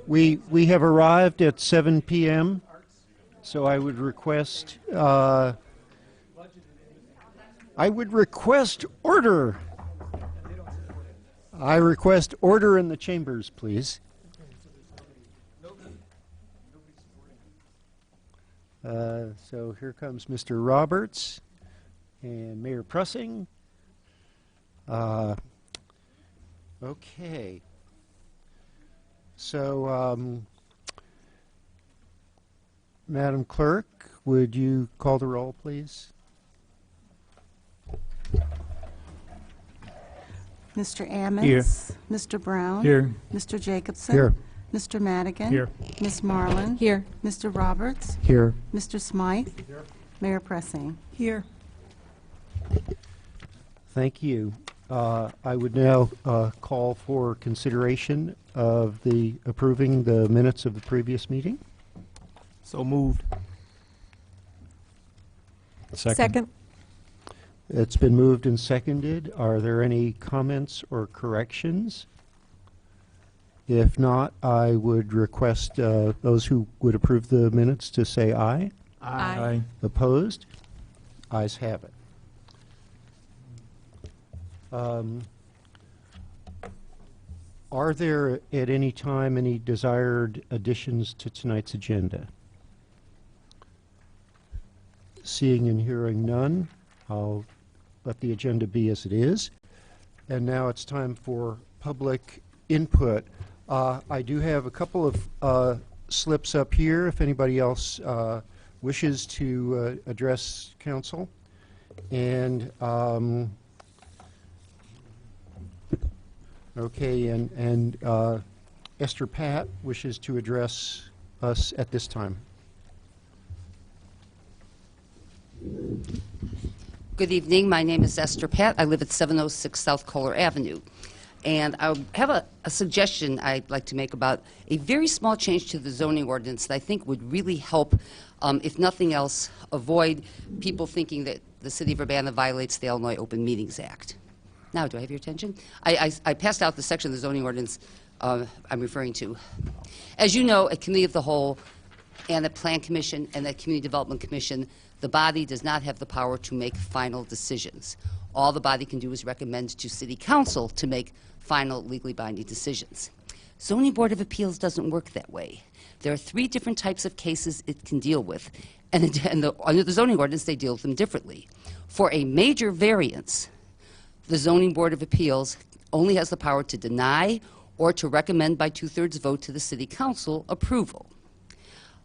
We have arrived at 7 p.m., so I would request order. I request order in the chambers, please. So here comes Mr. Roberts and Mayor Pressing. Okay. So, Madam Clerk, would you call the roll, please? Mr. Ammons. Here. Mr. Brown. Here. Mr. Jacobson. Here. Mr. Madigan. Here. Ms. Marlin. Here. Mr. Roberts. Here. Mr. Smythe. Here. Mayor Pressing. Here. Thank you. I would now call for consideration of approving the minutes of the previous meeting. So moved. Second. It's been moved and seconded. Are there any comments or corrections? If not, I would request those who would approve the minutes to say aye. Aye. Opposed? Ayes have it. Are there at any time any desired additions to tonight's agenda? Seeing and hearing none, I'll let the agenda be as it is. And now it's time for public input. I do have a couple of slips up here if anybody else wishes to address council. And okay, and Esther Pat wishes to address us at this time. Good evening. My name is Esther Pat. I live at 706 South Kohler Avenue. And I have a suggestion I'd like to make about a very small change to the zoning ordinance that I think would really help, if nothing else, avoid people thinking that the City of Urbana violates the Illinois Open Meetings Act. Now, do I have your attention? I passed out the section of the zoning ordinance I'm referring to. As you know, at Committee of the Whole and at Plan Commission and at Community Development Commission, the body does not have the power to make final decisions. All the body can do is recommend to City Council to make final legally binding decisions. Zoning Board of Appeals doesn't work that way. There are 3 different types of cases it can deal with, and under the zoning ordinance, they deal with them differently. For a major variance, the Zoning Board of Appeals only has the power to deny or to recommend by 2/3 vote to the City Council approval.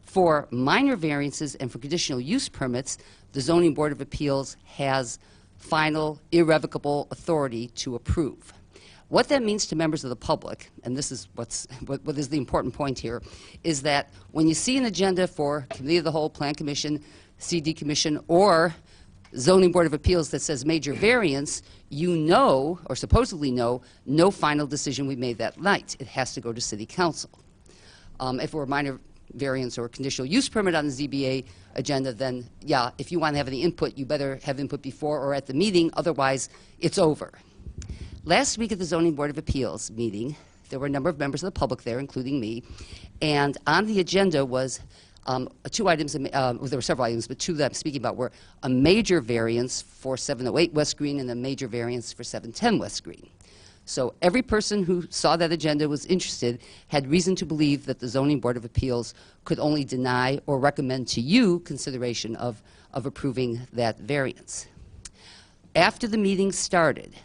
For minor variances and for conditional use permits, the Zoning Board of Appeals has final, irrevocable authority to approve. What that means to members of the public, and this is what is the important point here, is that when you see an agenda for Committee of the Whole, Plan Commission, CD Commission, or Zoning Board of Appeals that says major variance, you know, or supposedly know, no final decision we made that night. It has to go to City Council. If it were a minor variance or conditional use permit on the ZBA agenda, then yeah, if you want to have any input, you better have input before or at the meeting, otherwise it's over. Last week at the Zoning Board of Appeals meeting, there were a number of members of the public there, including me, and on the agenda was 2 items, well, there were several items, but 2 that I'm speaking about were a major variance for 708 West Green and a major variance for 710 West Green. So every person who saw that agenda was interested, had reason to believe that the Zoning Board of Appeals could only deny or recommend to you consideration of approving that variance. After the meeting started,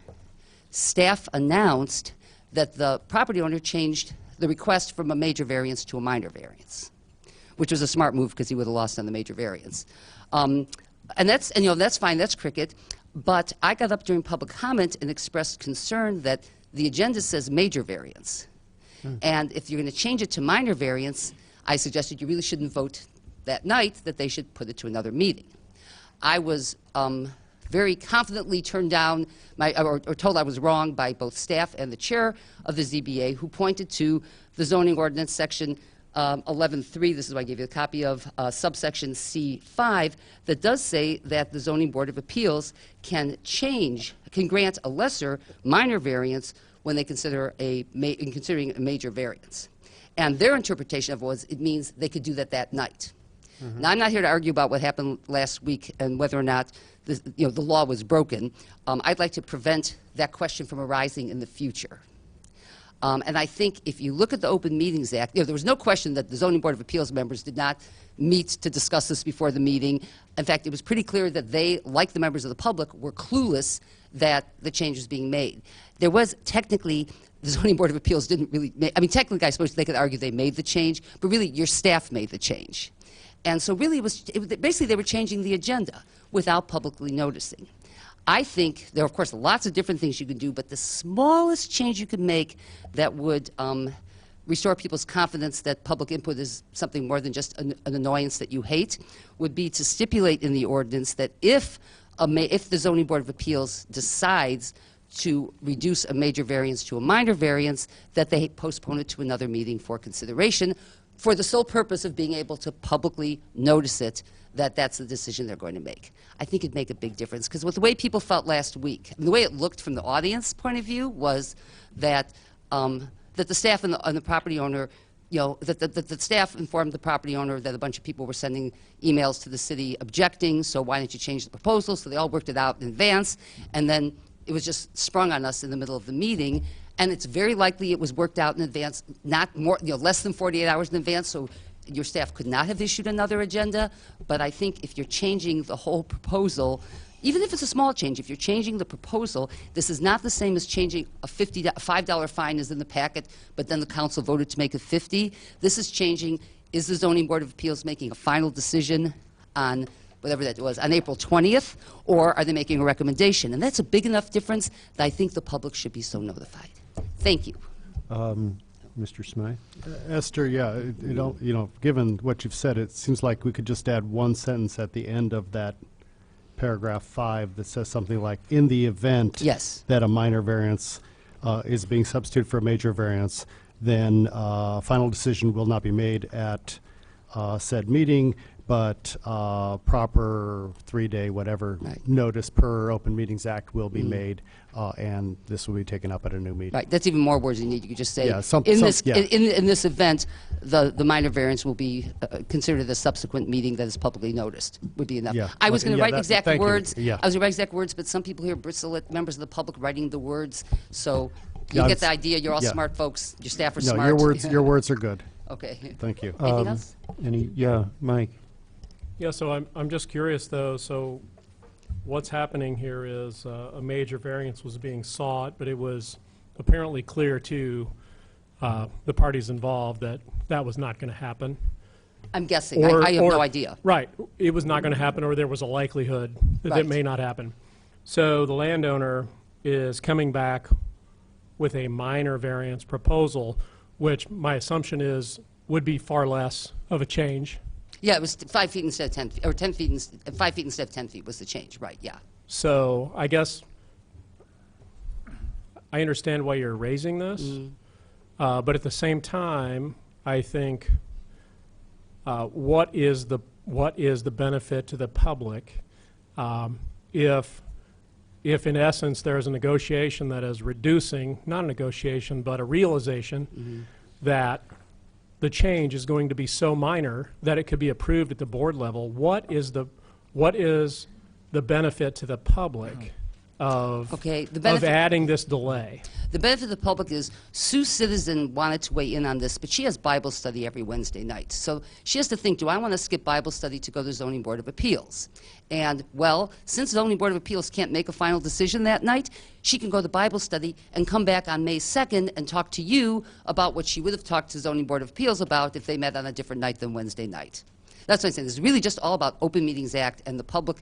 staff announced that the property owner changed the request from a major variance to a minor variance, which was a smart move because he would have lost on the major variance. And that's fine, that's cricket. But I got up during public comment and expressed concern that the agenda says major variance. And if you're going to change it to minor variance, I suggested you really shouldn't vote that night, that they should put it to another meeting. I was very confidently turned down, or told I was wrong by both staff and the chair of the ZBA, who pointed to the zoning ordinance section 11.3, this is what I gave you a copy of, subsection C5, that does say that the Zoning Board of Appeals can grant a lesser minor variance when they considering a major variance. And their interpretation of it was it means they could do that night. Now, I'm not here to argue about what happened last week and whether or not the law was broken. I'd like to prevent that question from arising in the future. And I think if you look at the Open Meetings Act, there was no question that the Zoning Board of Appeals members did not meet to discuss this before the meeting. In fact, it was pretty clear that they, like the members of the public, were clueless that the change was being made. There was technically, the Zoning Board of Appeals didn't really technically, I suppose they could argue they made the change, but really your staff made the change. And so really basically they were changing the agenda without publicly noticing. I think there are, of course, lots of different things you can do, but the smallest change you can make that would restore people's confidence that public input is something more than just an annoyance that you hate would be to stipulate in the ordinance that if the Zoning Board of Appeals decides to reduce a major variance to a minor variance, that they postpone it to another meeting for consideration for the sole purpose of being able to publicly notice it that that's the decision they're going to make. I think it'd make a big difference, because with the way people felt last week, the way it looked from the audience point of view was that that the staff and the property owner, that the staff informed the property owner that a bunch of people were sending emails to the city objecting, so why didn't you change the proposal? So they all worked it out in advance, and then it was just sprung on us in the middle of the meeting. And it's very likely it was worked out in advance, not more, less than 48 hours in advance, so your staff could not have issued another agenda. But I think if you're changing the whole proposal, even if it's a small change, if you're changing the proposal, this is not the same as changing a $5 fine is in the packet, but then the council voted to make it 50. This is changing, is the Zoning Board of Appeals making a final decision on whatever that was, on April 20th, or are they making a recommendation? And that's a big enough difference that I think the public should be so notified. Thank you. Mr. Smythe? Esther, yeah, given what you've said, it seems like we could just add one sentence at the end of that paragraph 5 that says something like, in the event Yes. that a minor variance is being substituted for a major variance, then final decision will not be made at said meeting, but proper 3-day whatever notice per Open Meetings Act will be made, and this will be taken up at a new meeting. Right, that's even more words you need. You could just say, Yeah, in this event, the minor variance will be considered a subsequent meeting that is publicly noticed, would be enough. Yeah, I was okay, going to yeah, write that- exact thank you. words. Yeah. I was going to write exact words, but some people here bristle at members of the public writing the words, so you Yeah, get the idea. You're all yeah. smart folks. Your staff are No, smart. your words are good. Okay. Thank you. Anything else? Mike? Yeah, so I'm just curious, though, so what's happening here is a major variance was being sought, but it was apparently clear to the parties involved that that was not going to happen. I'm guessing. I have no idea. Right. It was not going to happen, or there was a likelihood that Right. it may not happen. So the landowner is coming back with a minor variance proposal, which my assumption is would be far less of a change. Yeah, it was 5 feet instead of 10 feet, or 10 feet, 5 feet instead of 10 feet was the change, right, yeah. So I guess I understand why you're raising this, but at the same time, I think what is the benefit to the public if in essence there's a negotiation that is reducing, not a negotiation, but a realization that the change is going to be so minor that it could be approved at the board level. What is the benefit to the public of adding this delay? The benefit of the public is Sue Citizen wanted to weigh in on this, but she has Bible study every Wednesday night. So she has to think, do I want to skip Bible study to go to the Zoning Board of Appeals? And, well, since the Zoning Board of Appeals can't make a final decision that night, she can go to Bible study and come back on May 2nd and talk to you about what she would have talked to the Zoning Board of Appeals about if they met on a different night than Wednesday night. That's what I'm saying. It's really just all about Open Meetings Act and the public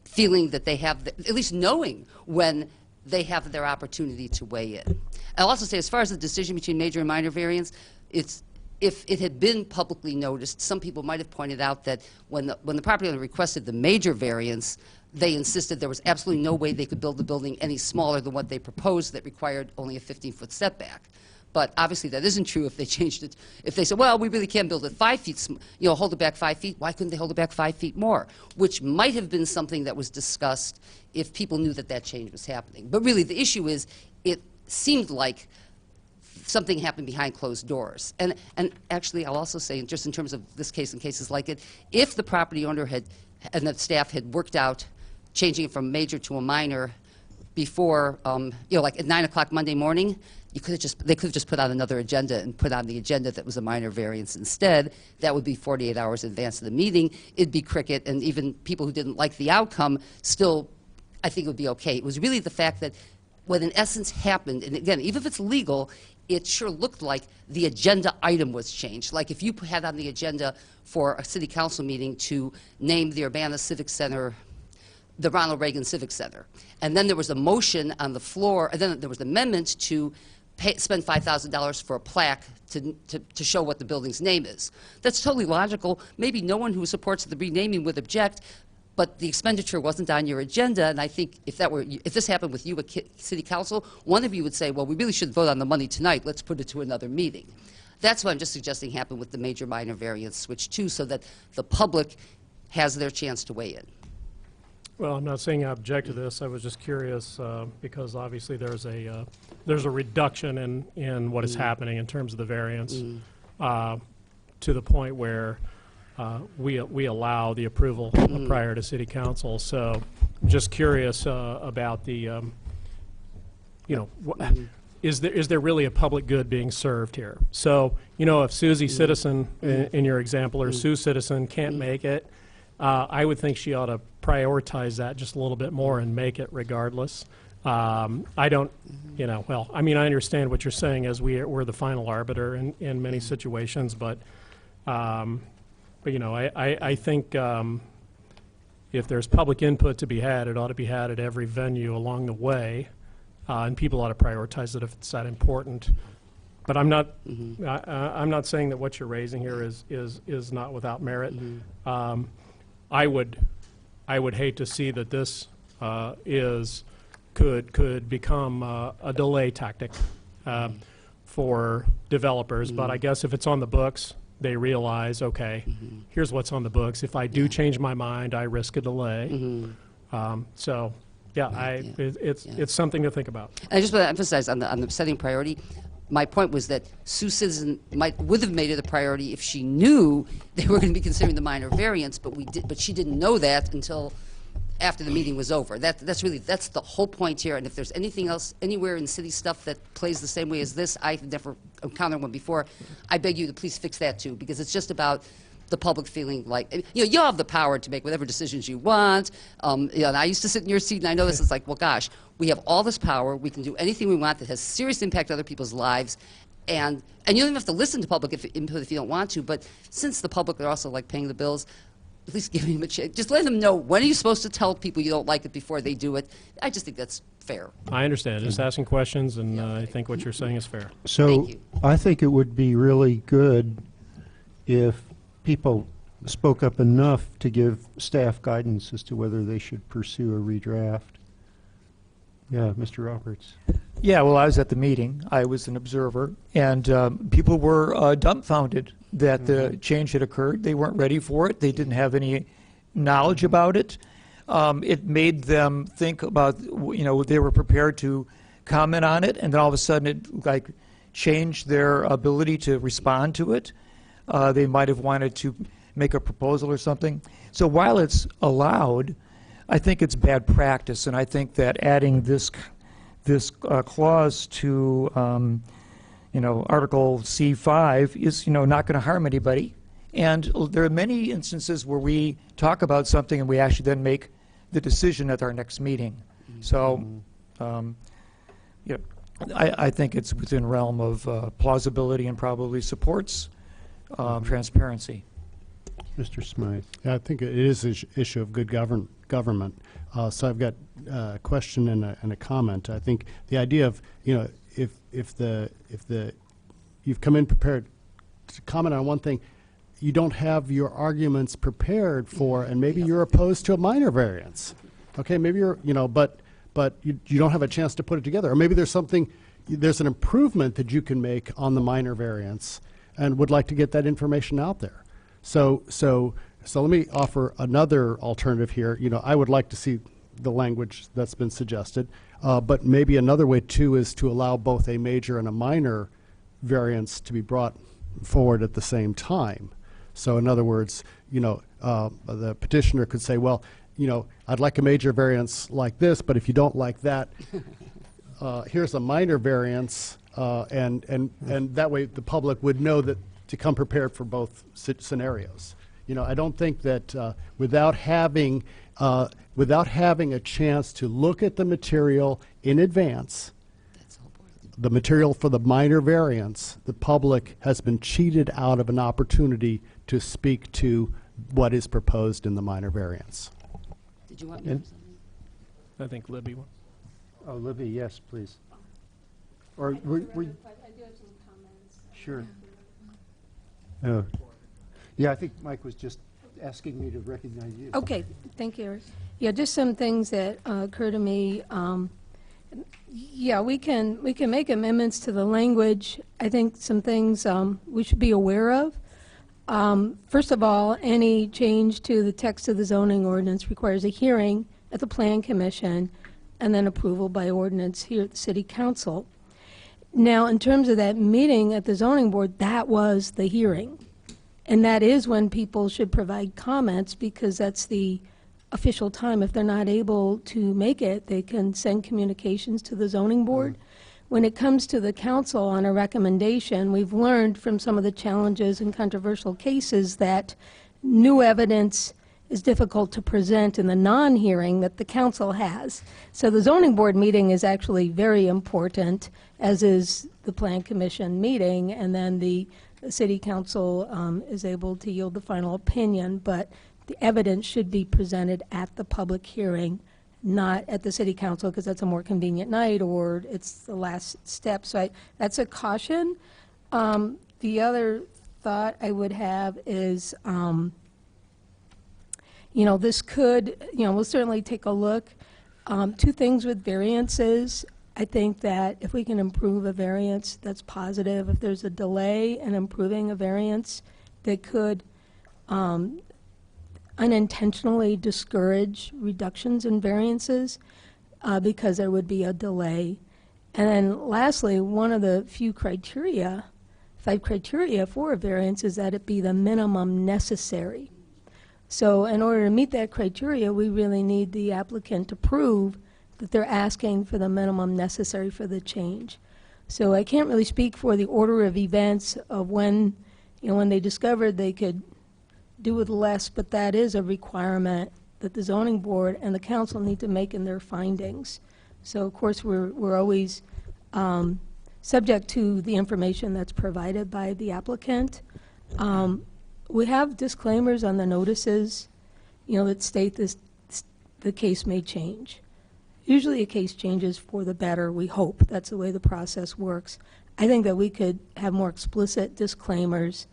feeling that they have, at least knowing when they have their opportunity to weigh in. I'll also say, as far as the decision between major and minor variance, if it had been publicly noticed, some people might have pointed out that when the property owner requested the major variance, they insisted there was absolutely no way they could build the building any smaller than what they proposed that required only a 15-foot setback. But obviously that isn't true if they changed it. If they said, well, we really can't build it 5 feet, hold it back 5 feet, why couldn't they hold it back 5 feet more? Which might have been something that was discussed if people knew that that change was happening. But really the issue is it seemed like something happened behind closed doors. And actually, I'll also say, just in terms of this case and cases like it, if the property owner and the staff had worked out changing it from major to a minor before, like at 9 o'clock Monday morning, they could have just put on another agenda and put on the agenda that was a minor variance instead. That would be 48 hours in advance of the meeting. It'd be cricket, and even people who didn't like the outcome still, I think it would be okay. It was really the fact that what in essence happened, and again, even if it's legal, it sure looked like the agenda item was changed. Like if you had on the agenda for a city council meeting to name the Urbana Civic Center the Ronald Reagan Civic Center, and then there was a motion on the floor, and then there was an amendment to spend $5,000 for a plaque to show what the building's name is. That's totally logical. Maybe no one who supports the renaming would object, but the expenditure wasn't on your agenda, and I think if this happened with you at City Council, one of you would say, well, we really should vote on the money tonight. Let's put it to another meeting. That's what I'm just suggesting happened with the major-minor variance switch too, so that the public has their chance to weigh in. Well, I'm not saying I object to this. I was just curious because obviously there's a reduction in what is happening in terms of the variance to the point where we allow the approval prior to City Council. So, I'm just curious about the is there really a public good being served here? So, if Susie Citizen in your example or Sue Citizen can't make it, I would think she ought to prioritize that just a little bit more and make it regardless. I don't, well, I mean, I understand what you're saying as we're the final arbiter in many situations, but I think if there's public input to be had, it ought to be had at every venue along the way, and people ought to prioritize it if it's that important. But I'm not, I'm not saying that what you're raising here is not without merit. I would hate to see that this could become a delay tactic for developers. But I guess if it's on the books, they realize, okay, here's what's on the books. If I do change my mind, I risk a delay. So, yeah, it's something to think about. And I just want to emphasize on the setting priority. My point was that Sue Citizen would have made it a priority if she knew they were going to be considering the minor variance, but she didn't know that until after the meeting was over. That's the whole point here. And if there's anything else anywhere in city stuff that plays the same way as this, I've never encountered one before. I beg you to please fix that too, because it's just about the public feeling like, you have the power to make whatever decisions you want. And I used to sit in your seat, and I know this is like, well, gosh, we have all this power. We can do anything we want that has serious impact on other people's lives. And you don't even have to listen to public input if you don't want to. But since the public are also like paying the bills, at least give them a chance. Just let them know when are you supposed to tell people you don't like it before they do it. I just think that's fair. I understand. Just asking questions, and I think what you're saying is fair. So Thank you. I think it would be really good if people spoke up enough to give staff guidance as to whether they should pursue a redraft. Yeah, Mr. Roberts. Yeah, well, I was at the meeting. I was an observer, and people were dumbfounded that the change had occurred. They weren't ready for it. They didn't have any knowledge about it. It made them think about, they were prepared to comment on it, and then all of a sudden it changed their ability to respond to it. They might have wanted to make a proposal or something. So while it's allowed, I think it's bad practice, and I think that adding this clause to Article C5 is not going to harm anybody. And there are many instances where we talk about something and we actually then make the decision at our next meeting. So I think it's within realm of plausibility and probably supports transparency. Mr. Smythe. Yeah, I think it is an issue of good government. So I've got a question and a comment. I think the idea of if you've come in prepared to comment on one thing, you don't have your arguments prepared for, and maybe you're opposed to a minor variance. Okay, maybe you're but you don't have a chance to put it together, or maybe there's an improvement that you can make on the minor variance, and would like to get that information out there. So let me offer another alternative here. I would like to see the language that's been suggested, but maybe another way too is to allow both a major and a minor variance to be brought forward at the same time. So in other words, the petitioner could say, well, I'd like a major variance like this, but if you don't like that, here's a minor variance, and that way the public would know that to come prepared for both scenarios. I don't think that without having a chance to look at the material in advance, the material for the minor variance, the public has been cheated out of an opportunity to speak to what is proposed in the minor variance. Did you want me to do something? I think Libby wants. Oh, Libby, yes, please. Or were I do have some comments. sure. Oh. Yeah, I think Mike was just asking me to recognize you. Okay, thank you, Eric. Yeah, just some things that occur to me. Yeah, we can make amendments to the language. I think some things we should be aware of. First of all, any change to the text of the zoning ordinance requires a hearing at the Plan Commission and then approval by ordinance here at the City Council. Now, in terms of that meeting at the zoning board, that was the hearing. And that is when people should provide comments, because that's the official time. If they're not able to make it, they can send communications to the zoning board. When it comes to the council on a recommendation, we've learned from some of the challenges and controversial cases that new evidence is difficult to present in the non-hearing that the council has. So the zoning board meeting is actually very important, as is the Plan Commission meeting, and then the City Council is able to yield the final opinion, but the evidence should be presented at the public hearing, not at the City Council, because that's a more convenient night or it's the last step. So that's a caution. The other thought I would have is, this could, we'll certainly take a look. Two things with variances. I think that if we can improve a variance, that's positive. If there's a delay in improving a variance, that could unintentionally discourage reductions in variances because there would be a delay. And then lastly, one of the few criteria, 5 criteria for a variance, is that it be the minimum necessary. So in order to meet that criteria, we really need the applicant to prove that they're asking for the minimum necessary for the change. So I can't really speak for the order of events of when, when they discovered they could do with less, but that is a requirement that the zoning board and the council need to make in their findings. So of course we're always subject to the information that's provided by the applicant. We have disclaimers on the notices, that state the case may change. Usually a case changes for the better, we hope. That's the way the process works. I think that we could have more explicit disclaimers.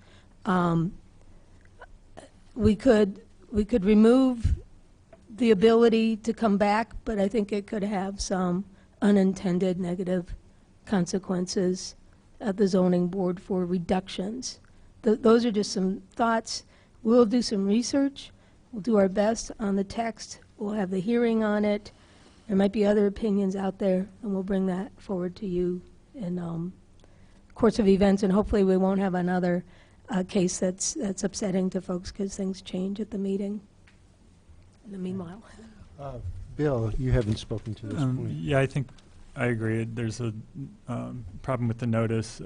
We could remove the ability to come back, but I think it could have some unintended negative consequences at the zoning board for reductions. Those are just some thoughts. We'll do some research. We'll do our best on the text. We'll have the hearing on it. There might be other opinions out there, and we'll bring that forward to you in course of events, and hopefully we won't have another case that's upsetting to folks because things change at the meeting. In the meanwhile. Bill, you haven't spoken to this point. Yeah, I think I agree. There's a problem with the notice.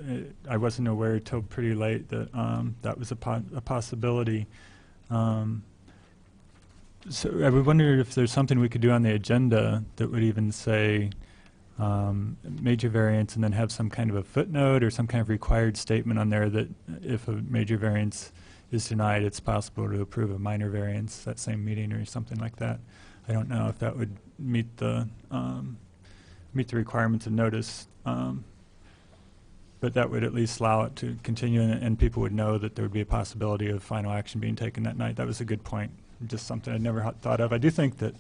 I wasn't aware till pretty late that that was a possibility. So I would wonder if there's something we could do on the agenda that would even say major variance and then have some kind of a footnote or some kind of required statement on there that if a major variance is denied, it's possible to approve a minor variance that same meeting or something like that. I don't know if that would meet the requirements of notice, but that would at least allow it to continue, and people would know that there would be a possibility of final action being taken that night. That was a good point, just something I'd never thought of. I do think that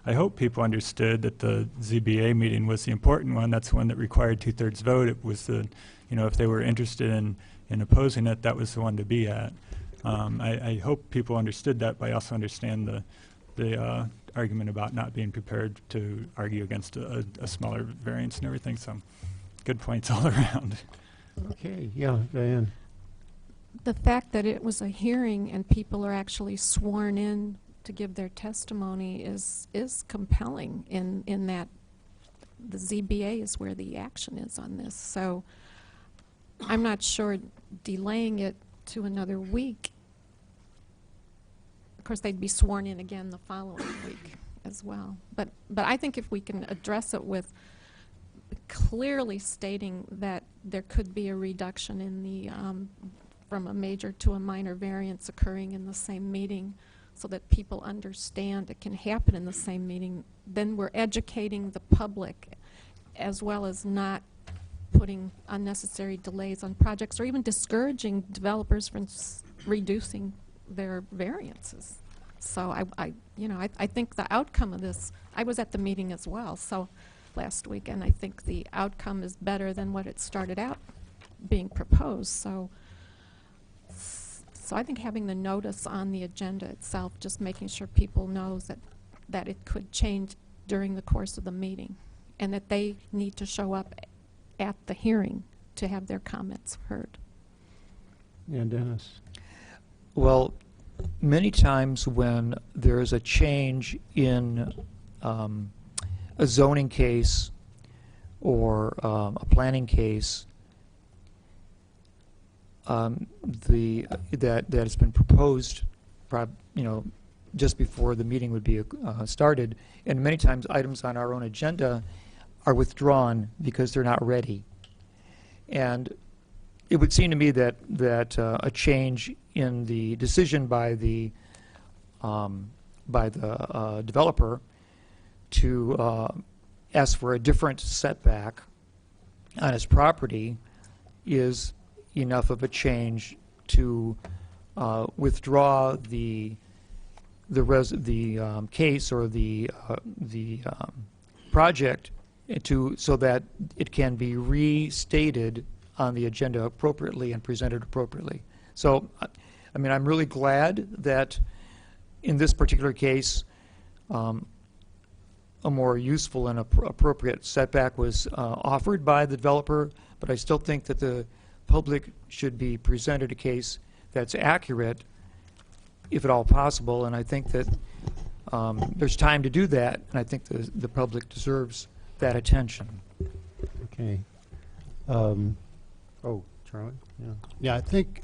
I hope people understood that the ZBA meeting was the important one. That's the one that required 2/3 vote. It was the, if they were interested in opposing it, that was the one to be at. I hope people understood that, but I also understand the argument about not being prepared to argue against a smaller variance and everything. So, good points all around. Okay, yeah, Diane. The fact that it was a hearing and people are actually sworn in to give their testimony is compelling in that the ZBA is where the action is on this. So I'm not sure delaying it to another week. Of course, they'd be sworn in again the following week as well. But I think if we can address it with clearly stating that there could be a reduction in the from a major to a minor variance occurring in the same meeting, so that people understand it can happen in the same meeting, then we're educating the public as well as not putting unnecessary delays on projects or even discouraging developers from reducing their variances. So I think the outcome of this, I was at the meeting as well, so last week, and I think the outcome is better than what it started out being proposed. So I think having the notice on the agenda itself, just making sure people knows that it could change during the course of the meeting, and that they need to show up at the hearing to have their comments heard. Yeah, Dennis. Well, many times when there is a change in a zoning case or a planning case, that has been proposed, just before the meeting would be started, and many times items on our own agenda are withdrawn because they're not ready. And it would seem to me that a change in the decision by the developer to ask for a different setback on his property is enough of a change to withdraw the case or the project so that it can be restated on the agenda appropriately and presented appropriately. So, I mean, I'm really glad that in this particular case, a more useful and appropriate setback was offered by the developer, but I still think that the public should be presented a case that's accurate, if at all possible, and I think that there's time to do that, and I think the public deserves that attention. Okay. Charlie? Yeah. Yeah,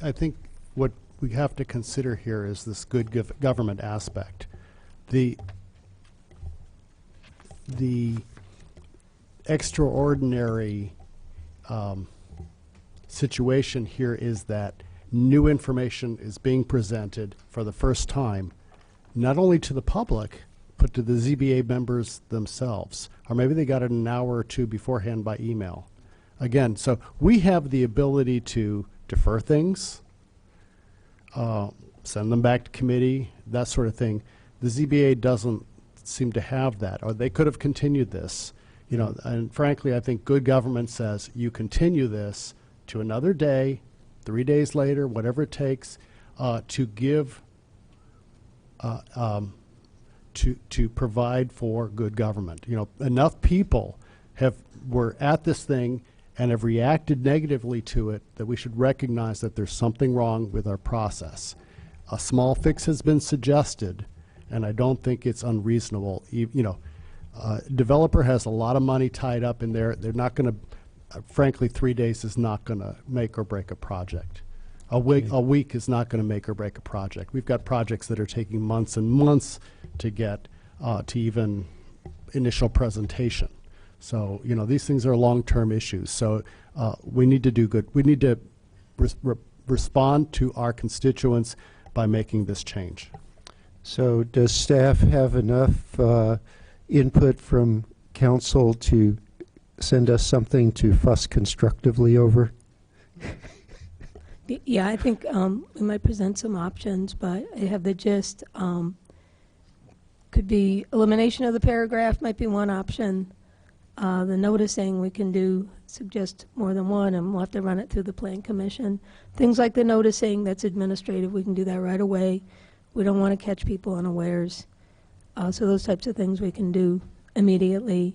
I think what we have to consider here is this good government aspect. The extraordinary situation here is that new information is being presented for the first time, not only to the public, but to the ZBA members themselves. Or maybe they got it an hour or two beforehand by email. Again, so we have the ability to defer things, send them back to committee, that sort of thing. The ZBA doesn't seem to have that, or they could have continued this. You know, and frankly, I think good government says you continue this to another day, 3 days later, whatever it takes, to give, to provide for good government. You know, enough people were at this thing and have reacted negatively to it that we should recognize that there's something wrong with our process. A small fix has been suggested, and I don't think it's unreasonable. You know, developer has a lot of money tied up in there. They're not going to, frankly, 3 days is not going to make or break a project. A week is not going to make or break a project. We've got projects that are taking months and months to get to even initial presentation. So, you know, these things are long-term issues. So we need to do good. We need to respond to our constituents by making this change. So does staff have enough input from council to send us something to fuss constructively over? Yeah, I think we might present some options, but I have the gist. Could be elimination of the paragraph might be one option. The noticing we can suggest more than one, and we'll have to run it through the Plan Commission. Things like the noticing, that's administrative, we can do that right away. We don't want to catch people unawares. So those types of things we can do immediately.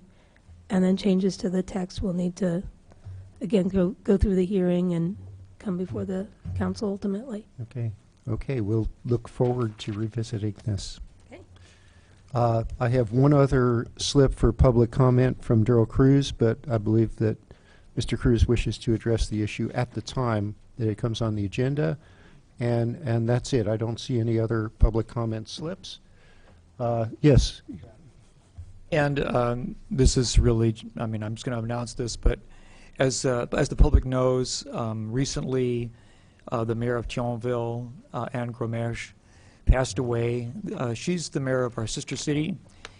And then changes to the text will need to, again, go through the hearing and come before the council ultimately. Okay. Okay, we'll look forward to revisiting this. Okay. I have one other slip for public comment from Darrell Cruz, but I believe that Mr. Cruz wishes to address the issue at the time that it comes on the agenda, and that's it. I don't see any other public comment slips. Yes. And this is really, I mean, I'm just going to announce this, but as the public knows, recently the mayor of Thionville, Anne Gromesh, passed away. She's the mayor of our sister city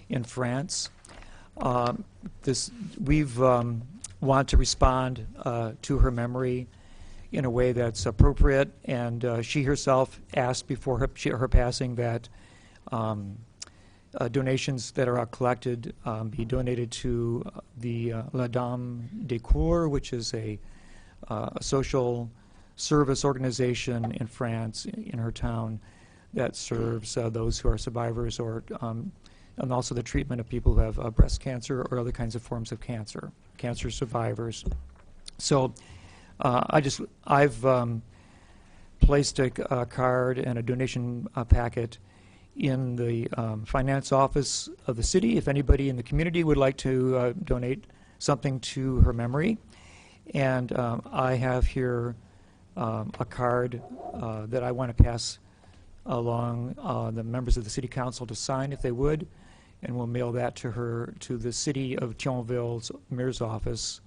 in France. We've want to respond to her memory in a way that's appropriate, and she herself asked before her passing that donations that are collected be donated to the La Dame des Cours, which is a social service organization in France, in her town, that serves those who are survivors or and also the treatment of people who have breast cancer or other kinds of forms of cancer survivors. So I've placed a card and a donation packet in the finance office of the city if anybody in the community would like to donate something to her memory. And I have here a card that I want to pass along the members of the city council to sign if they would, and we'll mail that to her, to the city of Thionville's mayor's office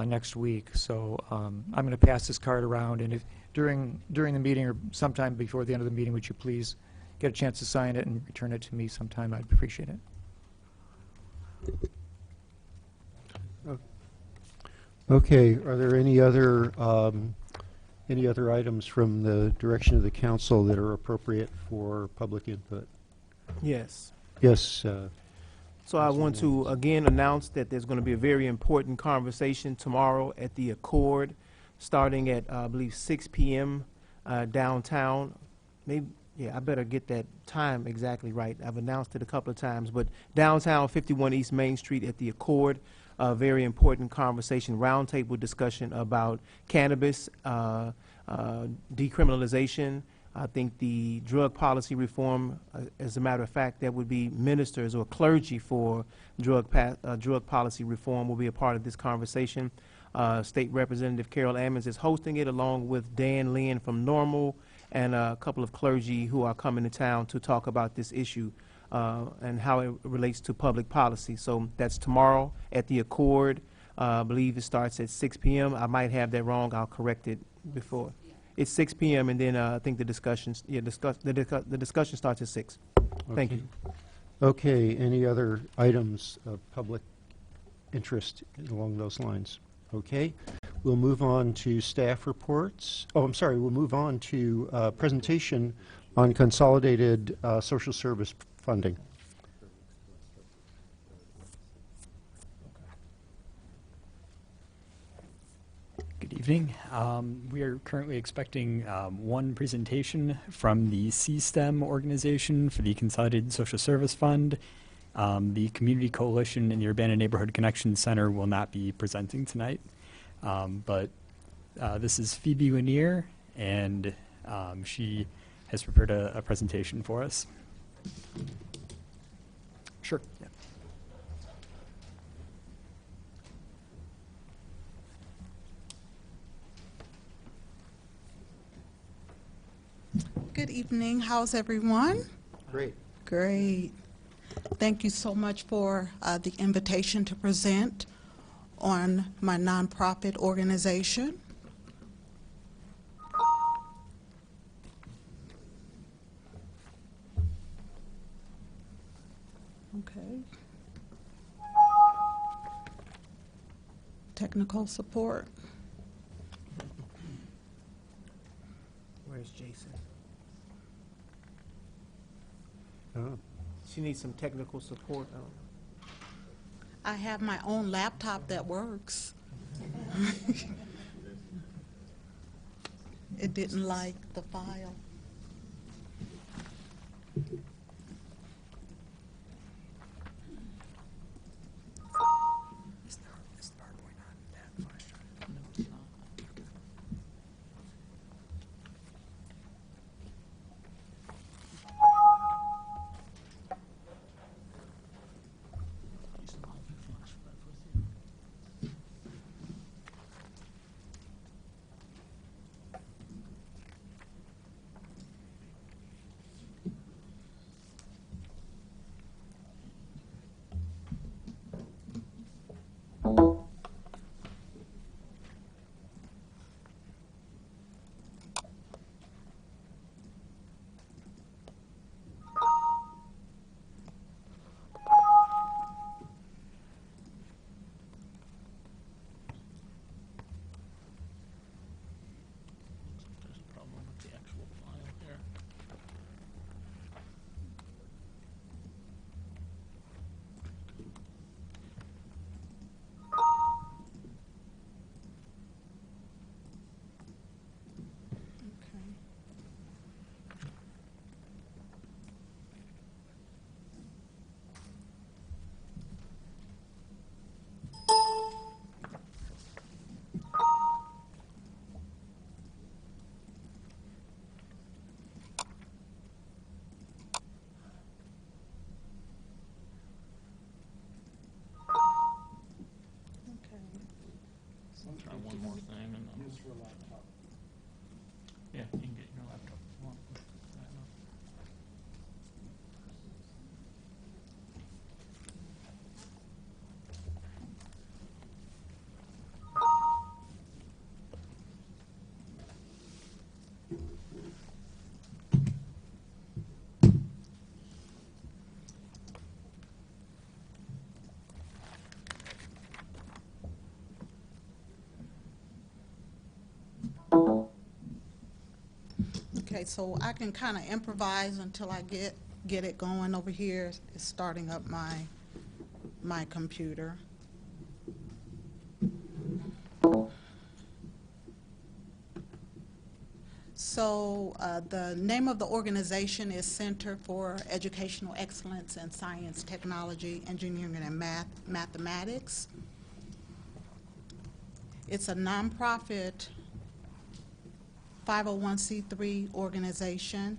next week. So I'm going to pass this card around, and if during the meeting or sometime before the end of the meeting, would you please get a chance to sign it and return it to me sometime? I'd appreciate it. Okay, are there any other items from the direction of the council that are appropriate for public input? Yes. Yes. So I want to again announce that there's going to be a very important conversation tomorrow at the Accord, starting at I believe 6 p.m. Downtown. Maybe, yeah, I better get that time exactly right. I've announced it a couple of times, but downtown, 51 East Main Street at the Accord. A very important conversation, roundtable discussion about cannabis, decriminalization. I think the drug policy reform, as a matter of fact, that would be ministers or clergy for drug policy reform will be a part of this conversation. State Representative Carol Ammons is hosting it along with Dan Lynn from Normal and a couple of clergy who are coming to town to talk about this issue and how it relates to public policy. So that's tomorrow at the Accord. I believe it starts at 6 p.m. I might have that wrong. I'll correct it before. It's 6 p.m. and then I think the discussion starts at 6. Thank you. Okay, any other items of public interest along those lines? Okay, we'll move on to staff reports. Oh, I'm sorry, we'll move on to presentation on consolidated social service funding. Good evening. We are currently expecting one presentation from the CSTEM organization for the Consolidated Social Service Fund. The Community Coalition and the Urbana Neighborhood Connection Center will not be presenting tonight, but this is Phoebe Lanier, and she has prepared a presentation for us. Sure. Yeah. Good evening. How's everyone? Great. Great. Thank you so much for the invitation to present on my nonprofit organization. Okay. Technical support. Where's Jason? Oh. She needs some technical support. I have my own laptop that works. It didn't like the file. I'll try one more thing and then. Yeah, you can get your laptop. Okay, so I can kind of improvise until I get it going over here. It's starting up my computer. So the name of the organization is Center for Educational Excellence in Science, Technology, Engineering, and Mathematics. It's a nonprofit 501c3 organization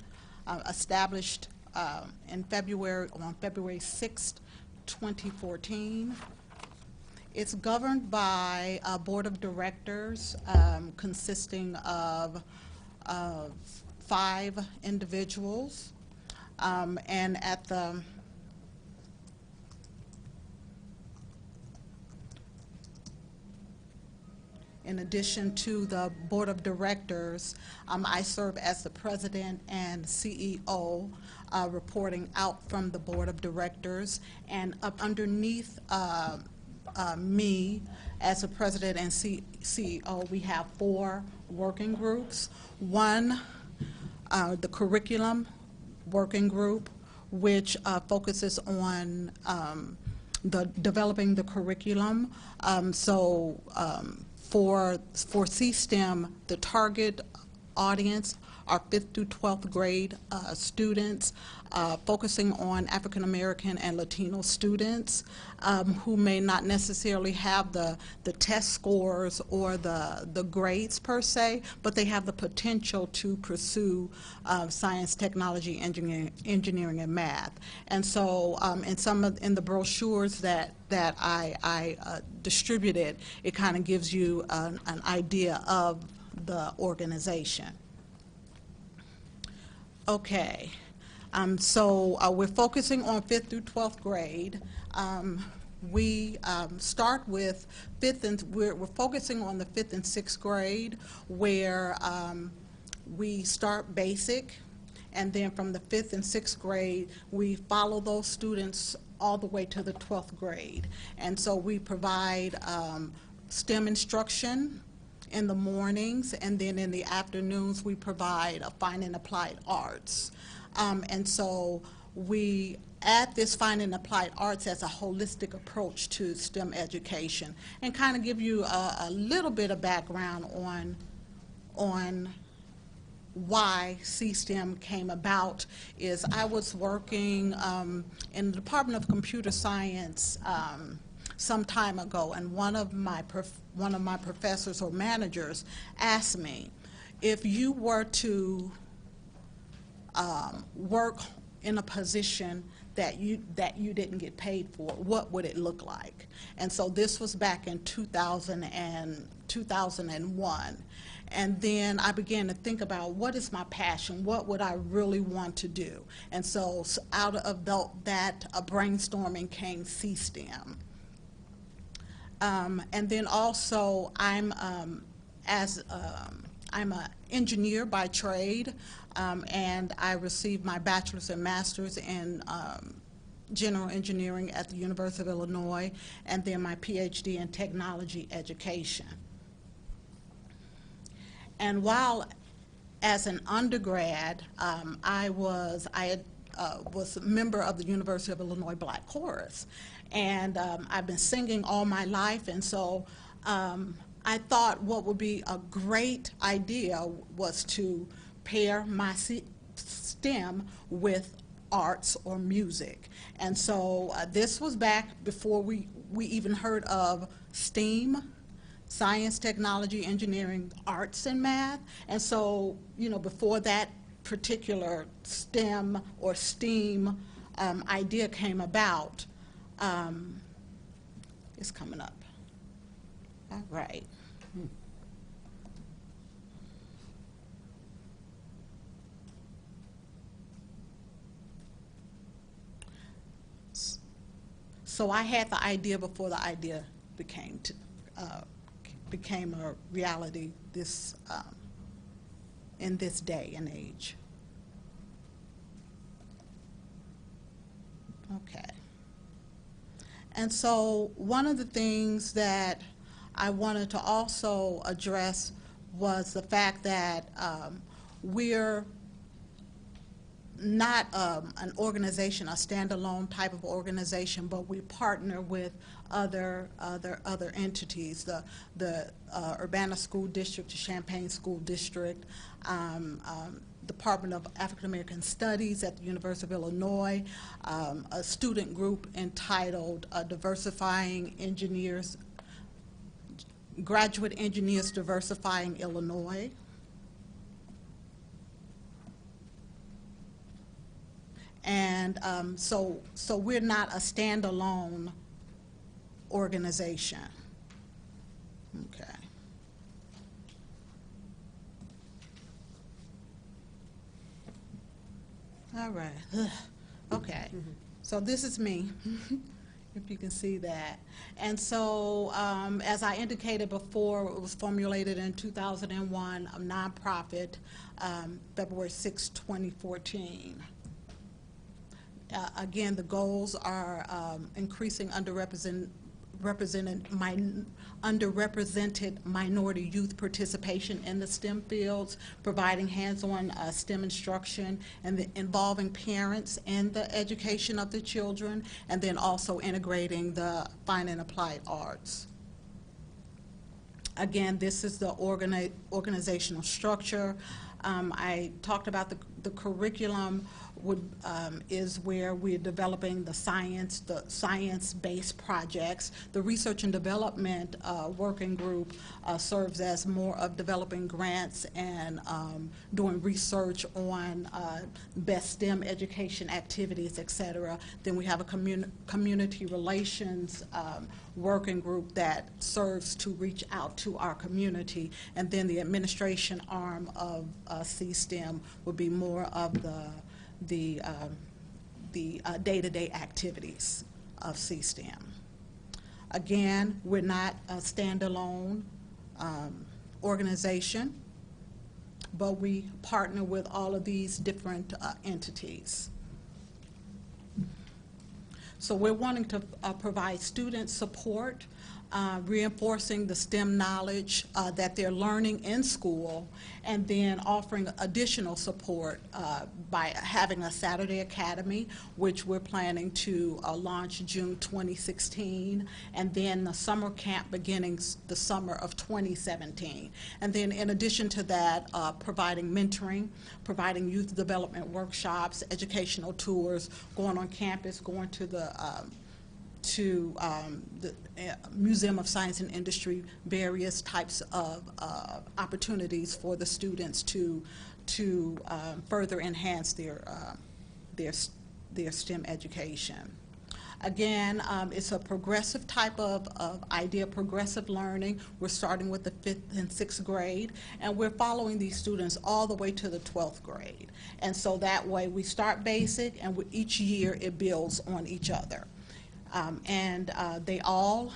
established on February 6th, 2014. It's governed by a board of directors consisting of 5 individuals, and at the in addition to the board of directors, I serve as the president and CEO, reporting out from the board of directors, and up underneath me as the president and CEO, we have 4 working groups. One, the curriculum working group, which focuses on developing the curriculum. For C-STEM, the target audience are 5th through 12th grade students, focusing on African American and Latino students who may not necessarily have the test scores or the grades per se, but they have the potential to pursue science, technology, engineering, and math. And so in the brochures that I distributed, it kind of gives you an idea of the organization. Okay, so we're focusing on 5th through 12th grade. We start with 5th and we're focusing on the 5th and 6th grade, where we start basic, and then from the 5th and 6th grade, we follow those students all the way to the 12th grade. And so we provide STEM instruction in the mornings, and then in the afternoons we provide a fine and applied arts. And so we add this fine and applied arts as a holistic approach to STEM education, and kind of give you a little bit of background on why C-STEM came about. Is I was working in the Department of Computer Science some time ago, and one of my professors or managers asked me, if you were to work in a position that you didn't get paid for, what would it look like? And so this was back in 2001. And then I began to think about, what is my passion? What would I really want to do? And so out of that brainstorming came C-STEM. And then also I'm an engineer by trade, and I received my bachelor's and master's in general engineering at the University of Illinois, and then my PhD in technology education. And while as an undergrad, I was a member of the University of Illinois Black Chorus, and I've been singing all my life, and so I thought what would be a great idea was to pair my STEM with arts or music. And so this was back before we even heard of STEAM, science, technology, engineering, arts, and math. And so, you know, before that particular STEM or STEAM idea came about, it's coming up. All right. So I had the idea before the idea became a reality this in this day and age. Okay. And so one of the things that I wanted to also address was the fact that we're not an organization, a standalone type of organization, but we partner with other entities, the Urbana School District, the Champaign School District, Department of African American Studies at the University of Illinois, a student group entitled Diversifying Engineers, Graduate Engineers Diversifying Illinois. And so we're not a standalone organization. Okay. All right. Okay. So this is me, if you can see that. And so, as I indicated before, it was formulated in 2001, a nonprofit, February 6, 2014. Again, the goals are increasing underrepresented minority youth participation in the STEM fields, providing hands-on STEM instruction, and involving parents in the education of the children, and then also integrating the fine and applied arts. Again, this is the organizational structure. I talked about the curriculum is where we're developing the science-based projects. The research and development working group serves as more of developing grants and doing research on best STEM education activities, et cetera. Then we have a community relations working group that serves to reach out to our community. And then the administration arm of C-STEM would be more of the day-to-day activities of C-STEM. Again, we're not a standalone organization, but we partner with all of these different entities. So we're wanting to provide student support, reinforcing the STEM knowledge that they're learning in school, and then offering additional support by having a Saturday Academy, which we're planning to launch June 2016, and then the summer camp beginning the summer of 2017. And then in addition to that, providing mentoring, providing youth development workshops, educational tours, going on campus, going to the Museum of Science and Industry, various types of opportunities for the students to further enhance their STEM education. Again, it's a progressive type of idea, progressive learning. We're starting with the 5th and 6th grade, and we're following these students all the way to the 12th grade. And so that way we start basic, and each year it builds on each other. They all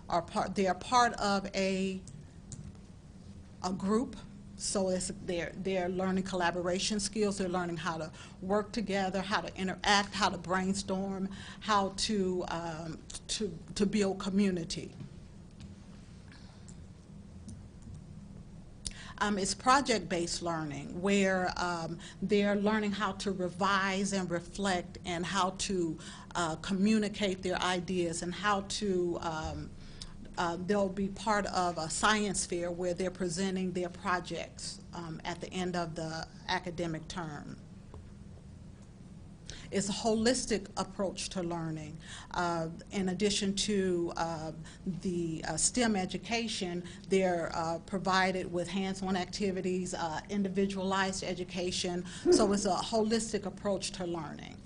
are part of a group, so they're learning collaboration skills. They're learning how to work together, how to interact, how to brainstorm, how to build community. It's project-based learning, where they're learning how to revise and reflect, and how to communicate their ideas, and how to they'll be part of a science fair where they're presenting their projects at the end of the academic term. It's a holistic approach to learning. In addition to the STEM education, they're provided with hands-on activities, individualized education, so it's a holistic approach to learning.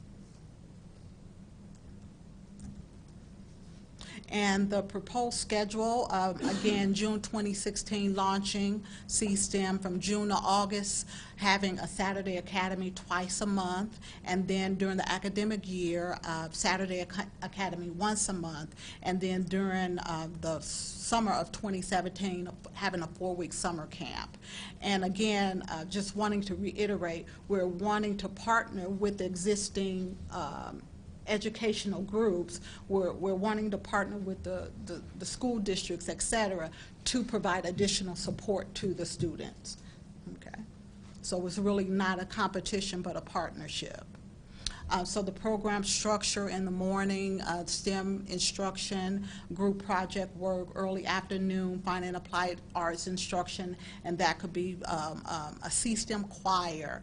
And the proposed schedule, again, June 2016 launching C-STEM from June to August, having a Saturday Academy twice a month, and then during the academic year, Saturday Academy once a month, and then during the summer of 2017, having a 4-week summer camp. And again, just wanting to reiterate, we're wanting to partner with existing educational groups. We're wanting to partner with the school districts, et cetera, to provide additional support to the students. Okay. So it's really not a competition, but a partnership. So the program structure in the morning, STEM instruction, group project work, early afternoon, fine and applied arts instruction, and that could be a C-STEM choir,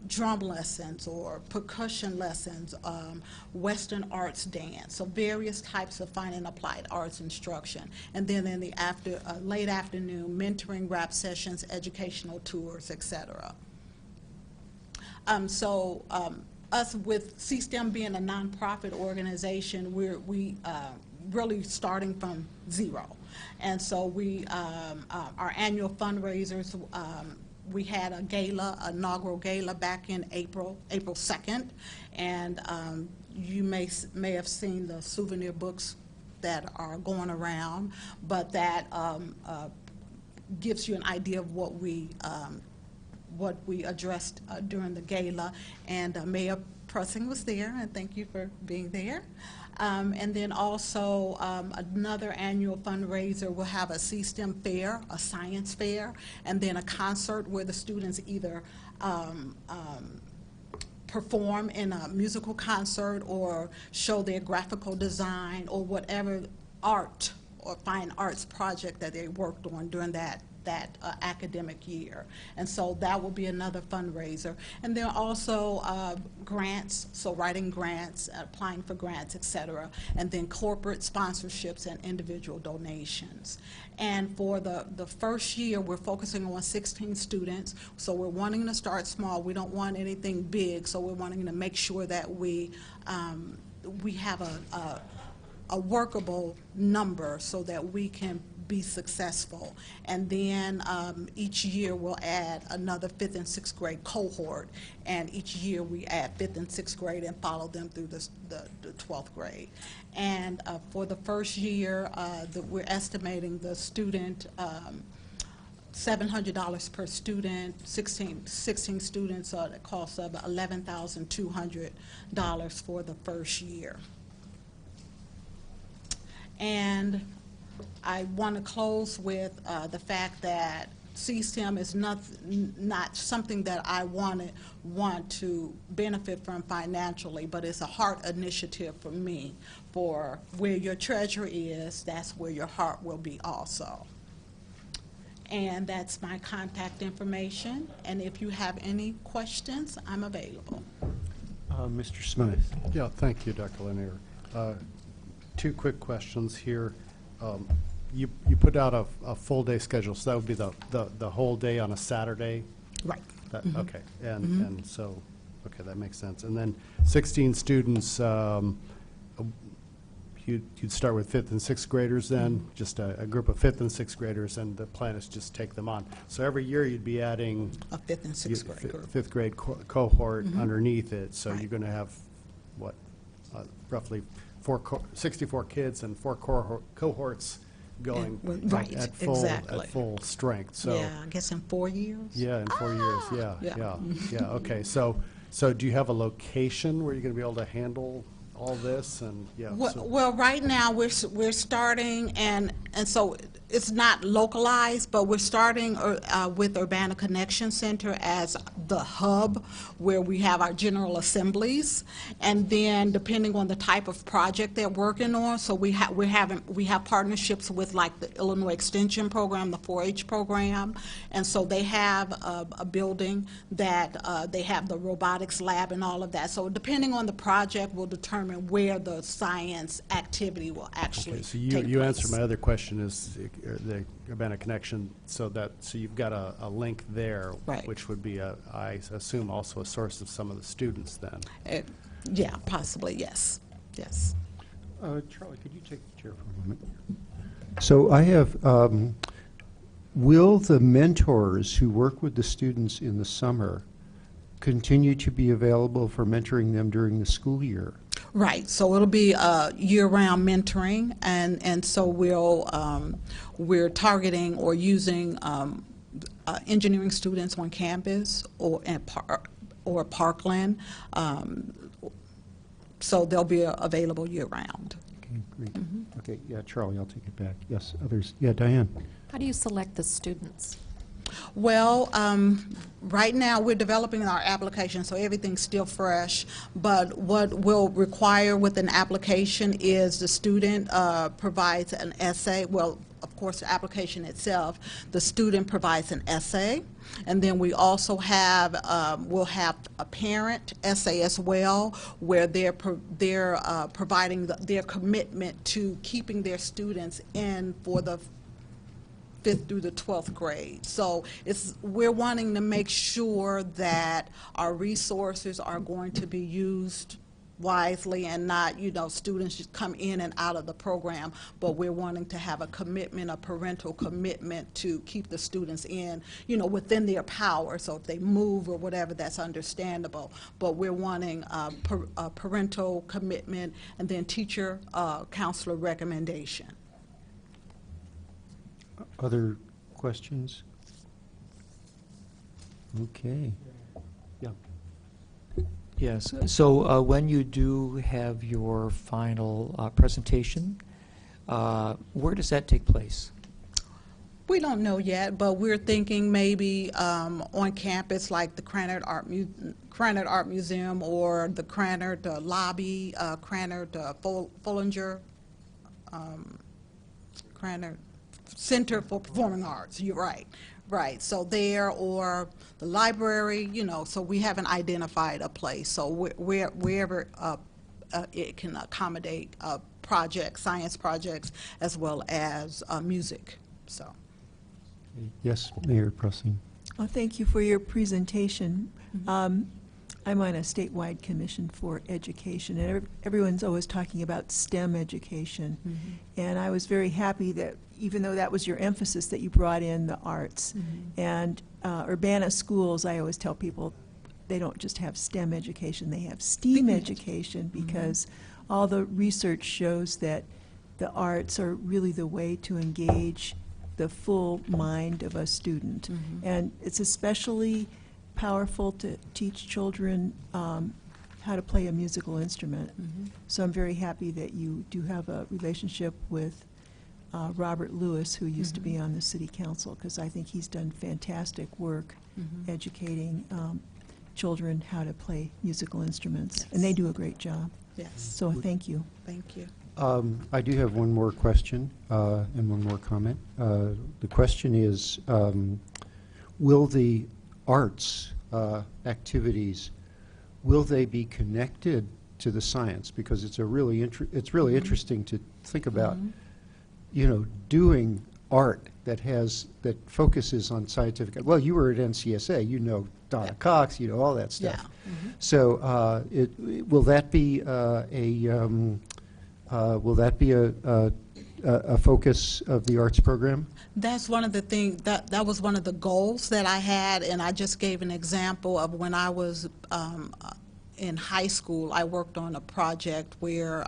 drum lessons or percussion lessons, Western arts dance, so various types of fine and applied arts instruction. And then in the late afternoon, mentoring, rap sessions, educational tours, etc. Us with C-STEM being a nonprofit organization, we really starting from zero. And so our annual fundraisers, we had a gala, inaugural gala back in April 2nd, and you may have seen the souvenir books that are going around, but that gives you an idea of what we addressed during the gala, and Mayor Pressing was there, and thank you for being there. And then also another annual fundraiser will have a C-STEM fair, a science fair, and then a concert where the students either perform in a musical concert or show their graphical design or whatever art or fine arts project that they worked on during that academic year. And so that will be another fundraiser. And there are also grants, so writing grants, applying for grants, et cetera, and then corporate sponsorships and individual donations. And for the first year, we're focusing on 16 students, so we're wanting to start small. We don't want anything big, so we're wanting to make sure that we have a workable number so that we can be successful. And then each year we'll add another 5th and 6th grade cohort, and each year we add 5th and 6th grade and follow them through the 12th grade. And for the first year, we're estimating the student $700 per student, 16 students at a cost of $11,200 for the first year. And I want to close with the fact that C-STEM is not something that I want to benefit from financially, but it's a heart initiative for me. For where your treasure is, that's where your heart will be also. And that's my contact information. And if you have any questions, I'm available. Mr. Smith. Yeah, thank you, Dr. Lanier. 2 quick questions here. You put out a full day schedule, so that would be the whole day on a Saturday? Right. Okay, and so, okay, that makes sense. And then 16 students, you'd start with 5th and 6th graders then, just a group of 5th and 6th graders, and the plan is just take them on. So every year you'd be adding A 5th and 6th grade group. 5th grade cohort underneath it, so Right. you're going to have, what, roughly 64 kids and 4 cohorts going Right, at exactly. full strength. So Yeah, I guess in 4 years. yeah, in 4 years. Yeah. Okay. So do you have a location where you're going to be able to handle all this? And yeah. Well, right now we're starting, and so it's not localized, but we're starting with Urbana Connection Center as the hub where we have our general assemblies, and then depending on the type of project they're working on, so we have partnerships with like the Illinois Extension Program, the 4-H program, and so they have a building that they have the robotics lab and all of that. So depending on the project, will determine where the science activity will actually Okay, so take you place. answered my other question is the Urbana Connection, so you've got a link there, Right. which would be I assume also a source of some of the students then. Yeah, possibly, yes. Yes. Charlie, could you take the chair for a moment? So I have, will the mentors who work with the students in the summer continue to be available for mentoring them during the school year? Right, so it'll be year-round mentoring, and so we're targeting or using engineering students on campus or Parkland, so they'll be available year-round. Okay, great. Okay, yeah, Charlie, I'll take it back. Yes, others. Yeah, Diane. How do you select the students? Well, right now we're developing our application, so everything's still fresh. But what we'll require with an application is the student provides an essay. Well, of course, the application itself, the student provides an essay. And then we also have, we'll have a parent essay as well, where they're providing their commitment to keeping their students in for the 5th through the 12th grade. So we're wanting to make sure that our resources are going to be used wisely and not, students just come in and out of the program, but we're wanting to have a commitment, a parental commitment to keep the students in, within their power. So if they move or whatever, that's understandable. But we're wanting a parental commitment and then teacher counselor recommendation. Other questions? Okay. Yeah. Yes, so when you do have your final presentation, where does that take place? We don't know yet, but we're thinking maybe on campus, like the Krannert Art Museum or the Krannert Lobby, Krannert Follinger, Krannert Center for Performing Arts. You're right. Right, so there or the library, so we haven't identified a place. So wherever it can accommodate projects, science projects, as well as music, so. Yes, Mayor Pressing. Well, thank you for your presentation. I'm on a statewide commission for education, and everyone's always talking about STEM education. And I was very happy that even though that was your emphasis, that you brought in the arts. And Urbana schools, I always tell people, they don't just have STEM education, they have STEAM education, because all the research shows that the arts are really the way to engage the full mind of a student. And it's especially powerful to teach children how to play a musical instrument. So I'm very happy that you do have a relationship with Robert Lewis, who used to be on the city council, because I think he's done fantastic work educating children how to play musical instruments. And they do a great job. Yes. So thank you. Thank you. I do have one more question and one more comment. The question is, will the arts activities, will they be connected to the science? Because it's really interesting to think about, doing art that focuses on scientific. Well, you were at NCSA, Donna Cox, all that stuff. Yeah. So, will that be a focus of the arts program? That's one of the things, that was one of the goals that I had, and I just gave an example of when I was in high school. I worked on a project where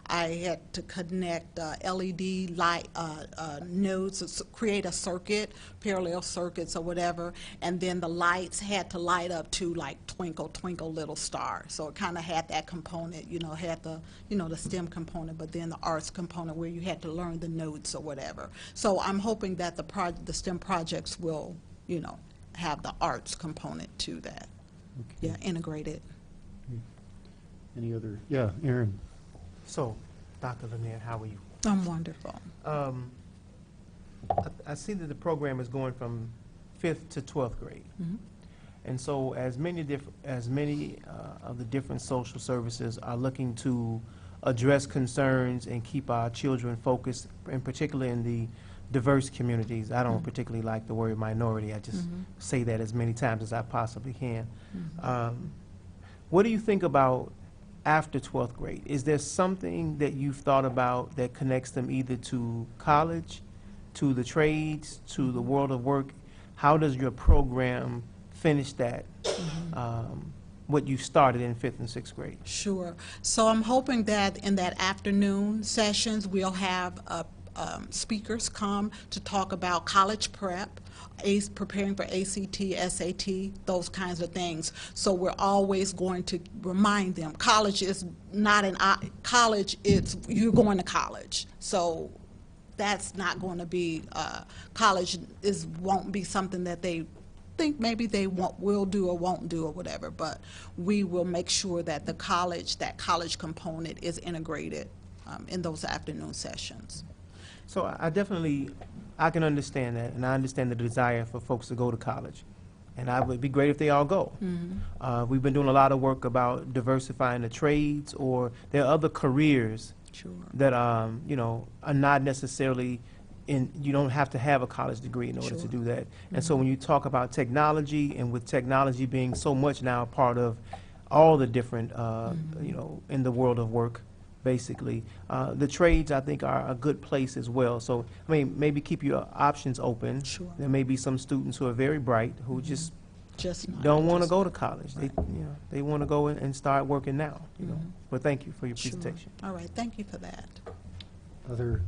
I had to connect LED light nodes, create a circuit, parallel circuits or whatever, and then the lights had to light up to like twinkle, twinkle little star. So it kind of had that component, had the, the STEM component, but then the arts component where you had to learn the notes or whatever. So I'm hoping that the STEM projects will, have the arts component to that. Okay. Yeah, integrated. Any other? Yeah, Aaron. So, Dr. Lanier, how are you? I'm wonderful. I see that the program is going from 5th to 12th grade. And so as many of the different social services are looking to address concerns and keep our children focused, in particular in the diverse communities. I don't particularly like the word minority. I just say that as many times as I possibly can. What do you think about after 12th grade? Is there something that you've thought about that connects them either to college, to the trades, to the world of work? How does your program finish that, what you started in 5th and 6th grade? Sure. So I'm hoping that in that afternoon sessions, we'll have speakers come to talk about college prep, preparing for ACT, SAT, those kinds of things. So we're always going to remind them, college is not college, it's you're going to college. So that's not going to be, college won't be something that they think maybe they will do or won't do or whatever, but we will make sure that that college component is integrated in those afternoon sessions. So I can understand that, and I understand the desire for folks to go to college. And it would be great if they all go. We've been doing a lot of work about diversifying the trades, or there are other careers that you know, are not necessarily you don't have to have a college degree in order to do that. And so when you talk about technology, and with technology being so much now a part of all the different, you know, in the world of work, basically, the trades, I think, are a good place as well. So, I mean, maybe keep your options open. There may be some students who are very bright who just don't want to go to college. They, you know, they want to go and start working now. You know. But thank you for your presentation. All right, thank you for that. Other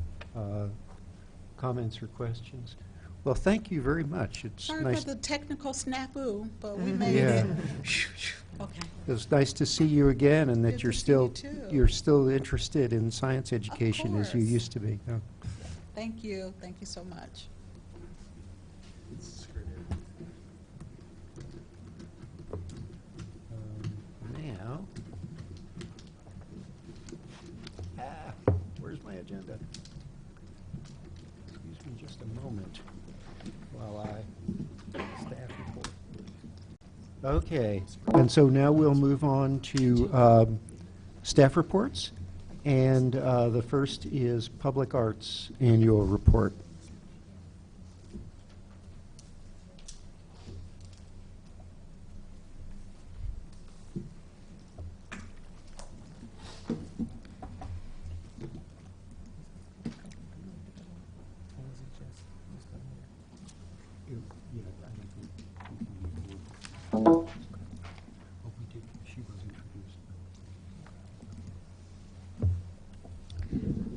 comments or questions? Well, thank you very much. It's Sorry nice. for the technical snafu, but we made Yeah. it. Okay. It was nice to see you again, and that Good you're to see still you, too. you're still interested in science education as you course. used to be. Yeah. Thank you. Thank you so much. Now, where's my agenda? Excuse me just a moment while I staff report. Okay, and so now we'll move on to staff reports, and the first is Public Arts Annual Report.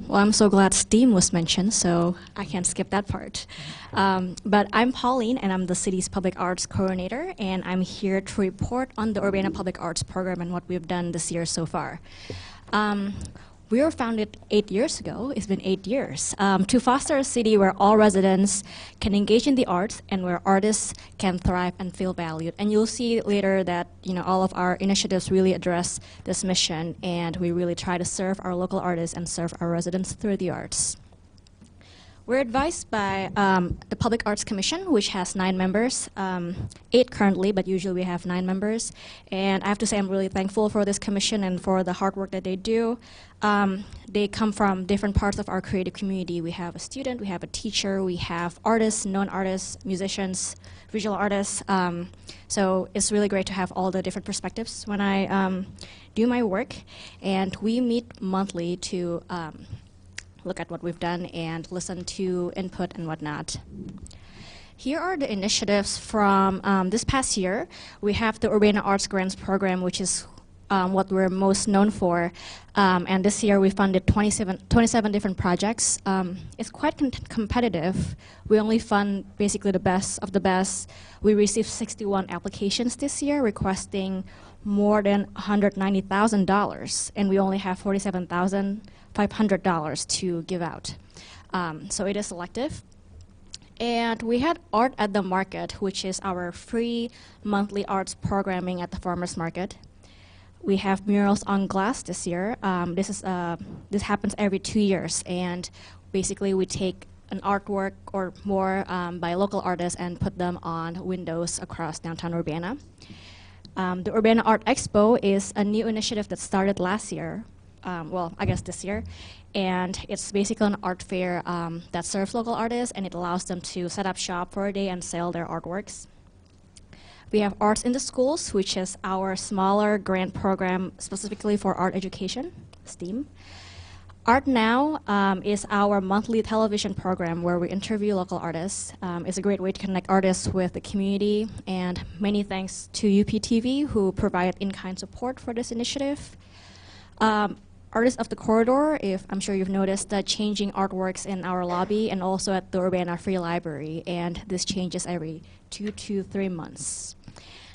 Well, I'm so glad STEAM was mentioned, so I can't skip that part. But I'm Pauline, and I'm the city's public arts coordinator, and I'm here to report on the Urbana Public Arts Program and what we've done this year so far. We were founded 8 years ago. It's been 8 years to foster a city where all residents can engage in the arts and where artists can thrive and feel valued. And you'll see later that all of our initiatives really address this mission, and we really try to serve our local artists and serve our residents through the arts. We're advised by the Public Arts Commission, which has 9 members, 8 currently, but usually we have 9 members. And I have to say I'm really thankful for this commission and for the hard work that they do. They come from different parts of our creative community. We have a student, we have a teacher, we have artists, non-artists, musicians, visual artists. So it's really great to have all the different perspectives when I do my work. And we meet monthly to look at what we've done and listen to input and whatnot. Here are the initiatives from this past year. We have the Urbana Arts Grants Program, which is what we're most known for. And this year we funded 27 different projects. It's quite competitive. We only fund basically the best of the best. We received 61 applications this year requesting more than $190,000, and we only have $47,500 to give out. So it is selective. And we had Art at the Market, which is our free monthly arts programming at the farmers market. We have Murals on Glass this year. This happens every 2 years, and basically we take an artwork or more by local artists and put them on windows across downtown Urbana. The Urbana Art Expo is a new initiative that started last year, well, I guess this year, and it's basically an art fair that serves local artists, and it allows them to set up shop for a day and sell their artworks. We have Arts in the Schools, which is our smaller grant program specifically for art education, STEAM. Art Now is our monthly television program where we interview local artists. It's a great way to connect artists with the community, and many thanks to UPTV who provide in-kind support for this initiative. Artists of the Corridor, if I'm sure you've noticed the changing artworks in our lobby and also at the Urbana Free Library, and this changes every 2 to 3 months.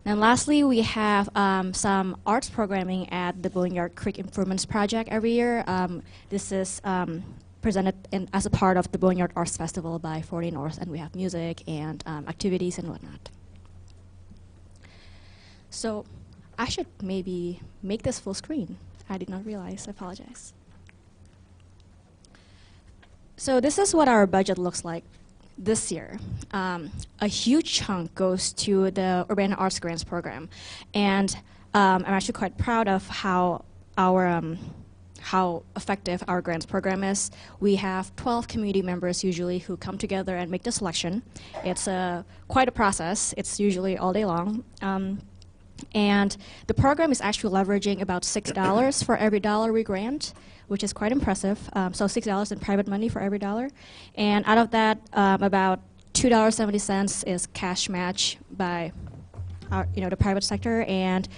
And lastly, we have some arts programming at the Boneyard Creek Improvements Project every year. This is presented as a part of the Boneyard Arts Festival by 40 North, and we have music and activities and whatnot. So I should maybe make this full screen. I did not realize, I apologize. So this is what our budget looks like this year. A huge chunk goes to the Urbana Arts Grants Program. And I'm actually quite proud of how effective our grants program is. We have 12 community members usually who come together and make the selection. It's quite a process. It's usually all day long. And the program is actually leveraging about $6 for every dollar we grant, which is quite impressive. So $6 in private money for every dollar. And out of that, about $2.70 is cash match by the private sector, and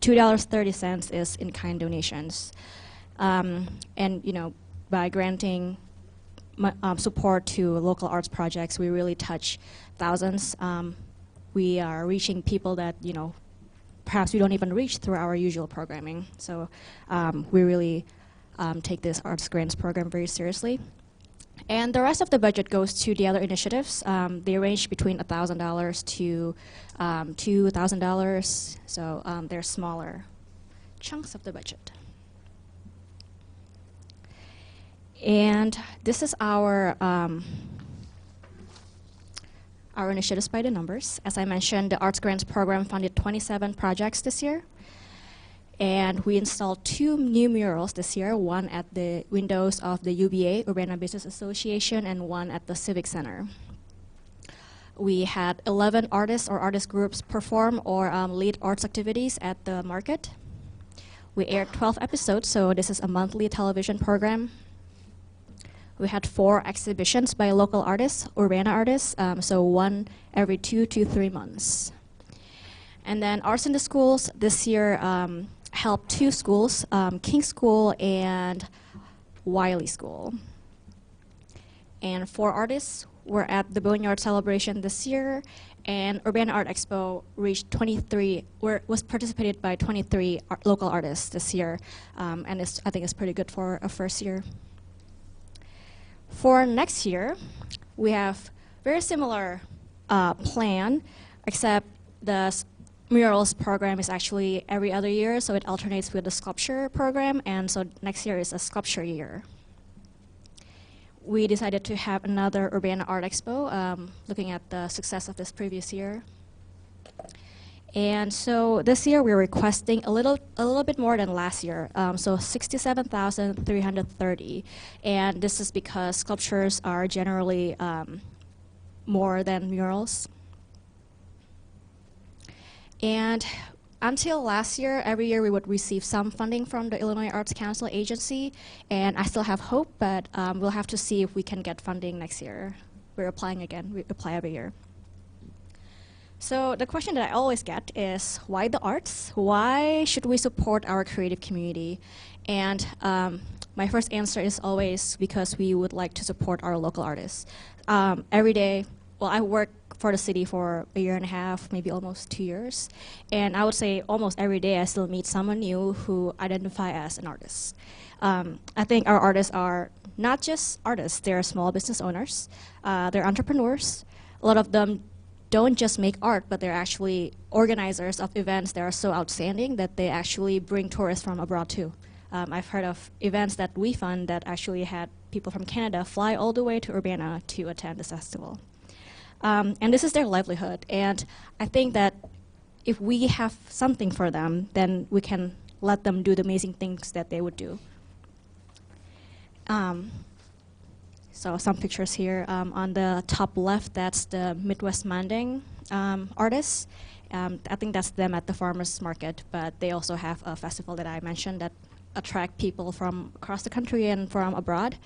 $2.30 is in-kind donations. And by granting support to local arts projects, we really touch thousands. We are reaching people that, perhaps we don't even reach through our usual programming. So we really take this arts grants program very seriously. And the rest of the budget goes to the other initiatives. They range between $1,000 to $2,000. So they're smaller chunks of the budget. And this is our initiatives by the numbers. As I mentioned, the Arts Grants Program funded 27 projects this year. And we installed 2 new murals this year, one at the windows of the UBA, Urbana Business Association, and one at the Civic Center. We had 11 artists or artist groups perform or lead arts activities at the market. We aired 12 episodes, so this is a monthly television program. We had 4 exhibitions by local artists, Urbana artists, so one every 2 to 3 months. And then Arts in the Schools this year helped 2 schools, King School and Wiley School. And 4 artists were at the Boneyard celebration this year, and Urbana Art Expo reached was participated by 23 local artists this year, and I think it's pretty good for a first year. For next year, we have very similar plan, except the murals program is actually every other year, so it alternates with the sculpture program, and so next year is a sculpture year. We decided to have another Urbana Art Expo, looking at the success of this previous year. And so this year we're requesting a little bit more than last year, so $67,330. And this is because sculptures are generally more than murals. And until last year, every year we would receive some funding from the Illinois Arts Council agency, and I still have hope, but we'll have to see if we can get funding next year. We're applying again. We apply every year. So the question that I always get is, why the arts? Why should we support our creative community? And my first answer is always because we would like to support our local artists. Every day, I work for the city for a year and a half, maybe almost 2 years. And I would say almost every day I still meet someone new who identify as an artist. I think our artists are not just artists, they're small business owners, they're entrepreneurs. A lot of them don't just make art, but they're actually organizers of events that are so outstanding that they actually bring tourists from abroad too. I've heard of events that we fund that actually had people from Canada fly all the way to Urbana to attend this festival. And this is their livelihood. And I think that if we have something for them, then we can let them do the amazing things that they would do. So some pictures here. On the top left, that's the Midwest Manding artists. I think that's them at the farmers market, but they also have a festival that I mentioned that attract people from across the country and from abroad.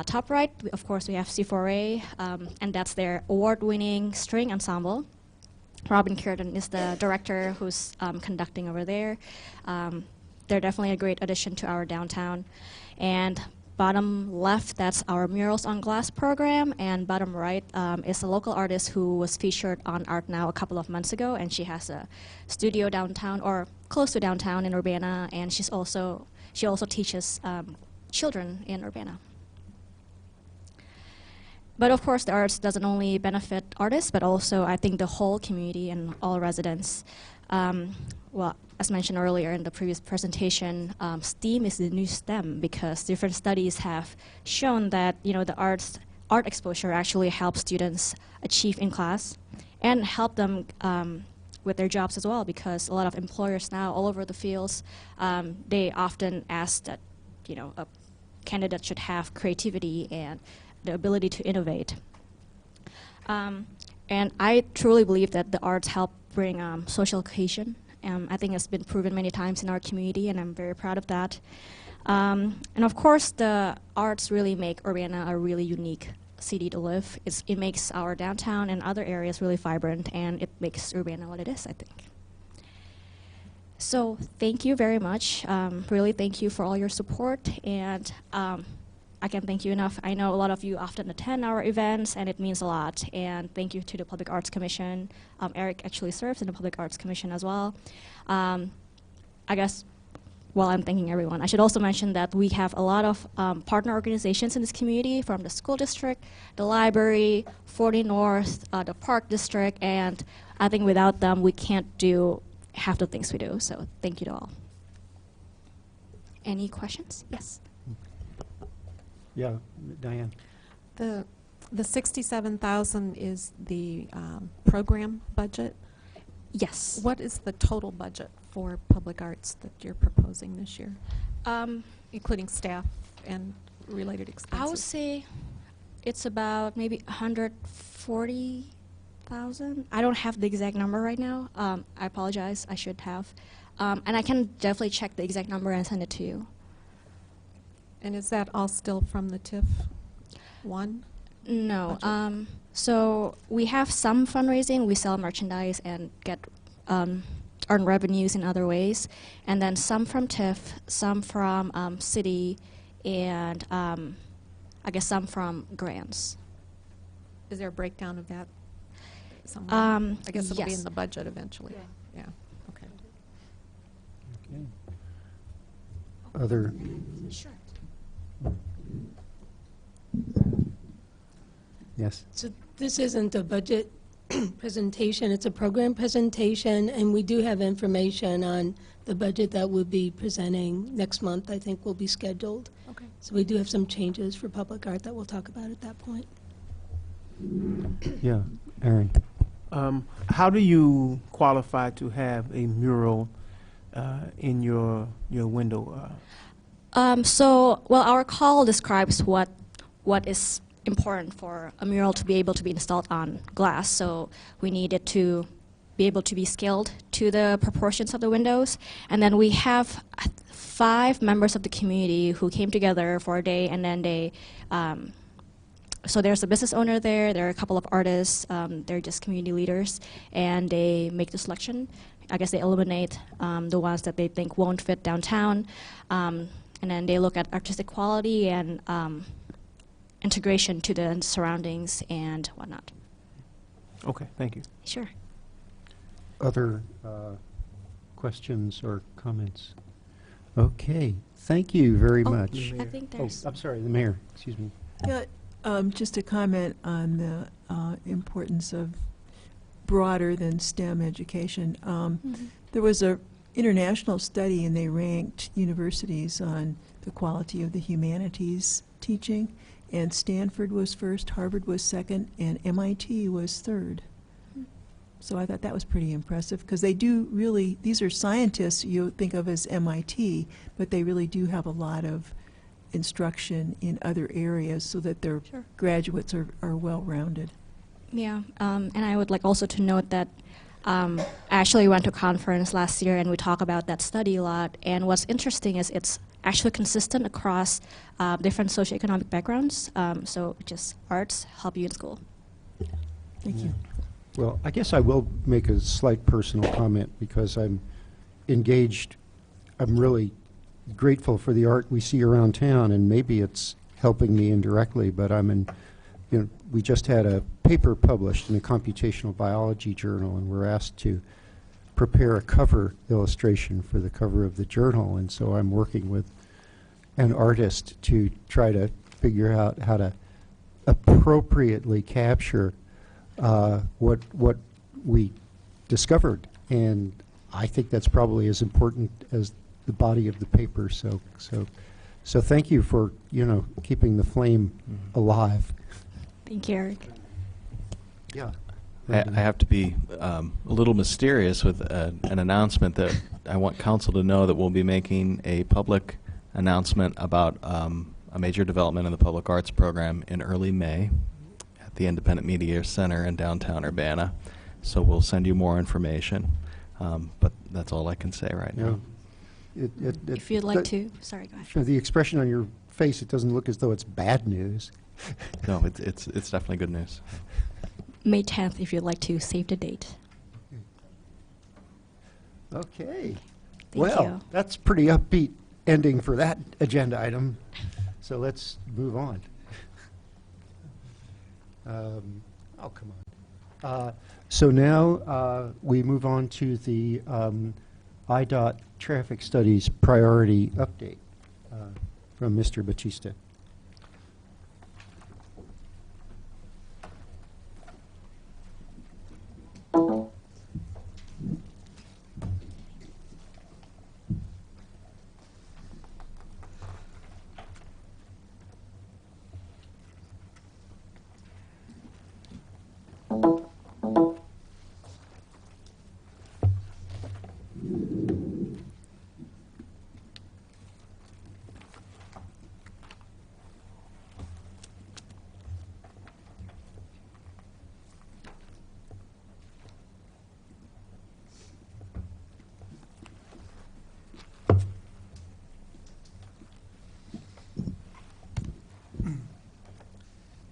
Top right, of course, we have C4A, and that's their award-winning string ensemble. Robin Curtin is the director who's conducting over there. They're definitely a great addition to our downtown. And bottom left, that's our Murals on Glass program, and bottom right is a local artist who was featured on Art Now a couple of months ago, and she has a studio downtown or close to downtown in Urbana, and she also teaches children in Urbana. But of course, the arts doesn't only benefit artists, but also I think the whole community and all residents. Well, as mentioned earlier in the previous presentation, STEAM is the new STEM because different studies have shown that the art exposure actually helps students achieve in class and help them with their jobs as well, because a lot of employers now all over the fields, they often ask that a candidate should have creativity and the ability to innovate. And I truly believe that the arts help bring social cohesion. I think it's been proven many times in our community, and I'm very proud of that. And of course, the arts really make Urbana a really unique city to live. It makes our downtown and other areas really vibrant, and it makes Urbana what it is, I think. So thank you very much. Really thank you for all your support, and I can't thank you enough. I know a lot of you often attend our events, and it means a lot. And thank you to the Public Arts Commission. Eric actually serves in the Public Arts Commission as well. I guess while I'm thanking everyone, I should also mention that we have a lot of partner organizations in this community, from the school district, the library, 40 North, the Park District, and I think without them, we can't do half the things we do. So thank you to all. Any questions? Yes. Yeah, Diane. The 67,000 is the program budget. Yes. What is the total budget for public arts that you're proposing this year, including staff and related expenses? I would say it's about maybe 140,000. I don't have the exact number right now. I apologize. I should have. And I can definitely check the exact number and send it to you. And is that all still from the TIF 1? No. So we have some fundraising. We sell merchandise and get earn revenues in other ways. And then some from TIF, some from city, and I guess some from grants. Is there a breakdown of that somewhere? I guess it'll be yes. in the budget eventually. Yeah. Okay. Okay. Other. Sure. Yes. So this isn't a budget presentation, it's a program presentation, and we do have information on the budget that we'll be presenting next month, I think will be scheduled. Okay. So we do have some changes for public art that we'll talk about at that point. Yeah, Aaron. How do you qualify to have a mural in your window? Well, our call describes what is important for a mural to be able to be installed on glass. So we need it to be able to be scaled to the proportions of the windows. And then we have 5 members of the community who came together for a day, and then they, so there's a business owner there, there are a couple of artists, they're just community leaders, and they make the selection. I guess they eliminate the ones that they think won't fit downtown. And then they look at artistic quality and integration to the surroundings and whatnot. Okay, thank you. Sure. Other questions or comments? Okay, thank you very much. I think Oh, there's... I'm sorry, the mayor, excuse me. Yeah, just a comment on the importance of broader than STEM education. There was a international study, and they ranked universities on the quality of the humanities teaching, and Stanford was first, Harvard was second, and MIT was third. So I thought that was pretty impressive, because they do really, these are scientists you think of as MIT, but they really do have a lot of instruction in other areas so that their Sure. graduates are well-rounded. Yeah, and I would like also to note that I actually went to a conference last year and we talked about that study a lot. And what's interesting is it's actually consistent across different socioeconomic backgrounds. So just arts help you in school. Thank you. Well, I guess I will make a slight personal comment because I'm engaged. I'm really grateful for the art we see around town, and maybe it's helping me indirectly, but we just had a paper published in a computational biology journal, and we're asked to prepare a cover illustration for the cover of the journal, and so I'm working with an artist to try to figure out how to appropriately capture what we discovered, and I think that's probably as important as the body of the paper. So thank you for keeping the flame alive. Thank you, Eric. Yeah. I have to be a little mysterious with an announcement that I want council to know that we'll be making a public announcement about a major development in the public arts program in early May at the Independent Media Center in downtown Urbana. So we'll send you more information, but that's all I can say right now. If you'd like to, sorry, go ahead. The expression on your face, it doesn't look as though it's bad news. No, it's definitely good news. May 10th, if you'd like to save the date. Okay. Thank you. That's pretty upbeat ending for that agenda item. So let's move on. Oh, come on. So now we move on to the IDOT traffic studies priority update from Mr. Batista.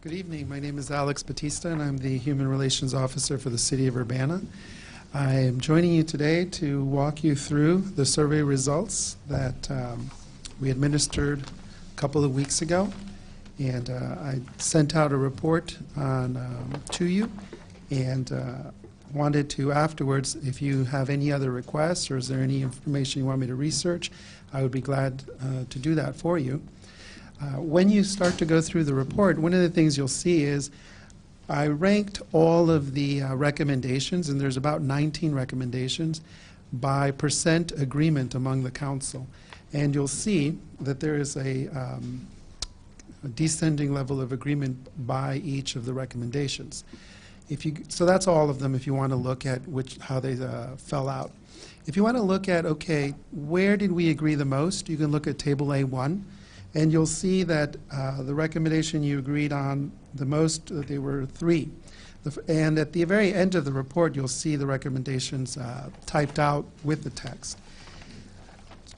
Good evening. My name is Alex Batista, and I'm the Human Relations Officer for the City of Urbana. I am joining you today to walk you through the survey results that we administered a couple of weeks ago. And I sent out a report to you, and wanted to afterwards, if you have any other requests or is there any information you want me to research, I would be glad to do that for you. When you start to go through the report, one of the things you'll see is I ranked all of the recommendations, and there's about 19 recommendations, by percent agreement among the council. And you'll see that there is a descending level of agreement by each of the recommendations. So that's all of them if you want to look at how they fell out. If you want to look at, okay, where did we agree the most, you can look at Table A1. And you'll see that the recommendation you agreed on the most, there were 3. And at the very end of the report, you'll see the recommendations typed out with the text.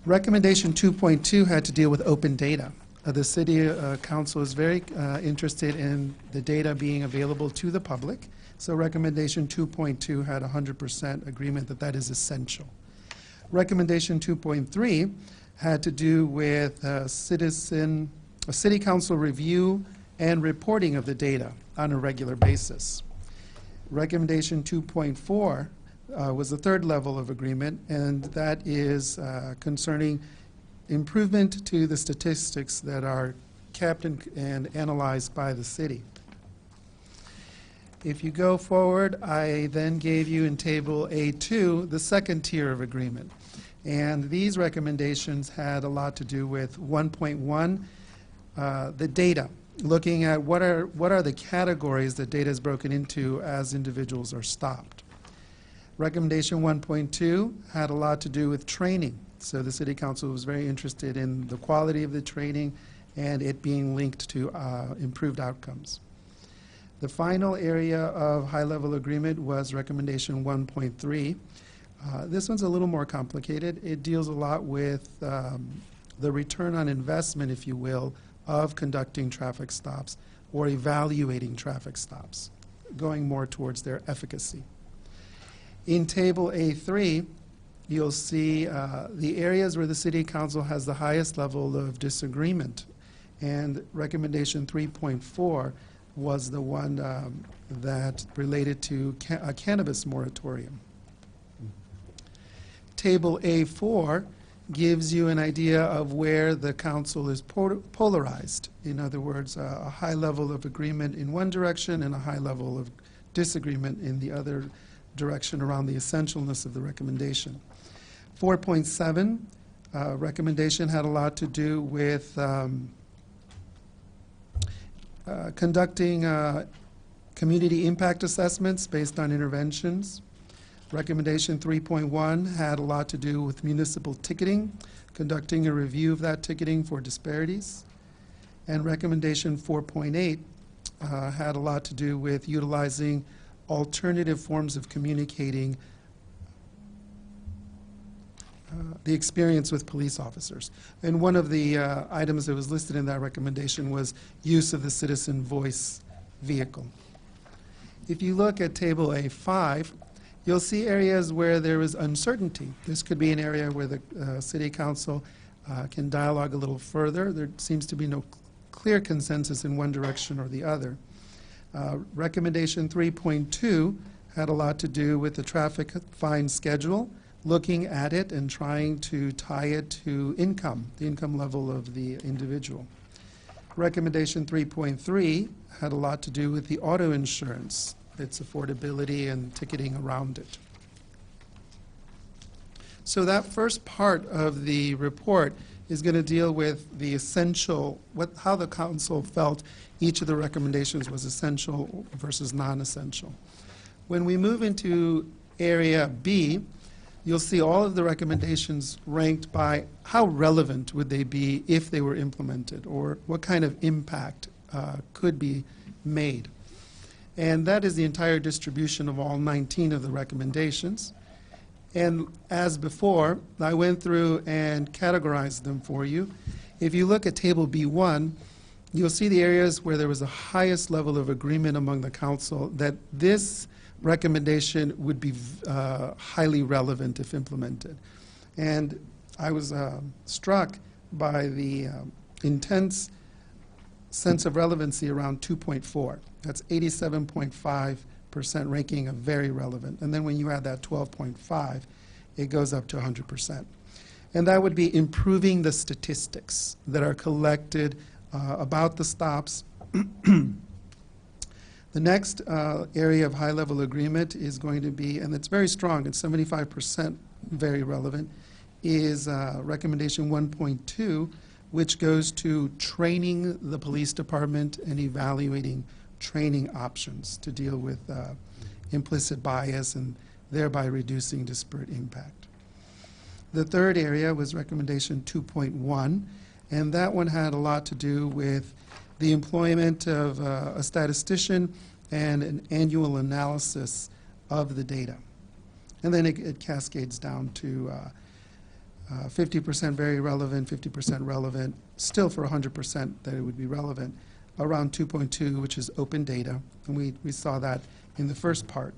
Recommendation 2.2 had to deal with open data. The City Council is very interested in the data being available to the public. So recommendation 2.2 had 100% agreement that that is essential. Recommendation 2.3 had to do with city council review and reporting of the data on a regular basis. Recommendation 2.4 was the third level of agreement, and that is concerning improvement to the statistics that are kept and analyzed by the city. If you go forward, I then gave you in Table A2 the second tier of agreement. And these recommendations had a lot to do with 1.1, the data, looking at what are the categories that data is broken into as individuals are stopped. Recommendation 1.2 had a lot to do with training. So the City Council was very interested in the quality of the training and it being linked to improved outcomes. The final area of high-level agreement was recommendation 1.3. This one's a little more complicated. It deals a lot with the return on investment, if you will, of conducting traffic stops or evaluating traffic stops, going more towards their efficacy. In Table A3, you'll see the areas where the City Council has the highest level of disagreement, and recommendation 3.4 was the one that related to a cannabis moratorium. Table A4 gives you an idea of where the council is polarized. In other words, a high level of agreement in one direction and a high level of disagreement in the other direction around the essentialness of the recommendation. 4.7 recommendation had a lot to do with conducting community impact assessments based on interventions. Recommendation 3.1 had a lot to do with municipal ticketing, conducting a review of that ticketing for disparities. And recommendation 4.8 had a lot to do with utilizing alternative forms of communicating the experience with police officers. And one of the items that was listed in that recommendation was use of the citizen voice vehicle. If you look at Table A5, you'll see areas where there is uncertainty. This could be an area where the City Council can dialogue a little further. There seems to be no clear consensus in one direction or the other. Recommendation 3.2 had a lot to do with the traffic fine schedule, looking at it and trying to tie it to income, the income level of the individual. Recommendation 3.3 had a lot to do with the auto insurance, its affordability and ticketing around it. So that first part of the report is going to deal with the essential, how the council felt each of the recommendations was essential versus non-essential. When we move into area B, you'll see all of the recommendations ranked by how relevant would they be if they were implemented, or what kind of impact could be made. And that is the entire distribution of all 19 of the recommendations. And as before, I went through and categorized them for you. If you look at Table B1, you'll see the areas where there was the highest level of agreement among the council that this recommendation would be highly relevant if implemented. And I was struck by the intense sense of relevancy around 2.4. That's 87.5% ranking of very relevant. And then when you add that 12.5, it goes up to 100%. And that would be improving the statistics that are collected about the stops. The next area of high-level agreement is going to be, and it's very strong, it's 75% very relevant, is recommendation 1.2, which goes to training the police department and evaluating training options to deal with implicit bias and thereby reducing disparate impact. The third area was recommendation 2.1, and that one had a lot to do with the employment of a statistician and an annual analysis of the data. And then it cascades down to 50% very relevant, 50% relevant, still for 100% that it would be relevant, around 2.2, which is open data, and we saw that in the first part.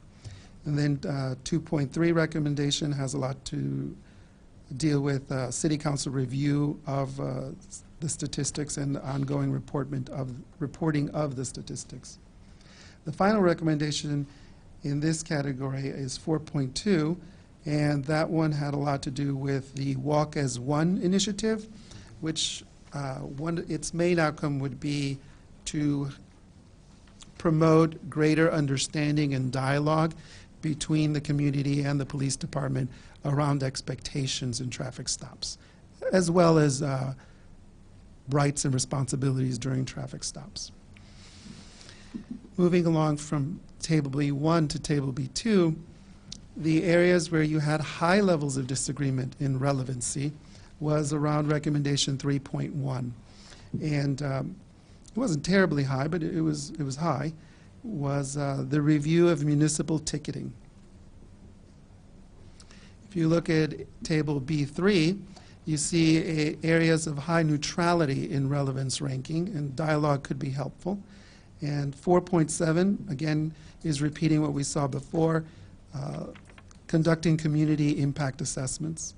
And then 2.3 recommendation has a lot to deal with City Council review of the statistics and ongoing reporting of the statistics. The final recommendation in this category is 4.2, and that one had a lot to do with the Walk as One initiative, which its main outcome would be to promote greater understanding and dialogue between the community and the police department around expectations in traffic stops, as well as rights and responsibilities during traffic stops. Moving along from Table B1 to Table B2, the areas where you had high levels of disagreement in relevancy was around recommendation 3.1. and it wasn't terribly high, but it was high, was the review of municipal ticketing. If you look at table B3, you see areas of high neutrality in relevance ranking, and dialogue could be helpful. And 4.7, again, is repeating what we saw before, conducting community impact assessments.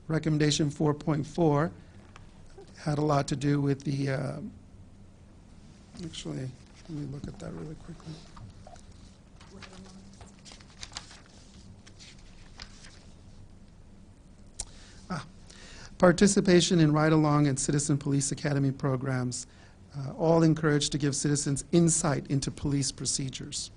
Recommendation 4.4 had a lot to do with the, actually, let me look at that really quickly. Participation in ride-along and Citizen Police Academy programs, all encouraged to give citizens insight into police procedures.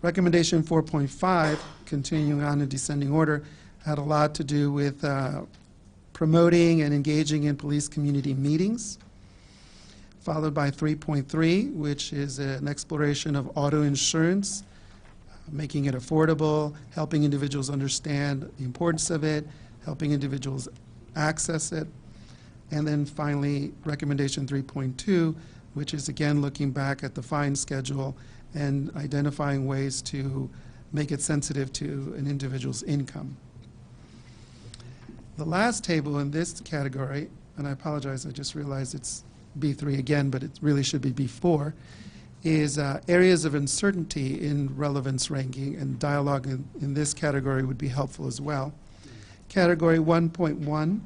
Recommendation 4.5, continuing on in descending order, had a lot to do with promoting and engaging in police community meetings, followed by 3.3, which is an exploration of auto insurance, making it affordable, helping individuals understand the importance of it, helping individuals access it. And then finally, recommendation 3.2, which is again looking back at the fine schedule and identifying ways to make it sensitive to an individual's income. The last table in this category, and I apologize, I just realized it's B3 again, but it really should be B4, is areas of uncertainty in relevance ranking, and dialogue in this category would be helpful as well. Category 1.1,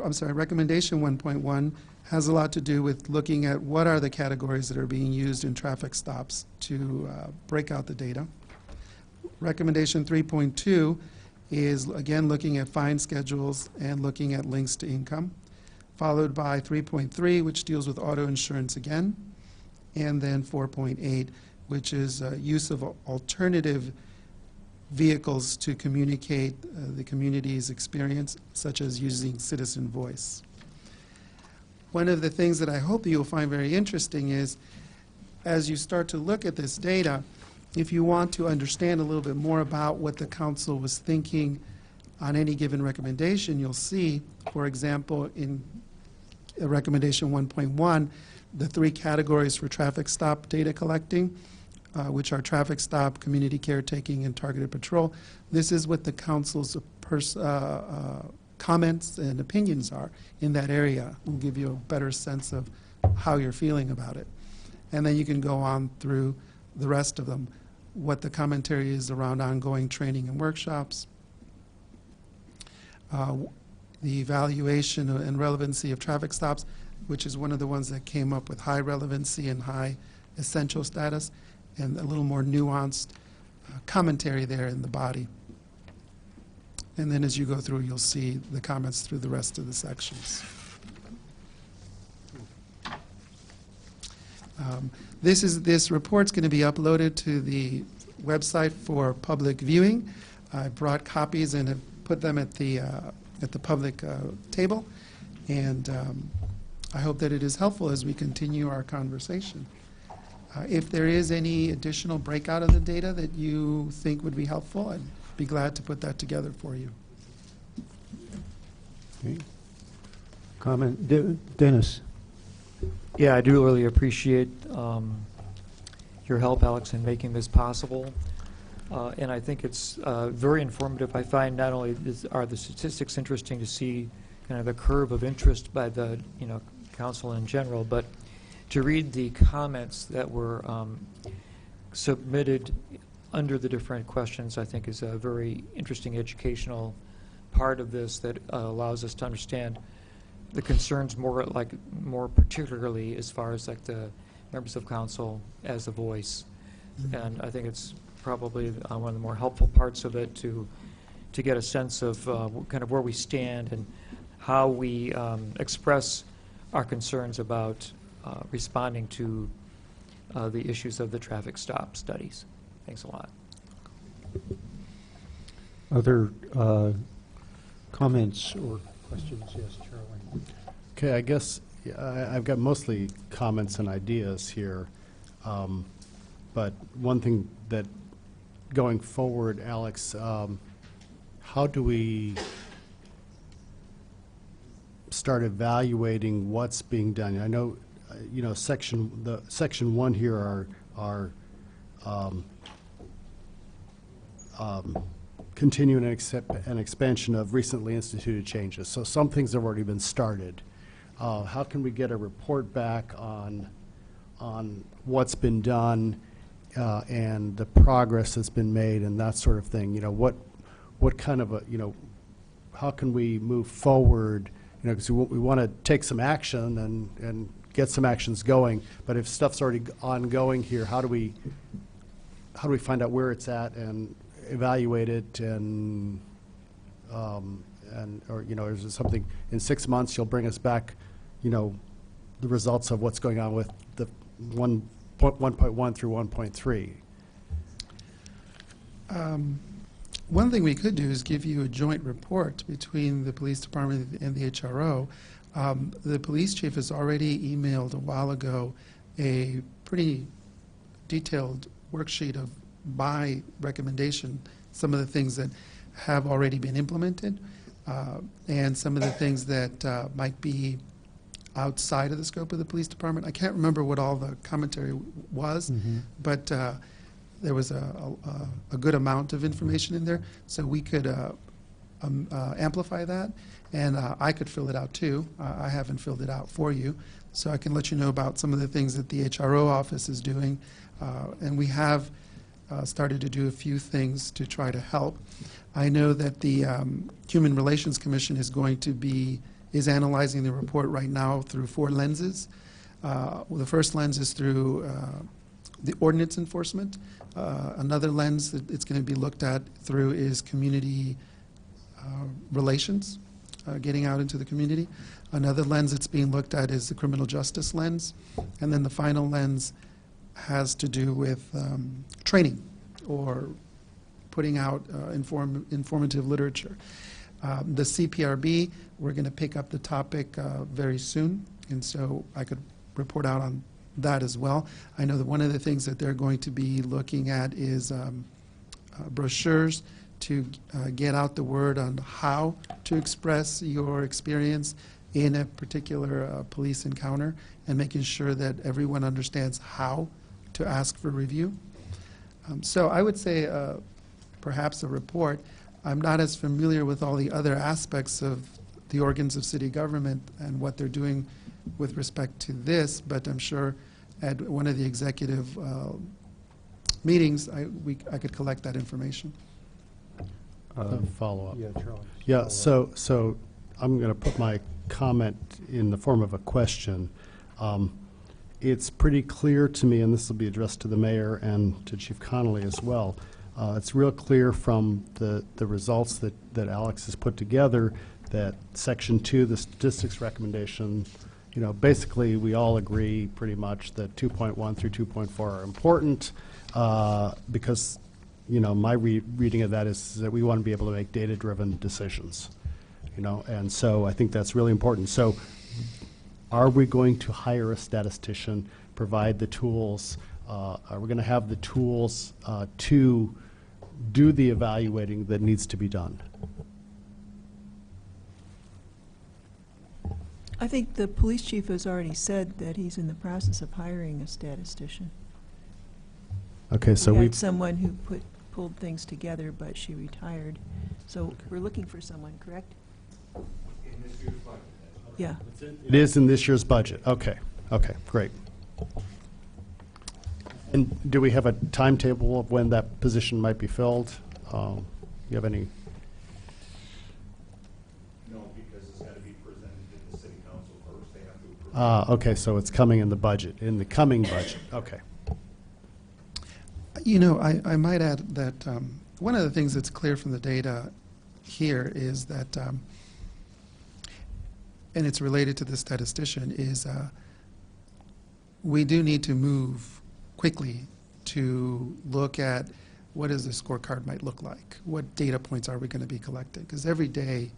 I'm sorry, recommendation 1.1 has a lot to do with looking at what are the categories that are being used in traffic stops to break out the data. Recommendation 3.2 is again looking at fine schedules and looking at links to income, followed by 3.3, which deals with auto insurance again, and then 4.8, which is use of alternative vehicles to communicate the community's experience, such as using citizen voice. One of the things that I hope you'll find very interesting is, as you start to look at this data, if you want to understand a little bit more about what the council was thinking on any given recommendation, you'll see, for example, in recommendation 1.1, the 3 categories for traffic stop data collecting, which are traffic stop, community caretaking, and targeted patrol. This is what the council's comments and opinions are in that area. Will give you a better sense of how you're feeling about it. And then you can go on through the rest of them, what the commentary is around ongoing training and workshops, the evaluation and relevancy of traffic stops, which is one of the ones that came up with high relevancy and high essential status, and a little more nuanced commentary there in the body. And then as you go through, you'll see the comments through the rest of the sections. This report's going to be uploaded to the website for public viewing. I brought copies and have put them at the public table, and I hope that it is helpful as we continue our conversation. If there is any additional breakout of the data that you think would be helpful, I'd be glad to put that together for you. Okay. Comment, Dennis? Yeah, I do really appreciate your help, Alex, in making this possible. And I think it's very informative. I find not only are the statistics interesting to see kind of the curve of interest by the council in general, but to read the comments that were submitted under the different questions, I think is a very interesting educational part of this that allows us to understand the concerns more particularly as far as like the members of council as a voice. Mm-hmm. And I think it's probably one of the more helpful parts of it to get a sense of kind of where we stand and how we express our concerns about responding to the issues of the traffic stop studies. Thanks a lot. Other comments or questions? Yes, Charlie. Okay, I guess I've got mostly comments and ideas here. But one thing that going forward, Alex, how do we start evaluating what's being done. I know, section 1 here are continuing an expansion of recently instituted changes. So some things have already been started. How can we get a report back on what's been done and the progress that's been made and that sort of thing? What kind of how can we move forward? Because we want to take some action and get some actions going. But if stuff's already ongoing here, how do we find out where it's at and evaluate it and is it something in 6 months you'll bring us back, the results of what's going on with the 1.1 through 1.3? One thing we could do is give you a joint report between the police department and the HRO. The police chief has already emailed a while ago a pretty detailed worksheet of, by recommendation, some of the things that have already been implemented and some of the things that might be outside of the scope of the police department. I can't remember what all the commentary was, but there was a good amount of information in there, so we could amplify that, and I could fill it out too. I haven't filled it out for you, so I can let you know about some of the things that the HRO office is doing, and we have started to do a few things to try to help. I know that the Human Relations Commission is analyzing the report right now through 4 lenses. The first lens is through the ordinance enforcement. Another lens that it's going to be looked at through is community relations, getting out into the community. Another lens that's being looked at is the criminal justice lens. And then the final lens has to do with training or putting out informative literature. The CPRB, we're going to pick up the topic very soon, and so I could report out on that as well. I know that one of the things that they're going to be looking at is brochures to get out the word on how to express your experience in a particular police encounter, and making sure that everyone understands how to ask for review. So I would say perhaps a report. I'm not as familiar with all the other aspects of the organs of city government and what they're doing with respect to this, but I'm sure at one of the executive meetings I could collect that information. Follow-up. Yeah, Charlie. Yeah, so I'm going to put my comment in the form of a question. It's pretty clear to me, and this will be addressed to the mayor and to Chief Connolly as well, it's real clear from the results that Alex has put together that Section 2, the statistics recommendation, basically we all agree pretty much that 2.1 through 2.4 are important because, my reading of that is that we want to be able to make data-driven decisions, and so I think that's really important. So are we going to hire a statistician, provide the tools? Are we going to have the tools to do the evaluating that needs to be done? I think the police chief has already said that he's in the process of hiring a statistician. Okay, so we had someone who pulled things together, but she retired. So we're looking for someone, correct? In this year's budget. Yeah. It is in this year's budget. Okay, great. And do we have a timetable of when that position might be filled? You have any? No, because it's got to be presented to the city council first. They have to approve. Okay, so it's coming in the budget, in the coming budget. Okay. I might add that one of the things that's clear from the data here is that, and it's related to the statistician, is we do need to move quickly to look at what does the scorecard might look like. What data points are we going to be collecting? Because every day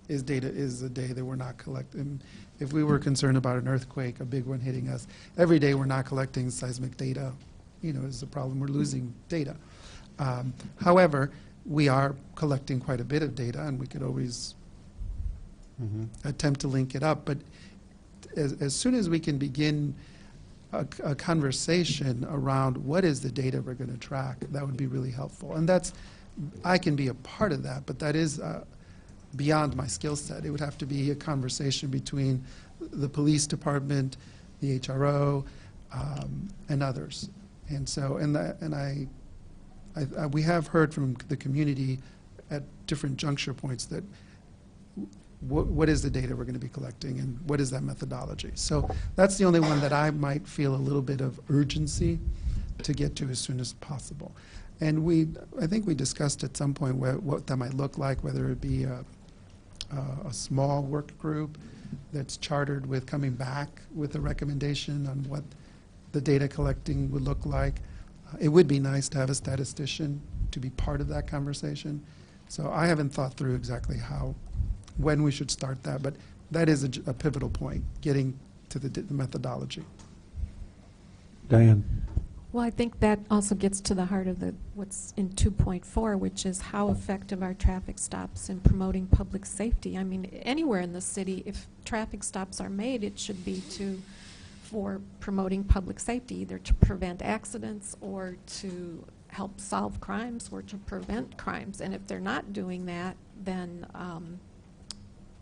is a day that we're not collecting. If we were concerned about an earthquake, a big one hitting us, every day we're not collecting seismic data, is a problem. We're losing data. However, we are collecting quite a bit of data, and we could always attempt to link it up. But as soon as we can begin a conversation around what is the data we're going to track, that would be really helpful. And I can be a part of that, but that is beyond my skill set. It would have to be a conversation between the police department, the HRO, and others. And so, we have heard from the community at different juncture points that what is the data we're going to be collecting and what is that methodology. So that's the only one that I might feel a little bit of urgency to get to as soon as possible. And I think we discussed at some point what that might look like, whether it be a small work group that's chartered with coming back with a recommendation on what the data collecting would look like. It would be nice to have a statistician to be part of that conversation. So I haven't thought through exactly when we should start that, but that is a pivotal point, getting to the methodology. Diane. Well, I think that also gets to the heart of what's in 2.4, which is how effective are traffic stops in promoting public safety. I mean, anywhere in the city, if traffic stops are made, it should be for promoting public safety, either to prevent accidents or to help solve crimes or to prevent crimes. And if they're not doing that, then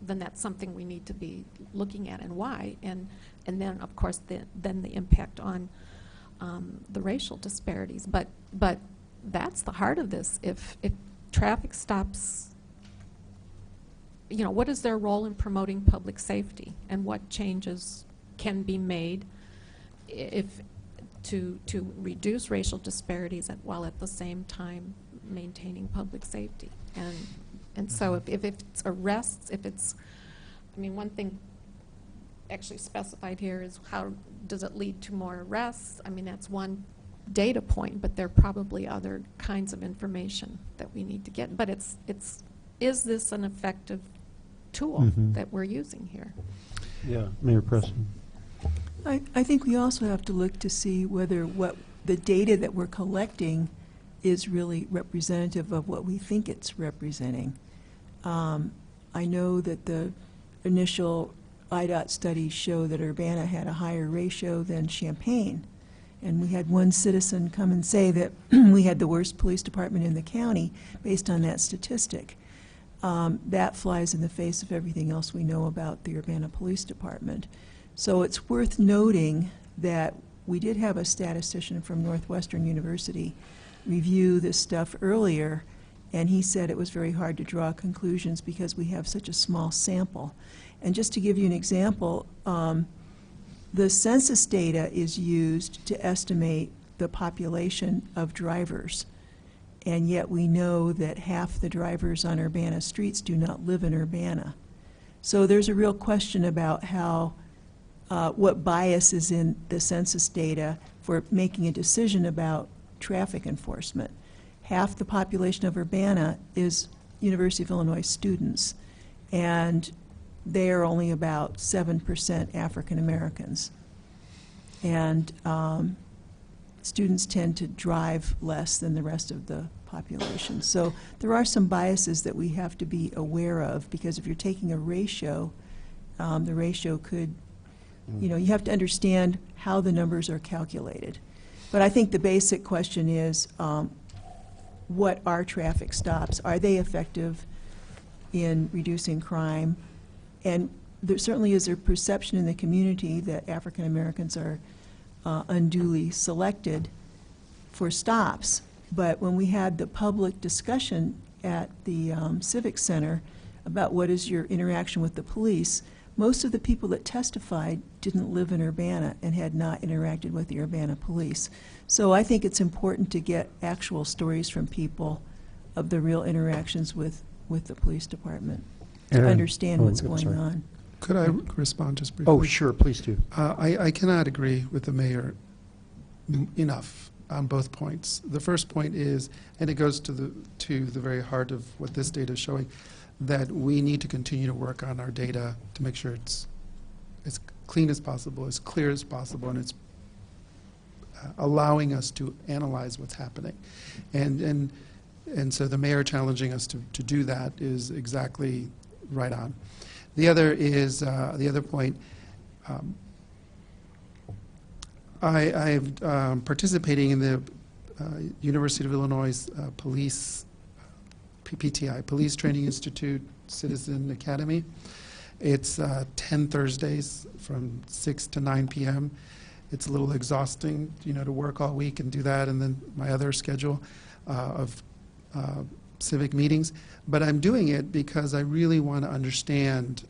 that's something we need to be looking at, and why. And then, of course, then the impact on the racial disparities. But that's the heart of this. If traffic stops, what is their role in promoting public safety, and what changes can be made to reduce racial disparities while at the same time maintaining public safety. And so if it's arrests, one thing actually specified here is how does it lead to more arrests? I mean, that's one data point, but there are probably other kinds of information that we need to get. But is this an effective tool that we're using here? Yeah, Mayor Preston. I think we also have to look to see whether what the data that we're collecting is really representative of what we think it's representing. I know that the initial IDOT studies show that Urbana had a higher ratio than Champaign. And we had one citizen come and say that we had the worst police department in the county based on that statistic. That flies in the face of everything else we know about the Urbana Police Department. So it's worth noting that we did have a statistician from Northwestern University review this stuff earlier, and he said it was very hard to draw conclusions because we have such a small sample. And just to give you an example, the census data is used to estimate the population of drivers, and yet we know that half the drivers on Urbana streets do not live in Urbana. So there's a real question about what bias is in the census data for making a decision about traffic enforcement. Half the population of Urbana is University of Illinois students, and they are only about 7% African Americans. And students tend to drive less than the rest of the population. So there are some biases that we have to be aware of, because if you're taking a ratio, the ratio could, you have to understand how the numbers are calculated. But I think the basic question is, what are traffic stops? Are they effective in reducing crime? And there certainly is a perception in the community that African Americans are unduly selected for stops. But when we had the public discussion at the Civic Center about what is your interaction with the police, most of the people that testified didn't live in Urbana and had not interacted with the Urbana police. So I think it's important to get actual stories from people of the real interactions with the police department to understand what's going on. Could I respond just briefly? Oh, sure, please do. I cannot agree with the mayor enough on both points. The first point is, and it goes to the very heart of what this data is showing, that we need to continue to work on our data to make sure it's as clean as possible, as clear as possible, and it's allowing us to analyze what's happening. And so the mayor challenging us to do that is exactly right on. The other is, the other point, I'm participating in the University of Illinois Police, PTI, Police Training Institute Citizen Academy. It's 10 Thursdays from 6 to 9 p.m. It's a little exhausting, you know, to work all week and do that, and then my other schedule of civic meetings. But I'm doing it because I really want to understand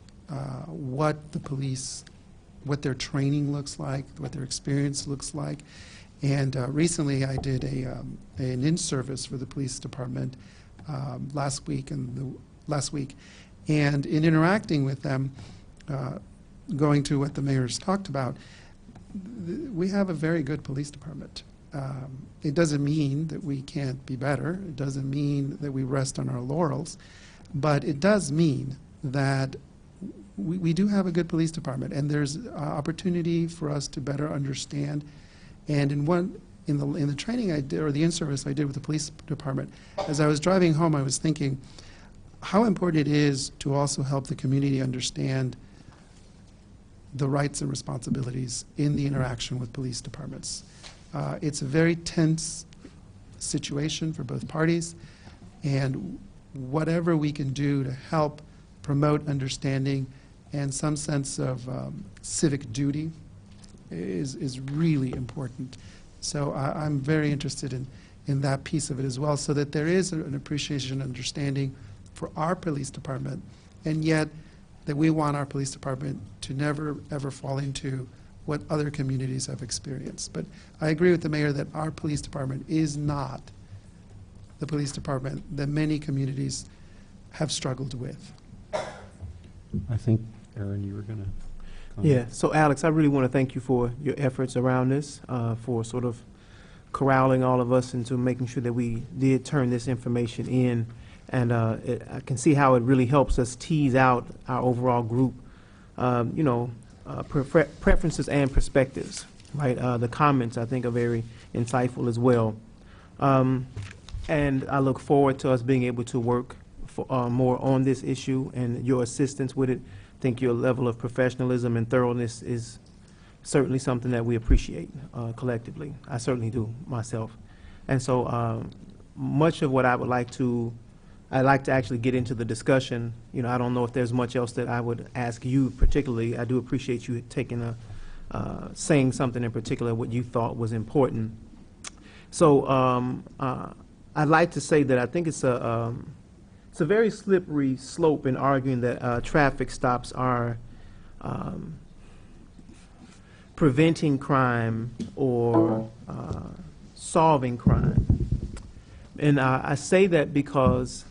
what the police, what their training looks like, what their experience looks like. And recently I did an in-service for the police department last week. And in interacting with them, going to what the mayor's talked about, we have a very good police department. It doesn't mean that we can't be better. It doesn't mean that we rest on our laurels. But it does mean that we do have a good police department, and there's opportunity for us to better understand. And in the training I did, or the in-service I did with the police department, as I was driving home, I was thinking how important it is to also help the community understand the rights and responsibilities in the interaction with police departments. It's a very tense situation for both parties, and whatever we can do to help promote understanding and some sense of civic duty is really important. So I'm very interested in that piece of it as well, so that there is an appreciation and understanding for our police department, and yet that we want our police department to never, ever fall into what other communities have experienced. But I agree with the mayor that our police department is not the police department that many communities have struggled with. I think, Aaron, you were going to comment. Yeah, so Alex, I really want to thank you for your efforts around this, for sort of corralling all of us into making sure that we did turn this information in. And I can see how it really helps us tease out our overall group, you know, preferences and perspectives, right? The comments, I think, are very insightful as well. And I look forward to us being able to work more on this issue and your assistance with it. I think your level of professionalism and thoroughness is certainly something that we appreciate collectively. I certainly do myself. And so much of what I'd like to actually get into the discussion. You know, I don't know if there's much else that I would ask you particularly. I do appreciate you taking saying something in particular what you thought was important. So I'd like to say that I think it's a very slippery slope in arguing that traffic stops are preventing crime or solving crime. And I say that because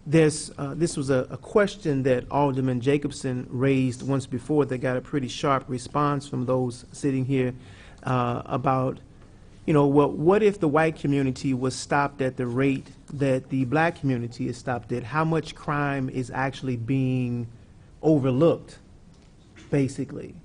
this was a question that Alderman Jacobson raised once before that got a pretty sharp response from those sitting here about, you know, well, what if the white community was stopped at the rate that the black community is stopped at? How much crime is actually being overlooked, basically?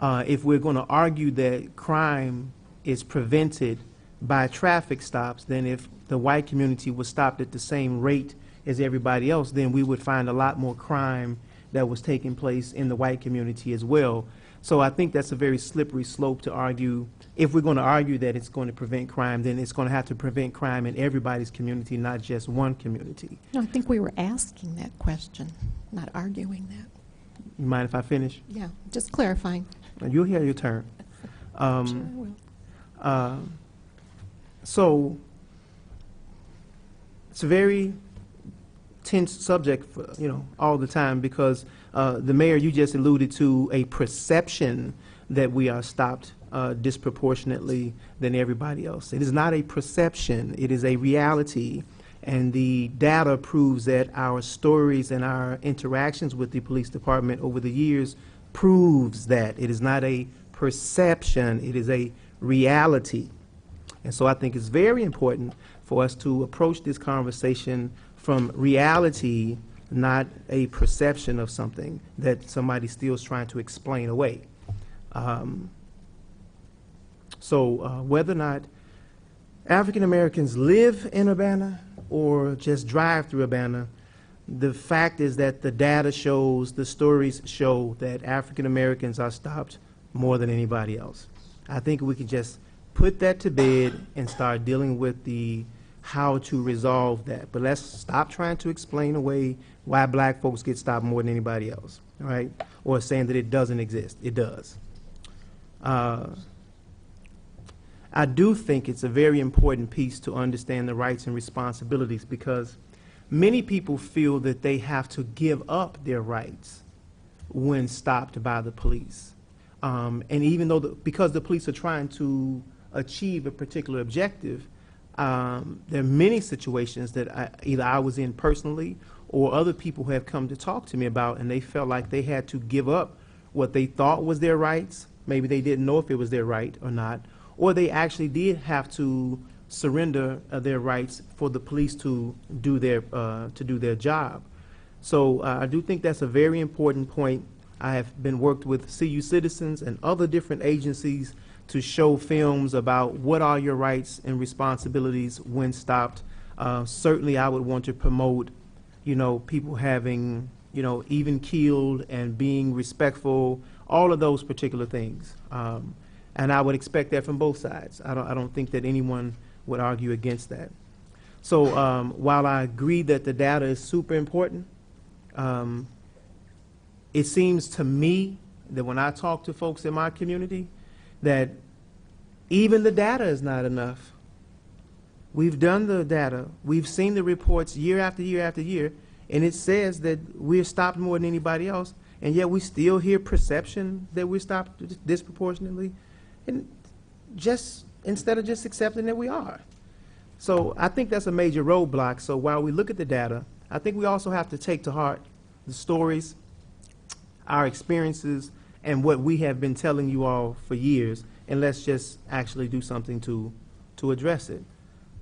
If we're going to argue that crime is prevented by traffic stops, then if the white community was stopped at the same rate as everybody else, then we would find a lot more crime that was taking place in the white community as well. So I think that's a very slippery slope to argue. If we're going to argue that it's going to prevent crime, then it's going to have to prevent crime in everybody's community, not just one community. No, I think we were asking that question, not arguing that. You mind if I finish? Yeah, just clarifying. You'll hear your turn. Sure I will. So it's a very tense subject, for, you know, all the time, because the mayor, you just alluded to a perception that we are stopped disproportionately than everybody else. It is not a perception, it is a reality, and the data proves that our stories and our interactions with the police department over the years proves that. It is not a perception, it is a reality. And so I think it's very important for us to approach this conversation from reality, not a perception of something that somebody still is trying to explain away. Whether or not African Americans live in Urbana or just drive through Urbana, The fact is that the data shows, the stories show that African Americans are stopped more than anybody else. I think we can just put that to bed and start dealing with the how to resolve that. But let's stop trying to explain away why black folks get stopped more than anybody else, all right? Or saying that it doesn't exist. It does. I do think it's a very important piece to understand the rights and responsibilities, because many people feel that they have to give up their rights when stopped by the police. And even though, because the police are trying to achieve a particular objective, there are many situations that either I was in personally or other people have come to talk to me about, and they felt like they had to give up what they thought was their rights. Maybe they didn't know if it was their right or not, or they actually did have to surrender their rights for the police to do their job. So I do think that's a very important point. I have been worked with CU Citizens and other different agencies to show films about what are your rights and responsibilities when stopped. Certainly I would want to promote, people having, even keeled and being respectful, all of those particular things. And I would expect that from both sides. I don't think that anyone would argue against that. So while I agree that the data is super important, it seems to me that when I talk to folks in my community, that even the data is not enough. We've done the data. We've seen the reports year after year after year, and it says that we're stopped more than anybody else, and yet we still hear perception that we're stopped disproportionately, and just instead of just accepting that we are. So I think that's a major roadblock. So while we look at the data, I think we also have to take to heart the stories, our experiences, and what we have been telling you all for years, and let's just actually do something to address it.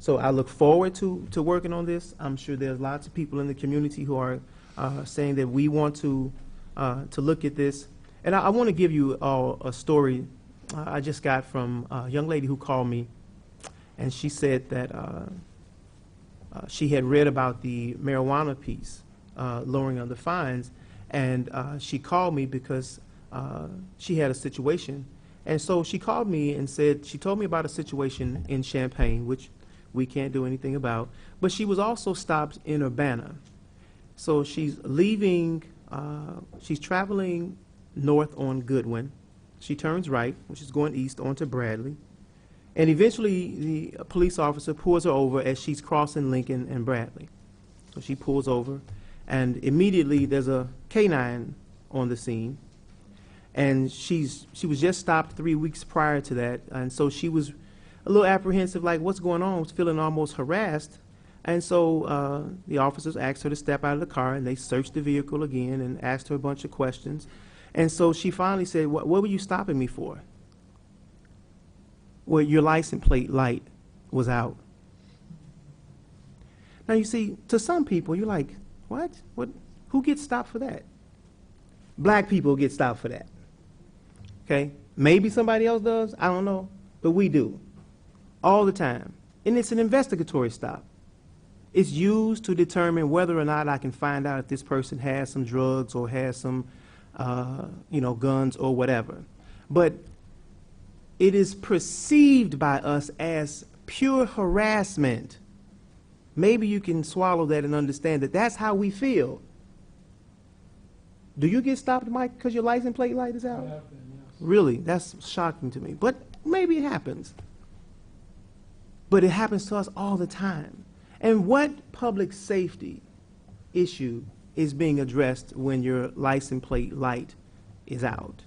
So I look forward to working on this. I'm sure there's lots of people in the community who are saying that we want to look at this. And I want to give you all a story I just got from a young lady who called me, and she said that she had read about the marijuana piece, lowering of the fines, and she called me because she had a situation. And so she called me and said, she told me about a situation in Champaign, which we can't do anything about, but she was also stopped in Urbana. So she's leaving, she's traveling north on Goodwin. She turns right, which is going east onto Bradley. And eventually the police officer pulls her over as she's crossing Lincoln and Bradley. So she pulls over, and immediately there's a canine on the scene. And she was just stopped 3 weeks prior to that, and so she was a little apprehensive, like, what's going on? Was feeling almost harassed. And so the officers asked her to step out of the car, and they searched the vehicle again and asked her a bunch of questions. And so she finally said, what were you stopping me for? Well, your license plate light was out. Now, you see, to some people, you're like, what? Who gets stopped for that? Black people get stopped for that. Okay? Maybe somebody else does, I don't know, but we do. All the time. And it's an investigatory stop. It's used to determine whether or not I can find out if this person has some drugs or has some, guns or whatever. But it is perceived by us as pure harassment. Maybe you can swallow that and understand that that's how we feel. Do you get stopped, Mike, because your license plate light is out? Really? That's shocking to me. But maybe it happens. But it happens to us all the time. And what public safety issue is being addressed when your license plate light is out?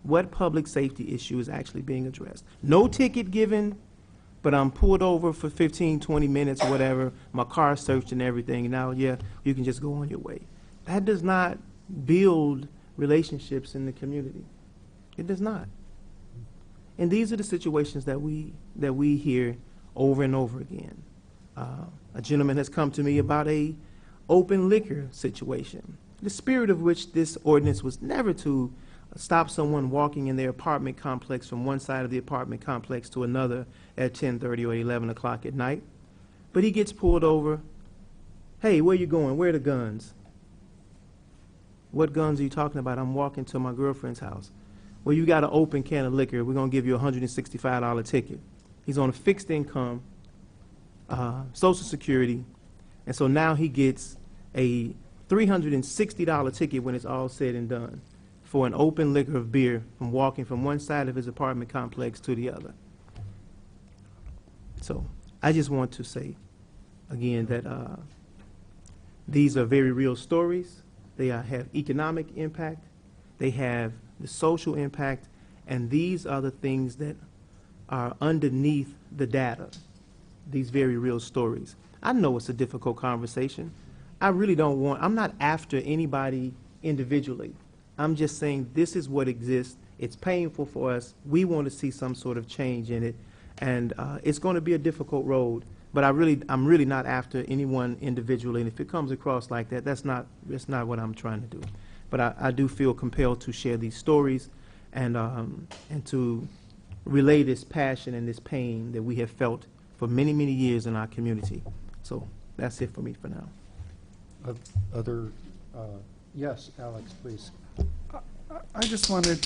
What public safety issue is actually being addressed? No ticket given, but I'm pulled over for 15, 20 minutes or whatever, my car searched and everything, and now, yeah, you can just go on your way. That does not build relationships in the community. It does not. And these are the situations that we hear over and over again. A gentleman has come to me about a open liquor situation, the spirit of which this ordinance was never to stop someone walking in their apartment complex from one side of the apartment complex to another at 10:30 or 11 o'clock at night. But he gets pulled over, Hey, where you going? Where are the guns? What guns are you talking about? I'm walking to my girlfriend's house. Well, you got an open can of liquor. We're going to give you a $165 ticket. He's on a fixed income, Social Security, and so now he gets a $360 ticket when it's all said and done for an open liquor of beer from walking from one side of his apartment complex to the other. So I just want to say, again, that these are very real stories. They have economic impact. They have the social impact. And these are the things that are underneath the data, these very real stories. I know it's a difficult conversation. I really don't want, I'm not after anybody individually. I'm just saying this is what exists. It's painful for us. We want to see some sort of change in it. And it's going to be a difficult road. But I'm really not after anyone individually. And if it comes across like that, that's not what I'm trying to do. But I do feel compelled to share these stories and to relay this passion and this pain that we have felt for many, many years in our community. So that's it for me for now. Yes, Alex, please. I just wanted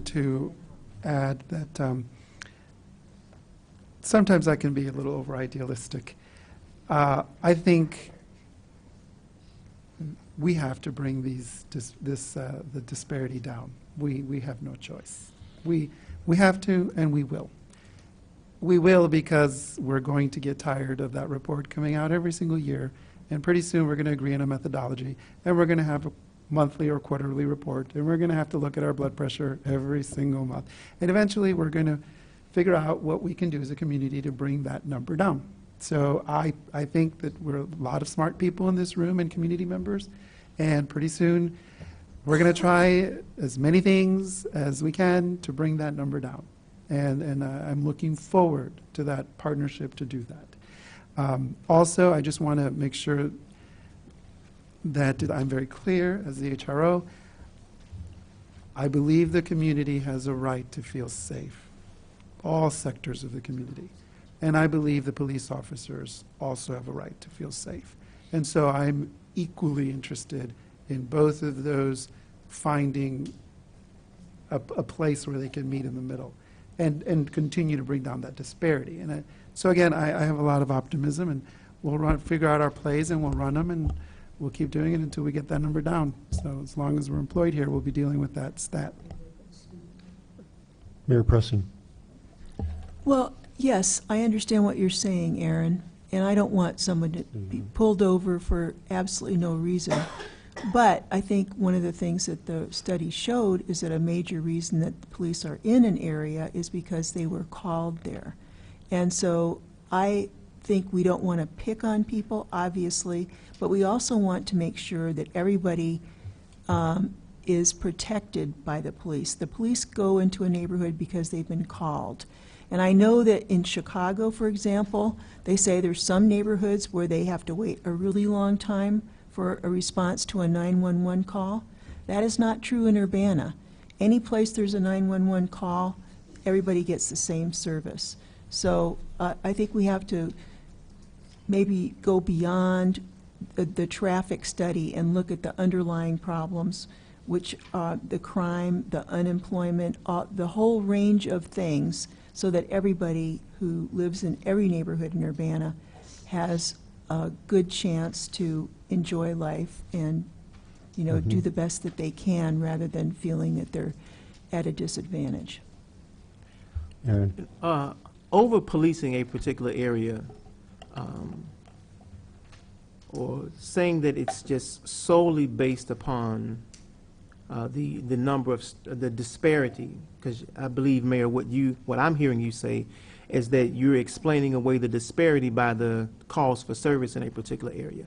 to add that sometimes I can be a little over idealistic. I think we have to bring the disparity down. We have no choice. We have to, and we will. We will, because we're going to get tired of that report coming out every single year, and pretty soon we're going to agree on a methodology, and we're going to have a monthly or quarterly report, and we're going to have to look at our blood pressure every single month. And eventually we're going to figure out what we can do as a community to bring that number down. So I think that we're a lot of smart people in this room and community members, and pretty soon we're going to try as many things as we can to bring that number down. And I'm looking forward to that partnership to do that. Also, I just want to make sure that I'm very clear as the HRO. I believe the community has a right to feel safe, all sectors of the community. And I believe the police officers also have a right to feel safe. And so I'm equally interested in both of those finding a place where they can meet in the middle and continue to bring down that disparity. And so again, I have a lot of optimism, and we'll figure out our plays, and we'll run them, and we'll keep doing it until we get that number down. So as long as we're employed here, we'll be dealing with that stat. Mayor Pressing. Well, yes, I understand what you're saying, Aaron, and I don't want someone to be pulled over for absolutely no reason. But I think one of the things that the study showed is that a major reason that the police are in an area is because they were called there. And so I think we don't want to pick on people, obviously, but we also want to make sure that everybody is protected by the police. The police go into a neighborhood because they've been called. And I know that in Chicago, for example, they say there's some neighborhoods where they have to wait a really long time for a response to a 911 call. That is not true in Urbana. Any place there's a 911 call, everybody gets the same service. So I think we have to maybe go beyond the traffic study and look at the underlying problems, which are the crime, the unemployment, the whole range of things, so that everybody who lives in every neighborhood in Urbana has a good chance to enjoy life and, do the best that they can, rather than feeling that they're at a disadvantage. Aaron. Over-policing a particular area, or saying that it's just solely based upon the number of the disparity, because I believe, Mayor, what I'm hearing you say is that you're explaining away the disparity by the calls for service in a particular area.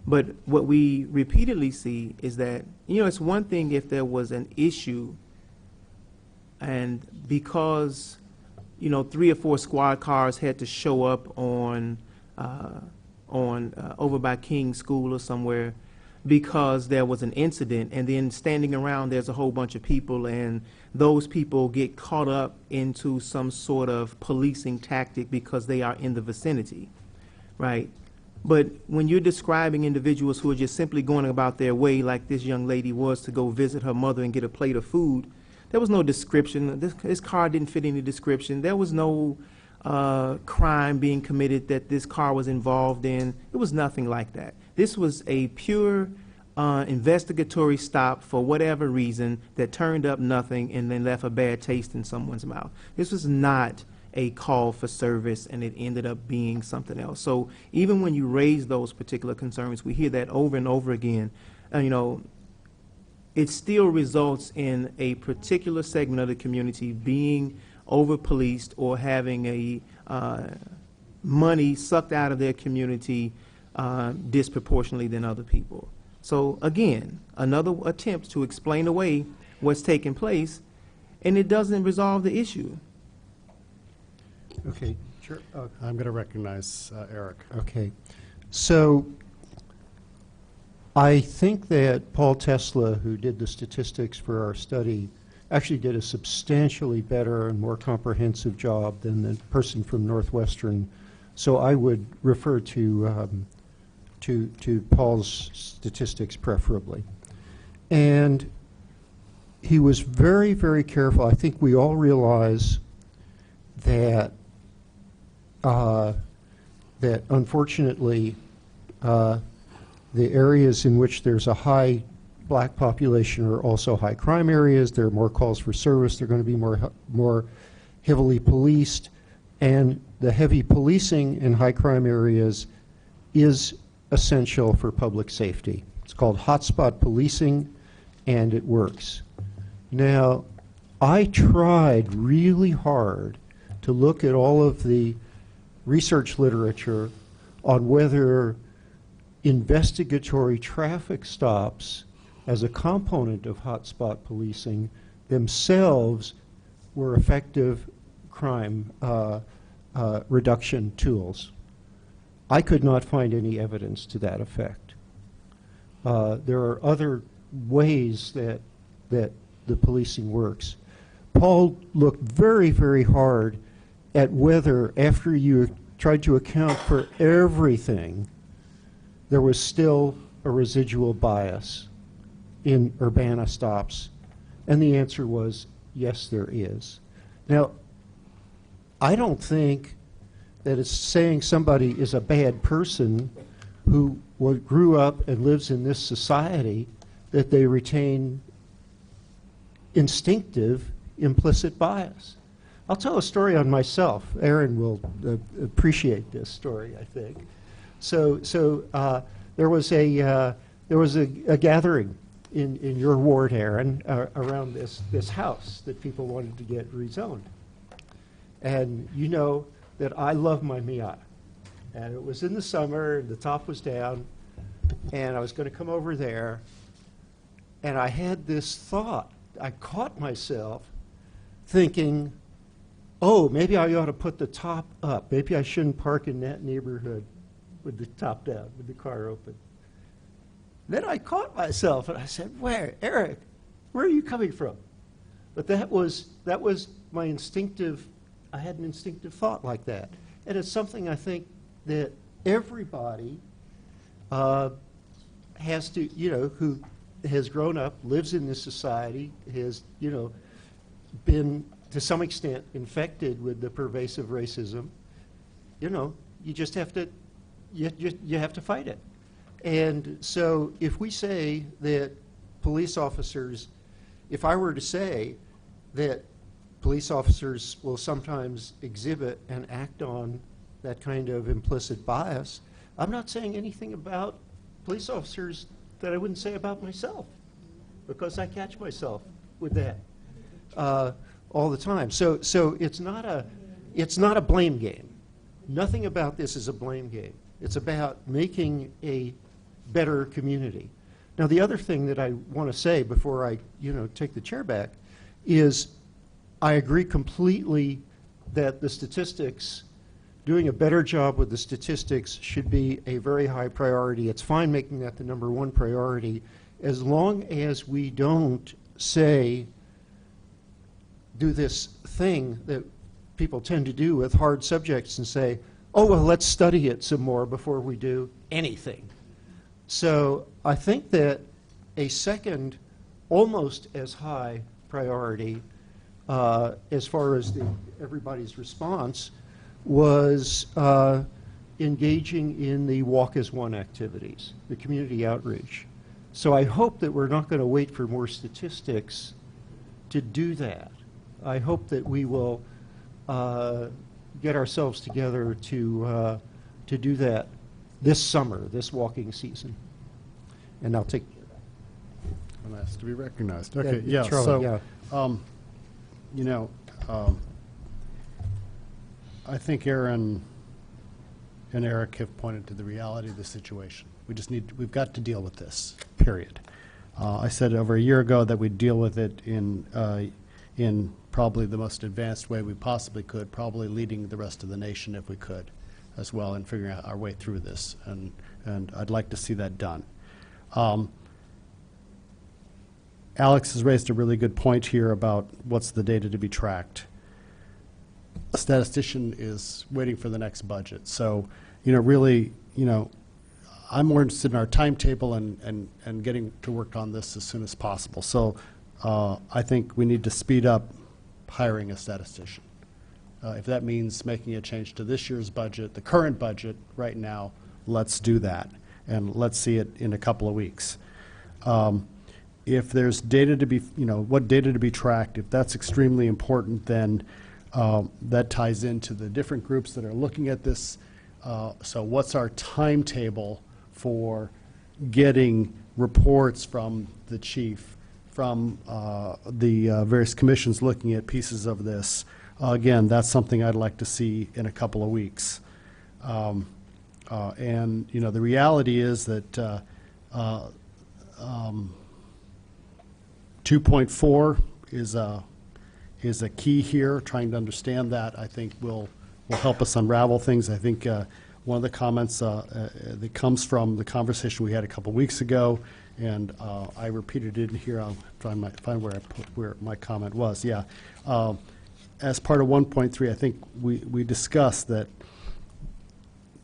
But what we repeatedly see is that, it's one thing if there was an issue, and because, 3 or 4 squad cars had to show up on over by King School or somewhere, because there was an incident, and then standing around there's a whole bunch of people, and those people get caught up into some sort of policing tactic because they are in the vicinity, right? But when you're describing individuals who are just simply going about their way, like this young lady was to go visit her mother and get a plate of food, there was no description. This car didn't fit any description. There was no crime being committed that this car was involved in. It was nothing like that. This was a pure investigatory stop for whatever reason that turned up nothing and then left a bad taste in someone's mouth. This was not a call for service, and it ended up being something else. So even when you raise those particular concerns, we hear that over and over again. You know, it still results in a particular segment of the community being over-policed or having a money sucked out of their community disproportionately than other people. So again, another attempt to explain away what's taking place, and it doesn't resolve the issue. Okay, sure. I'm going to recognize Eric. Okay. So I think that Paul Tesla, who did the statistics for our study, actually did a substantially better and more comprehensive job than the person from Northwestern. So I would refer to Paul's statistics preferably. And he was very, very careful. I think we all realize that that unfortunately the areas in which there's a high black population are also high crime areas. There are more calls for service. They're going to be more heavily policed. And the heavy policing in high crime areas is essential for public safety. It's called hotspot policing, and it works. Now, I tried really hard to look at all of the research literature on whether investigatory traffic stops as a component of hotspot policing themselves were effective crime reduction tools. I could not find any evidence to that effect. There are other ways that the policing works. Paul looked very, very hard at whether, after you tried to account for everything, there was still a residual bias in Urbana stops. And the answer was, yes, there is. Now, I don't think that it's saying somebody is a bad person who grew up and lives in this society that they retain instinctive implicit bias. I'll tell a story on myself. Aaron will appreciate this story, I think. So there was a gathering in your ward, Aaron, around this house that people wanted to get rezoned. And you know that I love my Miata. And it was in the summer, and the top was down, and I was going to come over there, and I had this thought. I caught myself thinking, oh, maybe I ought to put the top up. Maybe I shouldn't park in that neighborhood with the top down, with the car open. Then I caught myself, and I said, where, Eric, where are you coming from? But that was my instinctive, I had an instinctive thought like that. And it's something I think that everybody has to, who has grown up, lives in this society, has, been to some extent infected with the pervasive racism, you just have to, you have to fight it. And so if we say that police officers, if I were to say that police officers will sometimes exhibit and act on that kind of implicit bias, I'm not saying anything about police officers that I wouldn't say about myself, because I catch myself with that all the time. So it's not a blame game. Nothing about this is a blame game. It's about making a better community. Now, the other thing that I want to say before I take the chair back is I agree completely that the statistics doing a better job with the statistics should be a very high priority. It's fine making that the number one priority, as long as we don't say, do this thing that people tend to do with hard subjects and say, oh, well, let's study it some more before we do anything. So I think that a second, almost as high priority as far as everybody's response was engaging in the Walk as One activities, the community outreach. So I hope that we're not going to wait for more statistics to do that. I hope that we will get ourselves together to do that this summer, this walking season. And I'll take I'm asked to be recognized. Yeah, Okay, yeah, Charlie, so, yeah. you know, I think Aaron and Eric have pointed to the reality of the situation. We've got to deal with this, period. I said over a year ago that we'd deal with it in probably the most advanced way we possibly could, probably leading the rest of the nation if we could as well, and figuring out our way through this. And I'd like to see that done. Alex has raised a really good point here about what's the data to be tracked. A statistician is waiting for the next budget. So, really, I'm more interested in our timetable and getting to work on this as soon as possible. So I think we need to speed up hiring a statistician. If that means making a change to this year's budget, the current budget right now, let's do that. And let's see it in a couple of weeks. If there's data to be, what data to be tracked, if that's extremely important, then that ties into the different groups that are looking at this. So what's our timetable for getting reports from the chief, from the various commissions looking at pieces of this? Again, that's something I'd like to see in a couple of weeks. And, the reality is that 2.4 is a key here. Trying to understand that, I think, will help us unravel things. I think one of the comments that comes from the conversation we had a couple weeks ago, and I repeated it in here. I'll find where my comment was. Yeah. As part of 1.3, I think we discussed that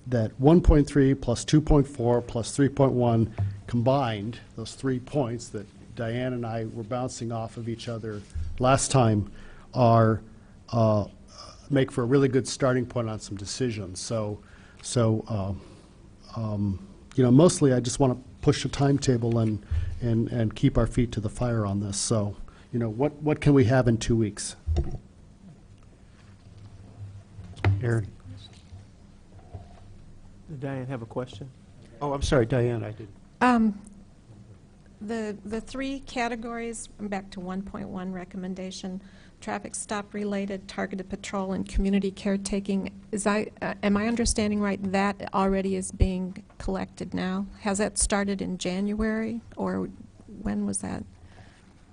1.3 plus 2.4 plus 3.1 combined, those 3 points that Diane and I were bouncing off of each other last time, are make for a really good starting point on some decisions. So mostly I just want to push a timetable and keep our feet to the fire on this. So, what can we have in 2 weeks? Aaron. Did Diane have a question? Oh, I'm sorry, Diane, I did. The three categories, I'm back to 1.1 recommendation, traffic stop related, targeted patrol, and community caretaking. Am I understanding right that already is being collected now? Has that started in January, or when was that?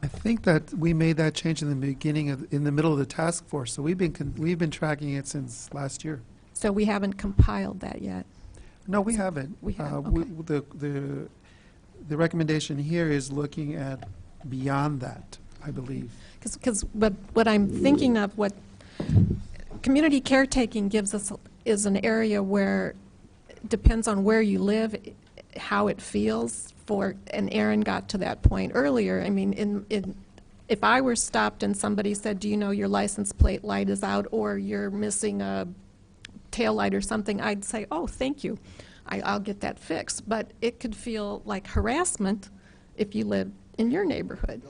I think that we made that change in the in the middle of the task force. So we've been tracking it since last year. So we haven't compiled that yet? No, we haven't. We have, The recommendation here is looking at beyond that, I believe. Because what I'm thinking of, what community caretaking gives us is an area where it depends on where you live, how it feels for, and Aaron got to that point earlier. I mean, if I were stopped and somebody said, do you know your license plate light is out, or you're missing a tail light or something, I'd say, oh, thank you. I'll get that fixed. But it could feel like harassment if you live in your neighborhood.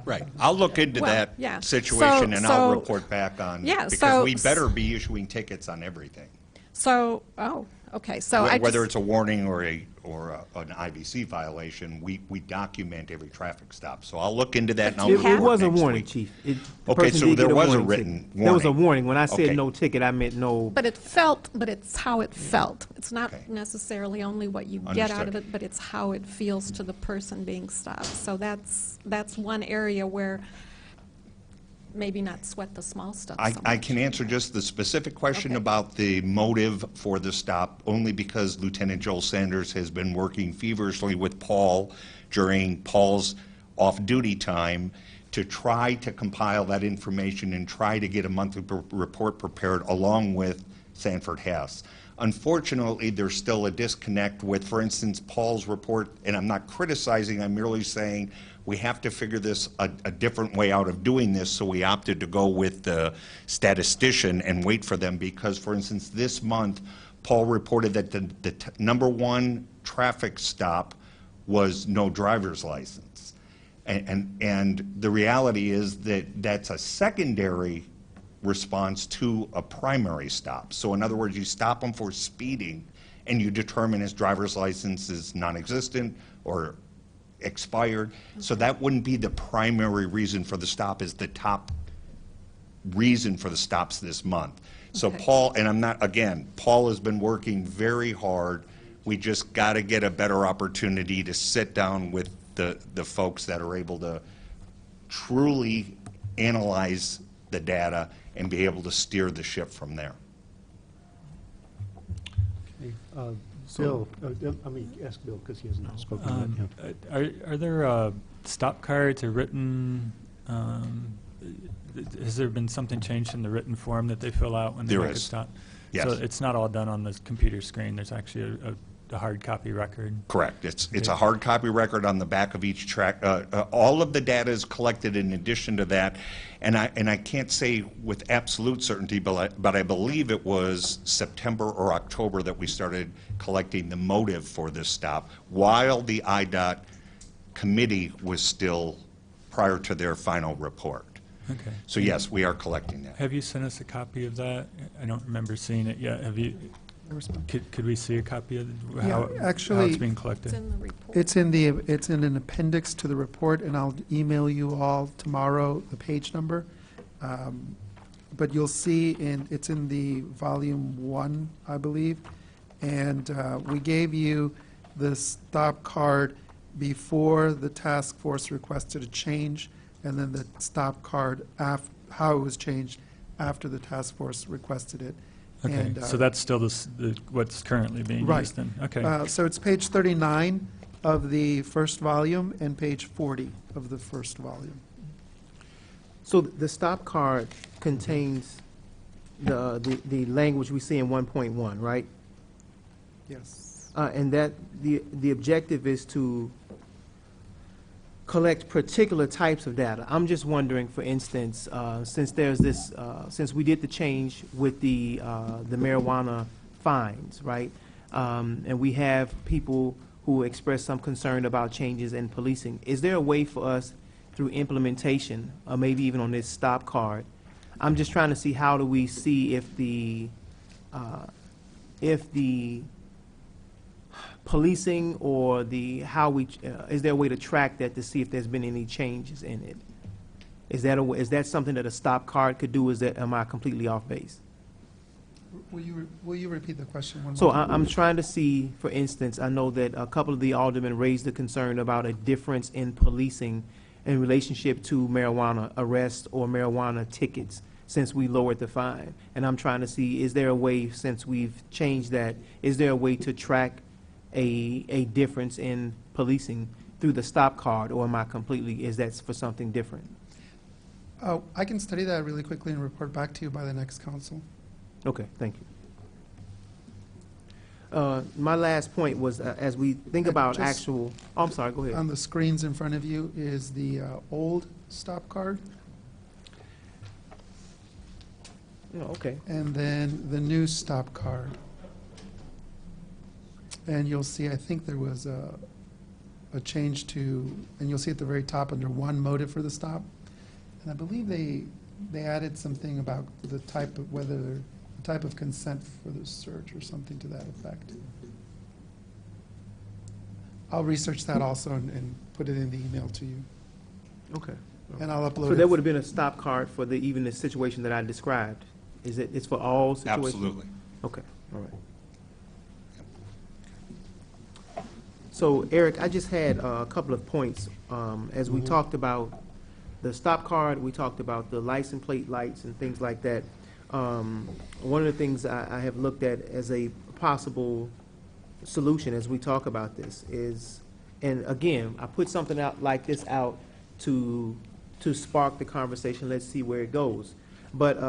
Right. I'll look into Well, that yeah. situation and I'll So- report back on, Yeah, because so- we better be issuing tickets on everything. So, oh, okay. So I Whether just, it's a warning or an IVC violation, we document every traffic stop. So I'll look into that and I'll It report was a next warning, week. Chief. The Okay, person so did there get was a warning written ticket. There was a warning. warning. When I said Okay. no ticket, I meant no. but it's how it felt. It's not necessarily only what you get out of Understood. it, but it's how it feels to the person being stopped. So that's one area where maybe not sweat the small stuff so I much. can answer just the specific question Okay. about the motive for the stop, only because Lieutenant Joel Sanders has been working feverishly with Paul during Paul's off-duty time to try to compile that information and try to get a monthly report prepared along with Sanford Hess. Unfortunately, there's still a disconnect with, for instance, Paul's report, and I'm not criticizing, I'm merely saying we have to figure this a different way out of doing this, so we opted to go with the statistician and wait for them because, for instance, this month, Paul reported that the number one traffic stop was no driver's license. And the reality is that that's a secondary response to a primary stop. So in other words, you stop him for speeding and you determine his driver's license is non-existent or expired. So that wouldn't be the primary reason for the stop, is the top reason for the stops this month. So Okay. Paul, and I'm not, again, Paul has been working very hard. We just got to get a better opportunity to sit down with the folks that are able to truly analyze the data and be able to steer the ship from there. Okay, Bill, let me ask Bill because he hasn't spoken yet. Are there stop cards or written? Has there been something changed in the written form that they fill out when they There make a is. stop? Yes. So it's not all done on the computer screen. There's actually a hard copy record. Correct. It's Okay. a hard copy record on the back of each track. All of the data is collected in addition to that, and I can't say with absolute certainty, but I believe it was September or October that we started collecting the motive for this stop, while the IDOT committee was still prior to their final report. Okay. So yes, we are collecting that. Have you sent us a copy of that? I don't remember seeing it yet. Have you? Could we see a copy of how actually, it's being collected? It's in the report. It's in an appendix to the report, and I'll email you all tomorrow the page number. But you'll see it's in the volume 1, I believe, and we gave you the stop card before the task force requested a change, and then the stop card how it was changed after the task force requested it. Okay, And, so that's still what's currently being right. used then? Okay. So it's page 39 of the first volume and page 40 of the first volume. So the stop card contains the language we see in 1.1, right? Yes. And that the objective is to collect particular types of data. I'm just wondering, for instance, since there's this, since we did the change with the marijuana fines, right? And we have people who express some concern about changes in policing. Is there a way for us, through implementation, or maybe even on this stop card? I'm just trying to see, how do we see if the policing or is there a way to track that to see if there's been any changes in it? Is that something that a stop card could do? Am I completely off base? Will you repeat the question one So more time? I'm trying to see, for instance, I know that a couple of the aldermen raised the concern about a difference in policing in relationship to marijuana arrests or marijuana tickets since we lowered the fine. And I'm trying to see, is there a way, since we've changed that, is there a way to track a difference in policing through the stop card, or is that for something different? I can study that really quickly and report back to you by the next council. Okay, thank you. My last point was, as we think about just- oh, I'm sorry, go ahead. On the screens in front of you is the old stop card, Oh, okay. and then the new stop card. And you'll see, I think there was a change to, and you'll see at the very top under one motive for the stop. And I believe they added something about the type of consent for the search or something to that effect. I'll research that also and put it in the email to you. Okay. And I'll upload So it. there would have been a stop card for even the situation that I described? It's for all situations? Absolutely. Okay, all right. So, Eric, I just had a couple of points. As we talked about the stop card, we talked about the license plate lights and things like that. One of the things I have looked at as a possible solution as we talk about this is, and again, I put something out like this out to spark the conversation. Let's see where it goes. But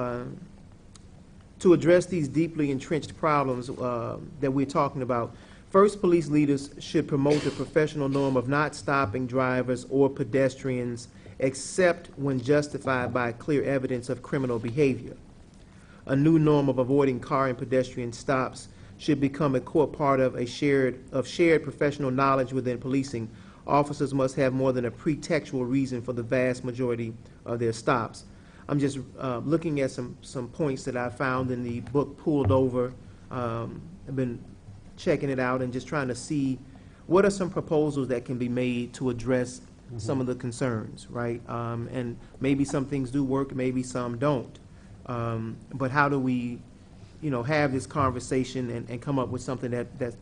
to address these deeply entrenched problems that we're talking about, first, police leaders should promote the professional norm of not stopping drivers or pedestrians except when justified by clear evidence of criminal behavior. A new norm of avoiding car and pedestrian stops should become a core part of shared professional knowledge within policing. Officers must have more than a pretextual reason for the vast majority of their stops. I'm just looking at some points that I found in the book Pulled Over. I've been checking it out and just trying to see what are some proposals that can be made to address some of the concerns, right? And maybe some things do work, maybe some don't. But how do we, have this conversation and come up with something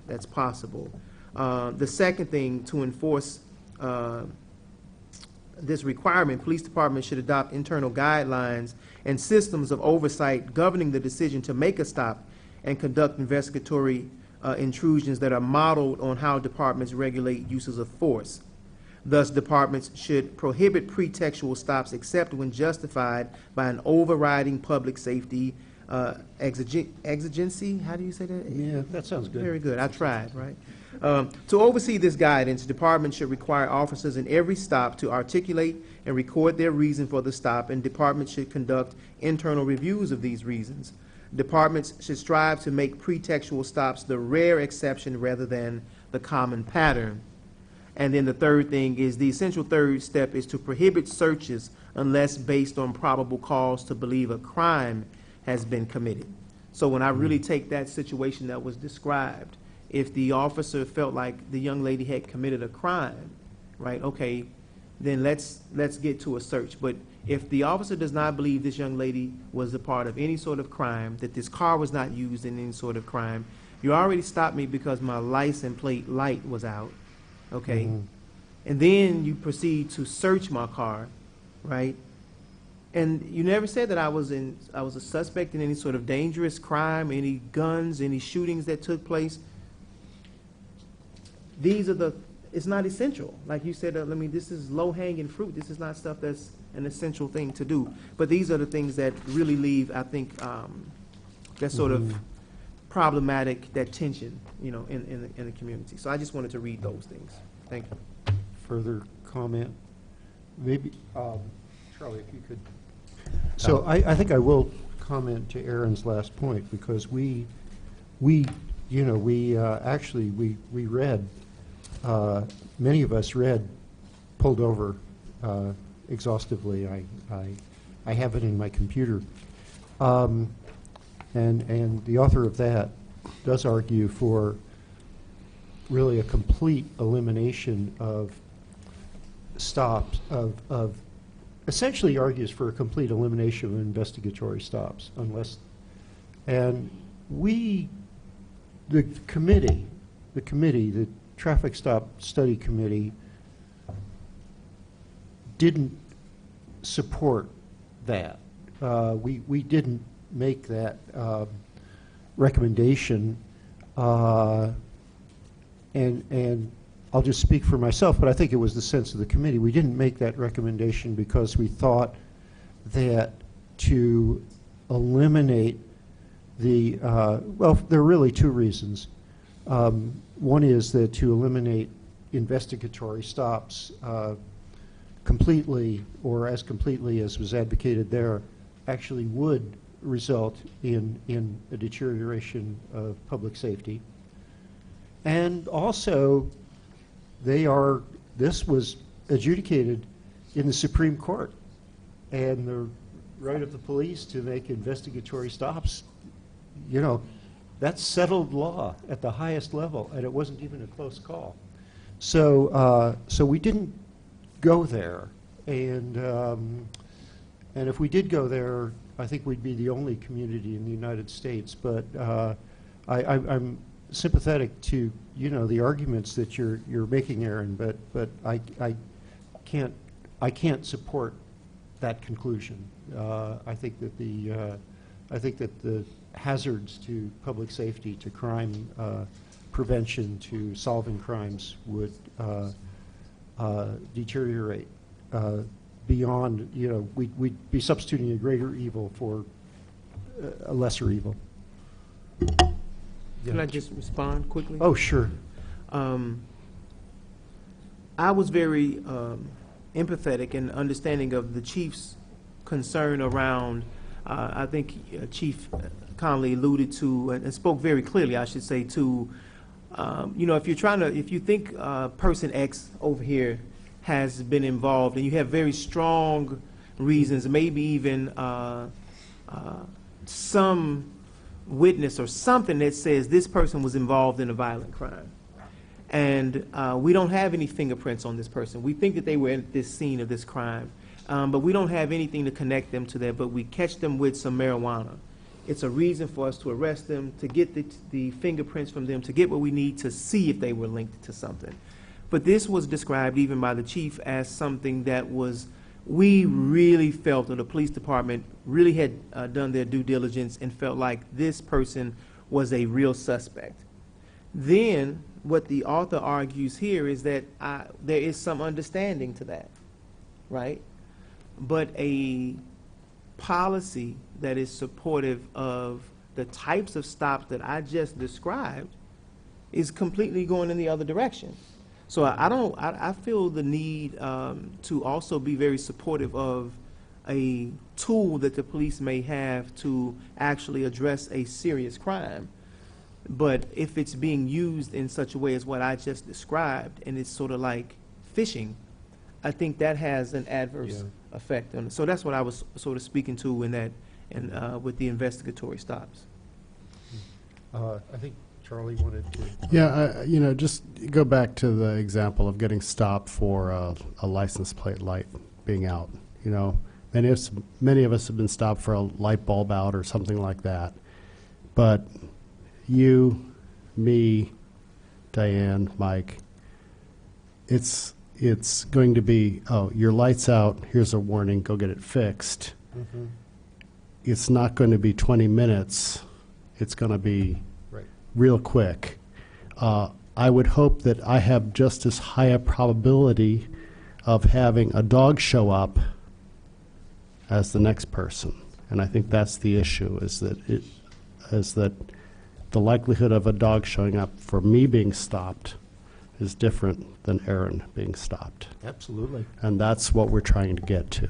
that's possible? The second thing, to enforce this requirement, police departments should adopt internal guidelines and systems of oversight governing the decision to make a stop and conduct investigatory intrusions that are modeled on how departments regulate uses of force. Thus, departments should prohibit pretextual stops except when justified by an overriding public safety exigency. How do you say that? Yeah, that sounds good. Very good. I tried, right? To oversee this guidance, departments should require officers in every stop to articulate and record their reason for the stop, and departments should conduct internal reviews of these reasons. Departments should strive to make pretextual stops the rare exception rather than the common pattern. And then the third thing is, the essential third step is to prohibit searches unless based on probable cause to believe a crime has been committed. So when I really take that situation that was described, if the officer felt like the young lady had committed a crime, right, okay, then let's get to a search. But if the officer does not believe this young lady was a part of any sort of crime, that this car was not used in any sort of crime, you already stopped me because my license plate light was out, okay? And then you proceed to search my car, right? And you never said that I was a suspect in any sort of dangerous crime, any guns, any shootings that took place. It's not essential. Like you said, this is low-hanging fruit. This is not stuff that's an essential thing to do. But these are the things that really leave, I think, that sort of problematic, that tension, in the community. So I just wanted to read those things. Thank you. Further comment? Actually, if you could. So I think I will comment to Aaron's last point, because we actually read, many of us read Pulled Over exhaustively. I have it in my computer. And the author of that does argue for really a complete elimination of stops, of essentially argues for a complete elimination of investigatory stops, unless, and the Traffic Stop Study Committee didn't support that. We didn't make that recommendation, and I'll just speak for myself, but I think it was the sense of the committee. We didn't make that recommendation because we thought that to eliminate the, well, there are really two reasons. One is that to eliminate investigatory stops completely, or as completely as was advocated there, actually would result in a deterioration of public safety. And also, this was adjudicated in the Supreme Court, and the right of the police to make investigatory stops, that's settled law at the highest level, and it wasn't even a close call. So we didn't go there, and if we did go there, I think we'd be the only community in the United States. But I'm sympathetic to the arguments that you're making, Aaron, but I can't support that conclusion. I think that the hazards to public safety, to crime prevention, to solving crimes would deteriorate beyond, we'd be substituting a greater evil for a lesser evil. Can I just respond quickly? Oh, sure. I was very empathetic and understanding of the chief's concern around, I think Chief Conley alluded to, and spoke very clearly, I should say, to, if you think person X over here has been involved and you have very strong reasons, maybe even some witness or something that says this person was involved in a violent crime. And we don't have any fingerprints on this person. We think that they were at this scene of this crime, but we don't have anything to connect them to that, but we catch them with some marijuana. It's a reason for us to arrest them, to get the fingerprints from them, to get what we need to see if they were linked to something. But this was described even by the chief as something that was, we really felt that the police department really had done their due diligence and felt like this person was a real suspect. Then what the author argues here is that there is some understanding to that, right? But a policy that is supportive of the types of stops that I just described is completely going in the other direction. So I feel the need to also be very supportive of a tool that the police may have to actually address a serious crime. But if it's being used in such a way as what I just described, and it's sort of like fishing, I think that has an adverse effect on it. So that's what I was sort of speaking to in that, and with the investigatory stops. I think Charlie wanted to. Yeah, just go back to the example of getting stopped for a license plate light being out. Many of us have been stopped for a light bulb out or something like that. But you, me, Diane, Mike, it's going to be, oh, your light's out, here's a warning, go get it fixed. Mm-hmm. It's not going to be 20 minutes. It's going to be real quick. I would hope that I have just as high a probability of having a dog show up as the next person. And I think that's the issue, is that the likelihood of a dog showing up for me being stopped is different than Aaron being stopped. Absolutely. And that's what we're trying to get to.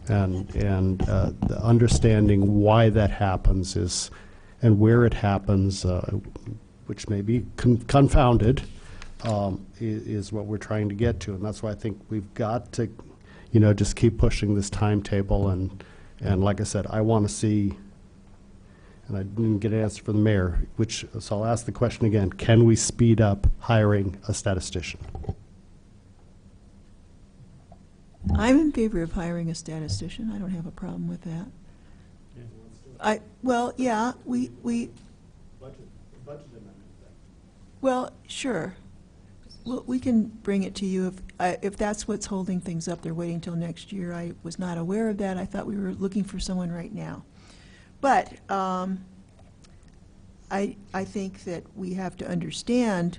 And the understanding why that happens is, and where it happens, which may be confounded, is what we're trying to get to. And that's why I think we've got to, just keep pushing this timetable. And like I said, I want to see, and I didn't get an answer from the mayor, so I'll ask the question again, can we speed up hiring a statistician? I'm in favor of hiring a statistician. I don't have a problem with that. Well, sure. Well, we can bring it to you if that's what's holding things up. They're waiting until next year. I was not aware of that. I thought we were looking for someone right now. But I think that we have to understand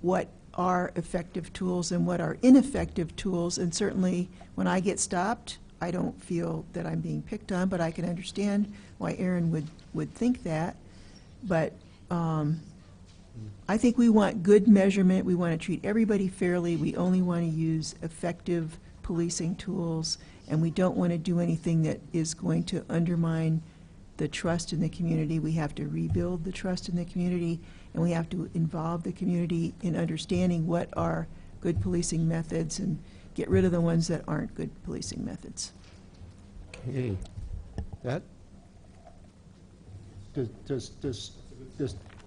what are effective tools and what are ineffective tools. And certainly when I get stopped, I don't feel that I'm being picked on, but I can understand why Aaron would think that. But I think we want good measurement. We want to treat everybody fairly. We only want to use effective policing tools, and we don't want to do anything that is going to undermine the trust in the community. We have to rebuild the trust in the community, and we have to involve the community in understanding what are good policing methods and get rid of the ones that aren't good policing methods. Okay.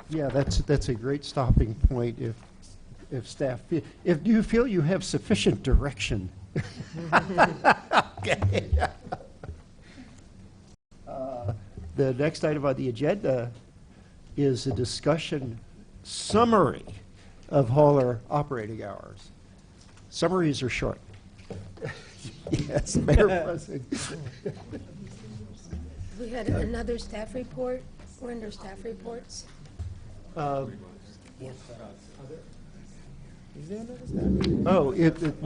Yeah, that's a great stopping point. If staff, if you feel you have sufficient direction. Okay. The next item on the agenda is a discussion summary of hauler operating hours. Summaries are short. Yes, Mayor Pressing. We had another staff report. We're under staff reports. We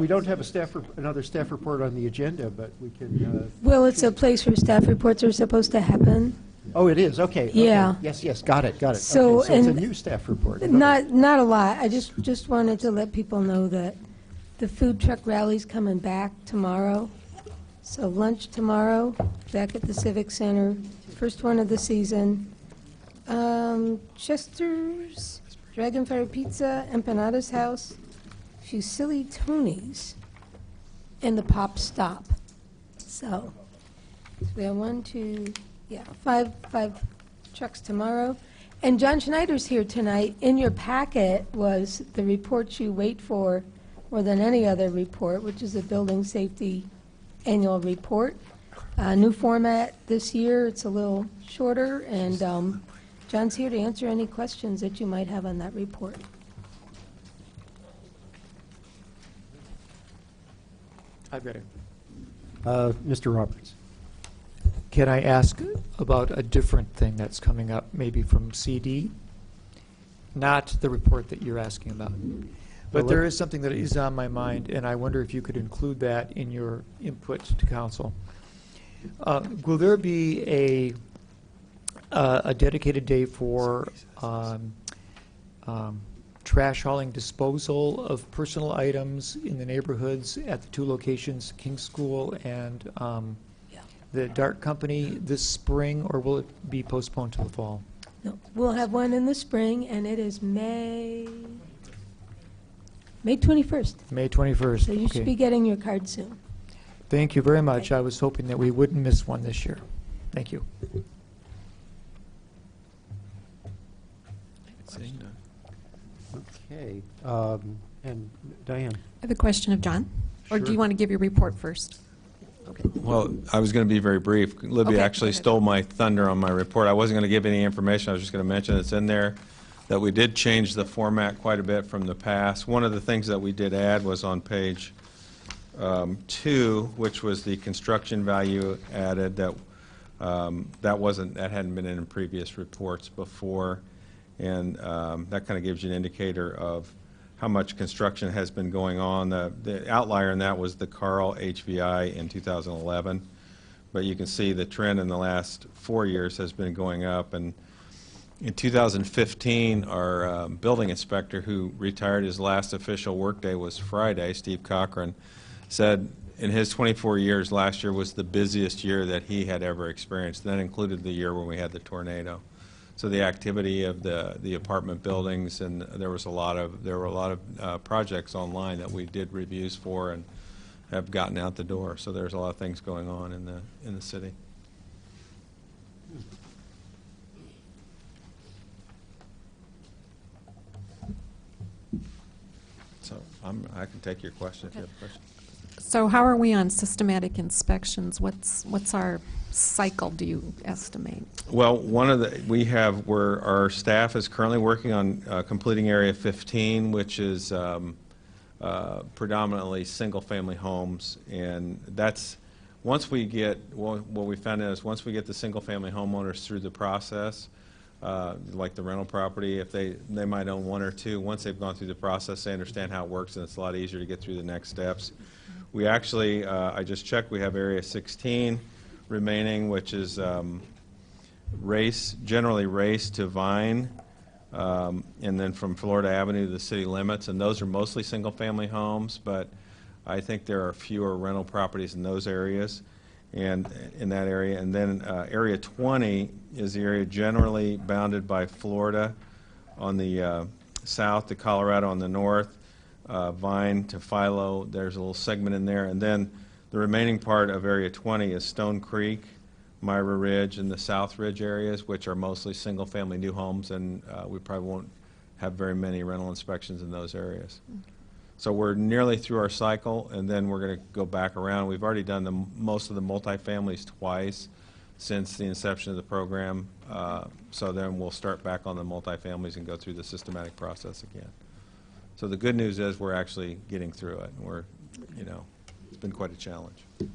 don't have another staff report on the agenda, but we can. Well, it's a place where staff reports are supposed to happen. Oh, it is. Okay. Yeah. Okay. Yes. Got it. So, okay, so it's a and new staff report. Okay. Not a lot. I just wanted to let people know that the food truck rally's coming back tomorrow. So lunch tomorrow, back at the Civic Center, first one of the season. Chester's, Dragonfire Pizza, Empanadas House, Fusilli Tony's, and the Pop Stop. So we have five trucks tomorrow. And John Schneider's here tonight. In your packet was the report you wait for more than any other report, which is a building safety annual report. New format this year. It's a little shorter, and John's here to answer any questions that you might have on that report. I've got it. Mr. Roberts. Can I ask about a different thing that's coming up, maybe from CD? Not the report that you're asking about. But there is something that is on my mind, and I wonder if you could include that in your input to council. Will there be a dedicated day for trash hauling disposal of personal items in the neighborhoods at the two locations, King School and the Dart Company, this spring, or will it be postponed to the fall? No, we'll have one in the spring, and it is May 21st. May 21st. So you Okay. should be getting your card soon. Thank you very much. I was hoping that we wouldn't miss one this year. Thank you. Okay. And Diane. I have a question of John. Or do Sure. you want to give your report first? Well, I was going to be very brief. Libby Okay, actually go ahead. stole my thunder on my report. I wasn't going to give any information. I was just going to mention it's in there that we did change the format quite a bit from the past. One of the things that we did add was on page 2, which was the construction value added. That hadn't been in previous reports before, and that kind of gives you an indicator of how much construction has been going on. The outlier in that was the Carl HVI in 2011, but you can see the trend in the last 4 years has been going up. And in 2015, our building inspector, who retired, his last official workday was Friday, Steve Cochran, said in his 24 years, last year was the busiest year that he had ever experienced. That included the year when we had the tornado. So the activity of the apartment buildings, and there were a lot of projects online that we did reviews for and have gotten out the door. So there's a lot of things going on in the city. So I can take your question if you have a question. So how are we on systematic inspections? What's our cycle, do you estimate? Well, where our staff is currently working on completing Area 15, which is predominantly single-family homes, and that's what we found out is once we get the single-family homeowners through the process, like the rental property, if they might own one or two, once they've gone through the process, they understand how it works, and it's a lot easier to get through the next steps. We actually, I just checked, we have Area 16 remaining, which is generally Race to Vine, and then from Florida Avenue to the city limits, and those are mostly single-family homes, but I think there are fewer rental properties in those areas, and in that area. And then Area 20 is the area generally bounded by Florida on the south, to Colorado on the north, Vine to Philo. There's a little segment in there, and then the remaining part of Area 20 is Stone Creek, Myra Ridge, and the South Ridge areas, which are mostly single-family new homes, and we probably won't have very many rental inspections in those areas. So we're nearly through our cycle, and then we're going to go back around. We've already done most of the multifamilies twice since the inception of the program, so then we'll start back on the multifamilies and go through the systematic process again. So the good news is we're actually getting through it, and we're, it's been quite a challenge. Okay.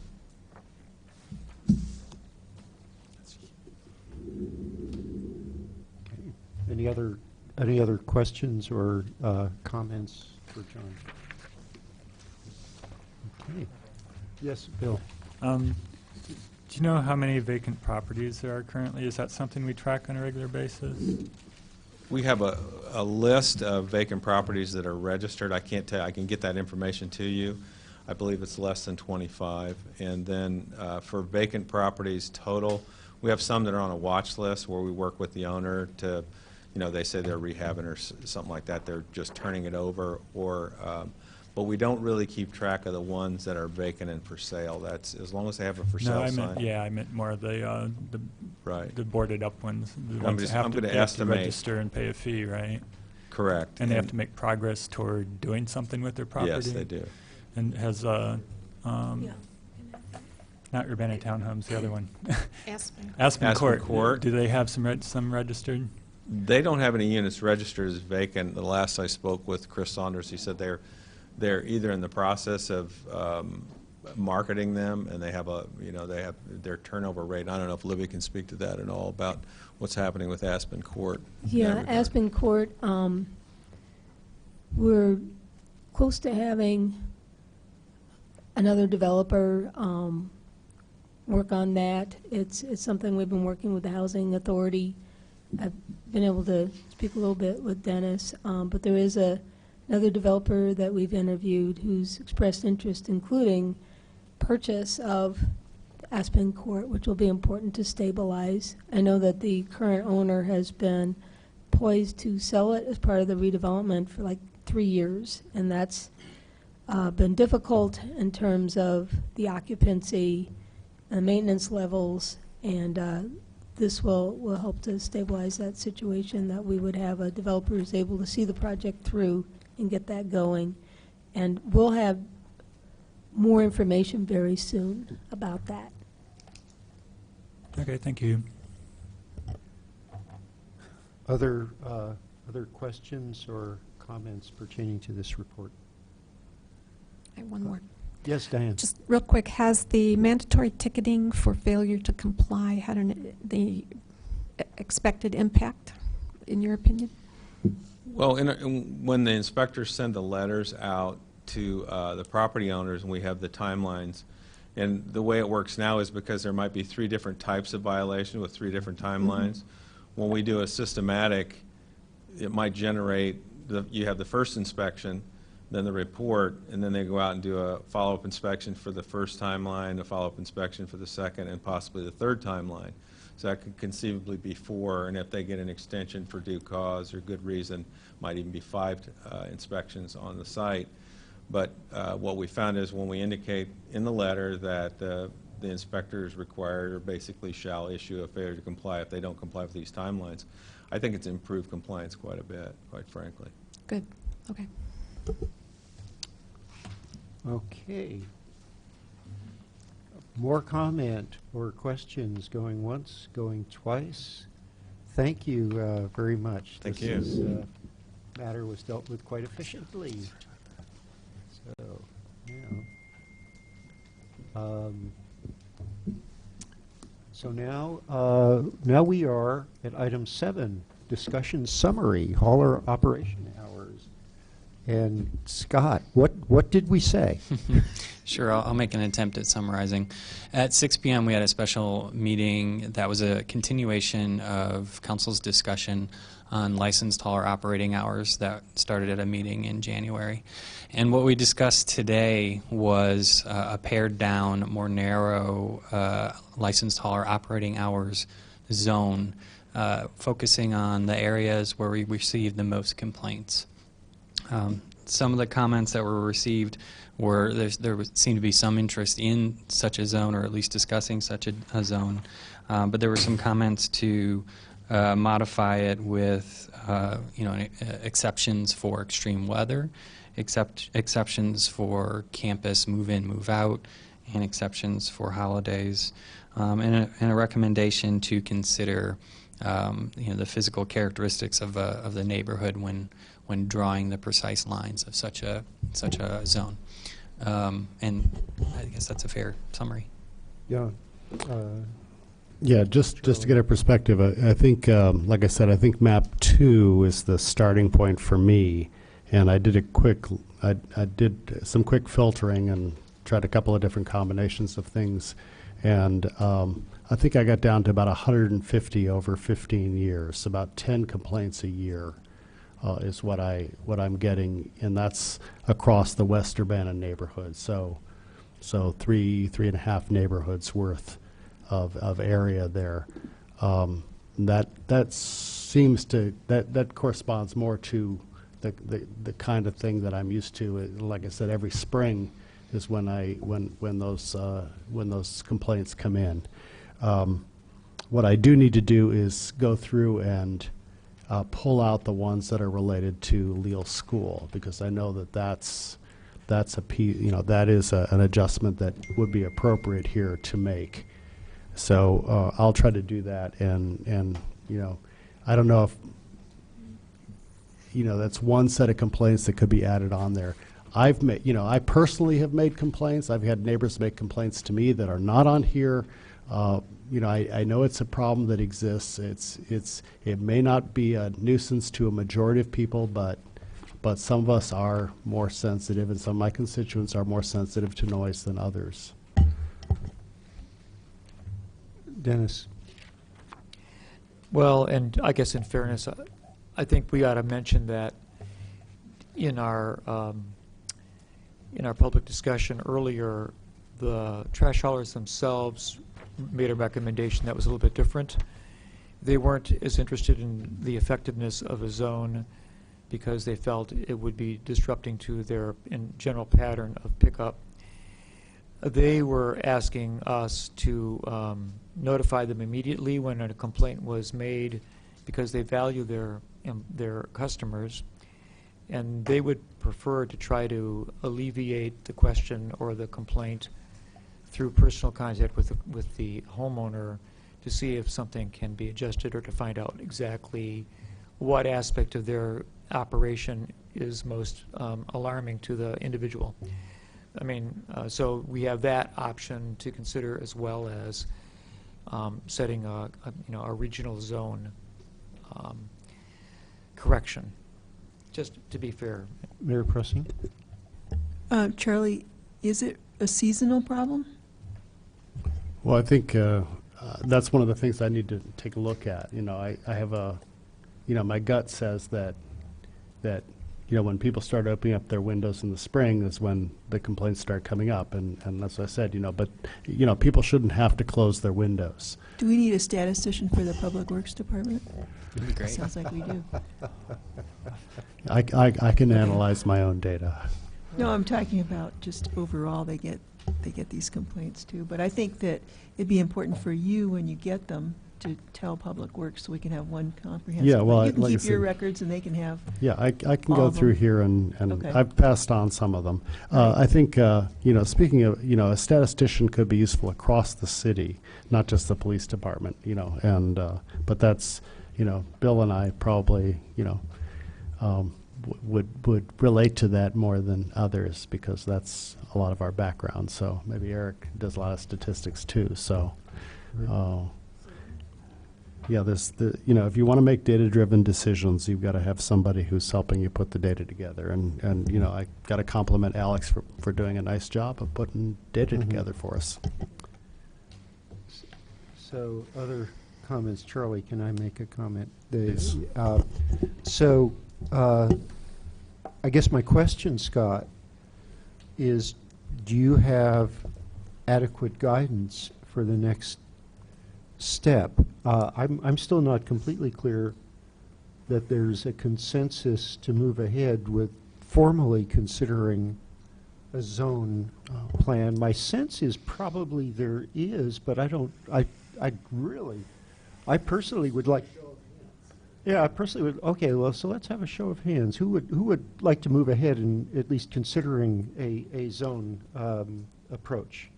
Any other questions or comments for John? Okay. Yes, Bill. Do you know how many vacant properties there are currently? Is that something we track on a regular basis? We have a list of vacant properties that are registered. I can't tell. I can get that information to you. I believe it's less than 25. And then for vacant properties total, we have some that are on a watch list where we work with the owner to, they say they're rehabbing or something like that. They're just turning it over, or but we don't really keep track of the ones that are vacant and for sale. That's as long as they have a for sale sign. I meant more the boarded up ones. The ones that have to register and pay a fee, right? Correct. And they have to make progress toward doing something with their property. Yes, they do. And has not Urbana Townhomes, the other one. Aspen Court. Do they have some registered? They don't have any units registered as vacant. The last I spoke with Chris Saunders, he said they're either in the process of marketing them, and they have their turnover rate. I don't know if Libby can speak to that at all about what's happening with Aspen Court. Yeah, Aspen Court, we're close to having another developer work on that. It's something we've been working with the Housing Authority. I've been able to speak a little bit with Dennis, but there is another developer that we've interviewed who's expressed interest, including purchase of Aspen Court, which will be important to stabilize. I know that the current owner has been poised to sell it as part of the redevelopment for like 3 years, and that's been difficult in terms of the occupancy and maintenance levels, and this will help to stabilize that situation, that we would have a developer who's able to see the project through and get that going. And we'll have more information very soon about that. Okay, thank you. Other questions or comments pertaining to this report? I have one more. Yes, Diane. Just real quick, has the mandatory ticketing for failure to comply had the expected impact, in your opinion? Well, when the inspectors send the letters out to the property owners, and we have the timelines, and the way it works now is because there might be 3 different types of violation with 3 different timelines. When we do a systematic, it might generate, you have the first inspection, then the report, and then they go out and do a follow-up inspection for the first timeline, a follow-up inspection for the second, and possibly the third timeline. So that could conceivably be 4, and if they get an extension for due cause or good reason, might even be 5 inspections on the site. But what we found is when we indicate in the letter that the inspector is required or basically shall issue a failure to comply if they don't comply with these timelines, I think it's improved compliance quite a bit, quite frankly. Good. Okay. Okay. More comment or questions going once, going twice? Thank you very much. Thank you. This matter was dealt with quite efficiently. So, now we are at item 7, discussion summary, hauler operation hours. And Scott, what did we say? Sure, I'll make an attempt at summarizing. At 6 p.m. we had a special meeting that was a continuation of council's discussion on licensed hauler operating hours that started at a meeting in January. And what we discussed today was a pared down, more narrow licensed hauler operating hours zone, focusing on the areas where we received the most complaints. Some of the comments that were received were there seemed to be some interest in such a zone, or at least discussing such a zone. But there were some comments to modify it with exceptions for extreme weather, exceptions for campus move in, move out, and exceptions for holidays, and a recommendation to consider the physical characteristics of the neighborhood when drawing the precise lines of such a zone. And I guess that's a fair summary. Yeah. Yeah, just to get a perspective, I think, like I said, I think map 2 is the starting point for me, and I did I did some quick filtering and tried a couple of different combinations of things, and I think I got down to about 150 over 15 years, about 10 complaints a year is what I'm getting, and that's across the West Urbana neighborhood. So 3.5 neighborhoods worth of area there. That seems to that corresponds more to the kind of thing that I'm used to. Like I said, every spring is when those complaints come in. What I do need to do is go through and pull out the ones that are related to Leal School, because I know that's a piece, that is an adjustment that would be appropriate here to make. So I'll try to do that, and I don't know if that's one set of complaints that could be added on there. I've made, I personally have made complaints. I've had neighbors make complaints to me that are not on here. I know it's a problem that exists. It may not be a nuisance to a majority of people, but some of us are more sensitive, and some of my constituents are more sensitive to noise than others. Dennis. Well, and I guess in fairness, I think we ought to mention that in our public discussion earlier, the trash haulers themselves made a recommendation that was a little bit different. They weren't as interested in the effectiveness of a zone because they felt it would be disrupting to their general pattern of pickup. They were asking us to notify them immediately when a complaint was made, because they value their customers, and they would prefer to try to alleviate the question or the complaint through personal contact with the homeowner to see if something can be adjusted, or to find out exactly what aspect of their operation is most alarming to the individual. I mean, so we have that option to consider, as well as setting a regional zone correction, just to be fair. Mayor Pressing? Charlie, is it a seasonal problem? Well, I think that's one of the things I need to take a look at. I have my gut says that when people start opening up their windows in the spring is when the complaints start coming up, and as I said, but people shouldn't have to close their windows. Do we need a statistician for the Public Works Department? That'd be great. Sounds like we do. I can analyze my own data. No, I'm talking about just overall, they get these complaints too. But I think that it'd be important for you, when you get them, to tell Public Works, so we can have one comprehensive. Yeah, well, you can like I keep your said, records, and they can have. Yeah, I can all go of through them. here, and Okay. I've passed on some of them. Right. I think speaking of, a statistician could be useful across the city, not just the police department. And but that's Bill and I probably would relate to that more than others, because that's a lot of our background. So maybe Eric does a lot of statistics too. So. Yeah, if you want to make data-driven decisions, you've got to have somebody who's helping you put the data together. And I got to compliment Alex for doing a nice job of putting data together for us. So, other comments? Charlie, can I make a comment? Yes. I guess my question, Scott, is do you have adequate guidance for the next step? I'm still not completely clear that there's a consensus to move ahead with formally considering a zone plan. My sense is probably there is, but I personally would like. Yeah, I personally would. Okay, well, so let's have a show of hands. Who would like to move ahead in at least considering a zone approach?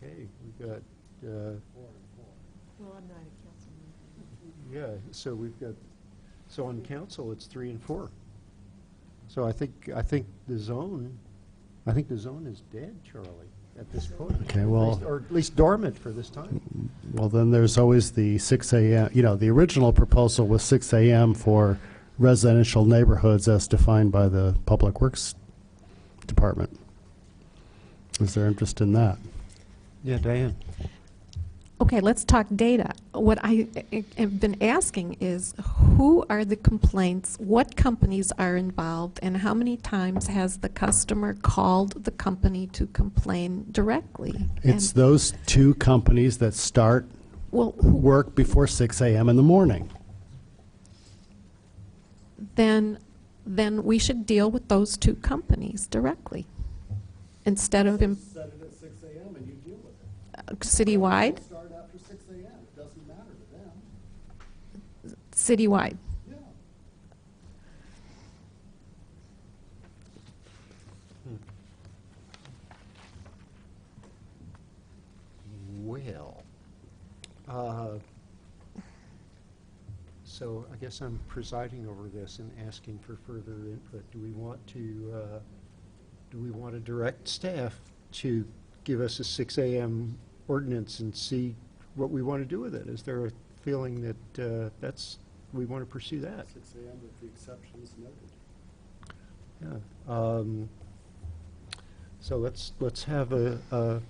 Okay, we've got. Well, I'm not a council member. Yeah, so we've got. So on council, it's 3 and 4. So I think the zone is dead, Charlie, at this point. Okay, well, or at least dormant for this time. well, then there's always the 6 a.m., the original proposal was 6 a.m. for residential neighborhoods as defined by the Public Works Department. Is there interest in that? Yeah, Diane. Okay, let's talk data. What I have been asking is, who are the complaints, what companies are involved, and how many times has the customer called the company to complain directly? It's those two companies that start work before 6 a.m. in the morning. Then we should deal with those two companies directly, instead of Set it at 6 a.m. and you deal with it. Citywide? Start after 6 a.m. It doesn't matter to them. Citywide. Yeah. Well, so I guess I'm presiding over this and asking for further input. Do we want to direct staff to give us a 6 a.m. ordinance and see what we want to do with it? Is there a feeling that we want to pursue that? 6 a.m. with the exceptions noted. Yeah. So let's have a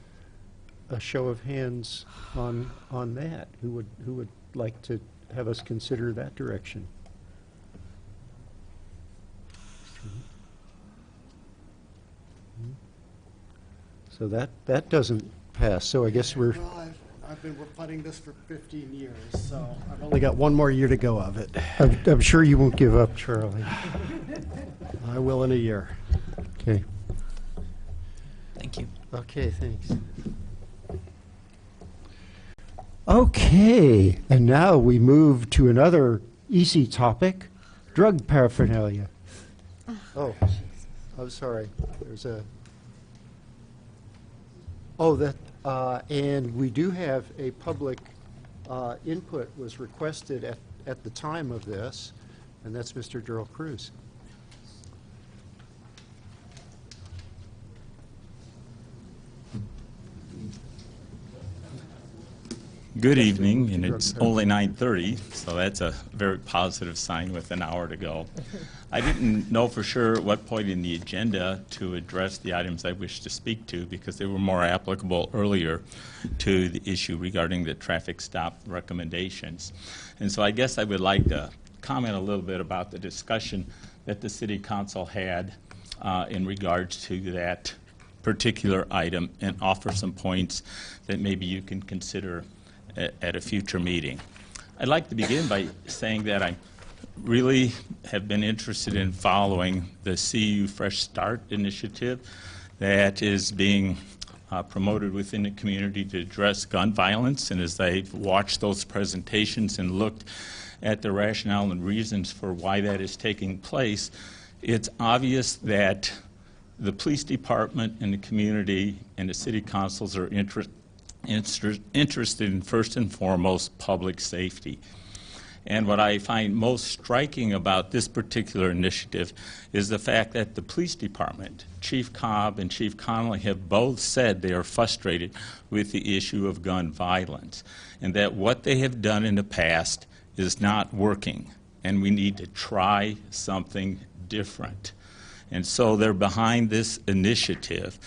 show of hands on that. Who would like to have us consider that direction? So that doesn't pass. So I guess we're. Well, I've been fighting this for 15 years, so I've only got one more year to go of it. I'm sure you won't give up, Charlie. I will in a year. Okay. Thank you. Okay, thanks. Okay, and now we move to another easy topic, drug paraphernalia. Oh, I'm sorry. There's a. Oh, and we do have a public input was requested at the time of this, and that's Mr. Darrell Cruz. Good evening, and it's only 9:30, so that's a very positive sign with an hour to go. I didn't know for sure at what point in the agenda to address the items I wish to speak to because they were more applicable earlier to the issue regarding the traffic stop recommendations. And so I guess I would like to comment a little bit about the discussion that the City Council had in regards to that particular item and offer some points that maybe you can consider at a future meeting. I'd like to begin by saying that I really have been interested in following the CU Fresh Start initiative that is being promoted within the community to address gun violence. And as I've watched those presentations and looked at the rationale and reasons for why that is taking place, it's obvious that the police department and the community and the city councils are interested in first and foremost public safety. And what I find most striking about this particular initiative is the fact that the police department, Chief Cobb and Chief Connolly, have both said they are frustrated with the issue of gun violence and that what they have done in the past is not working and we need to try something different. And so they're behind this initiative.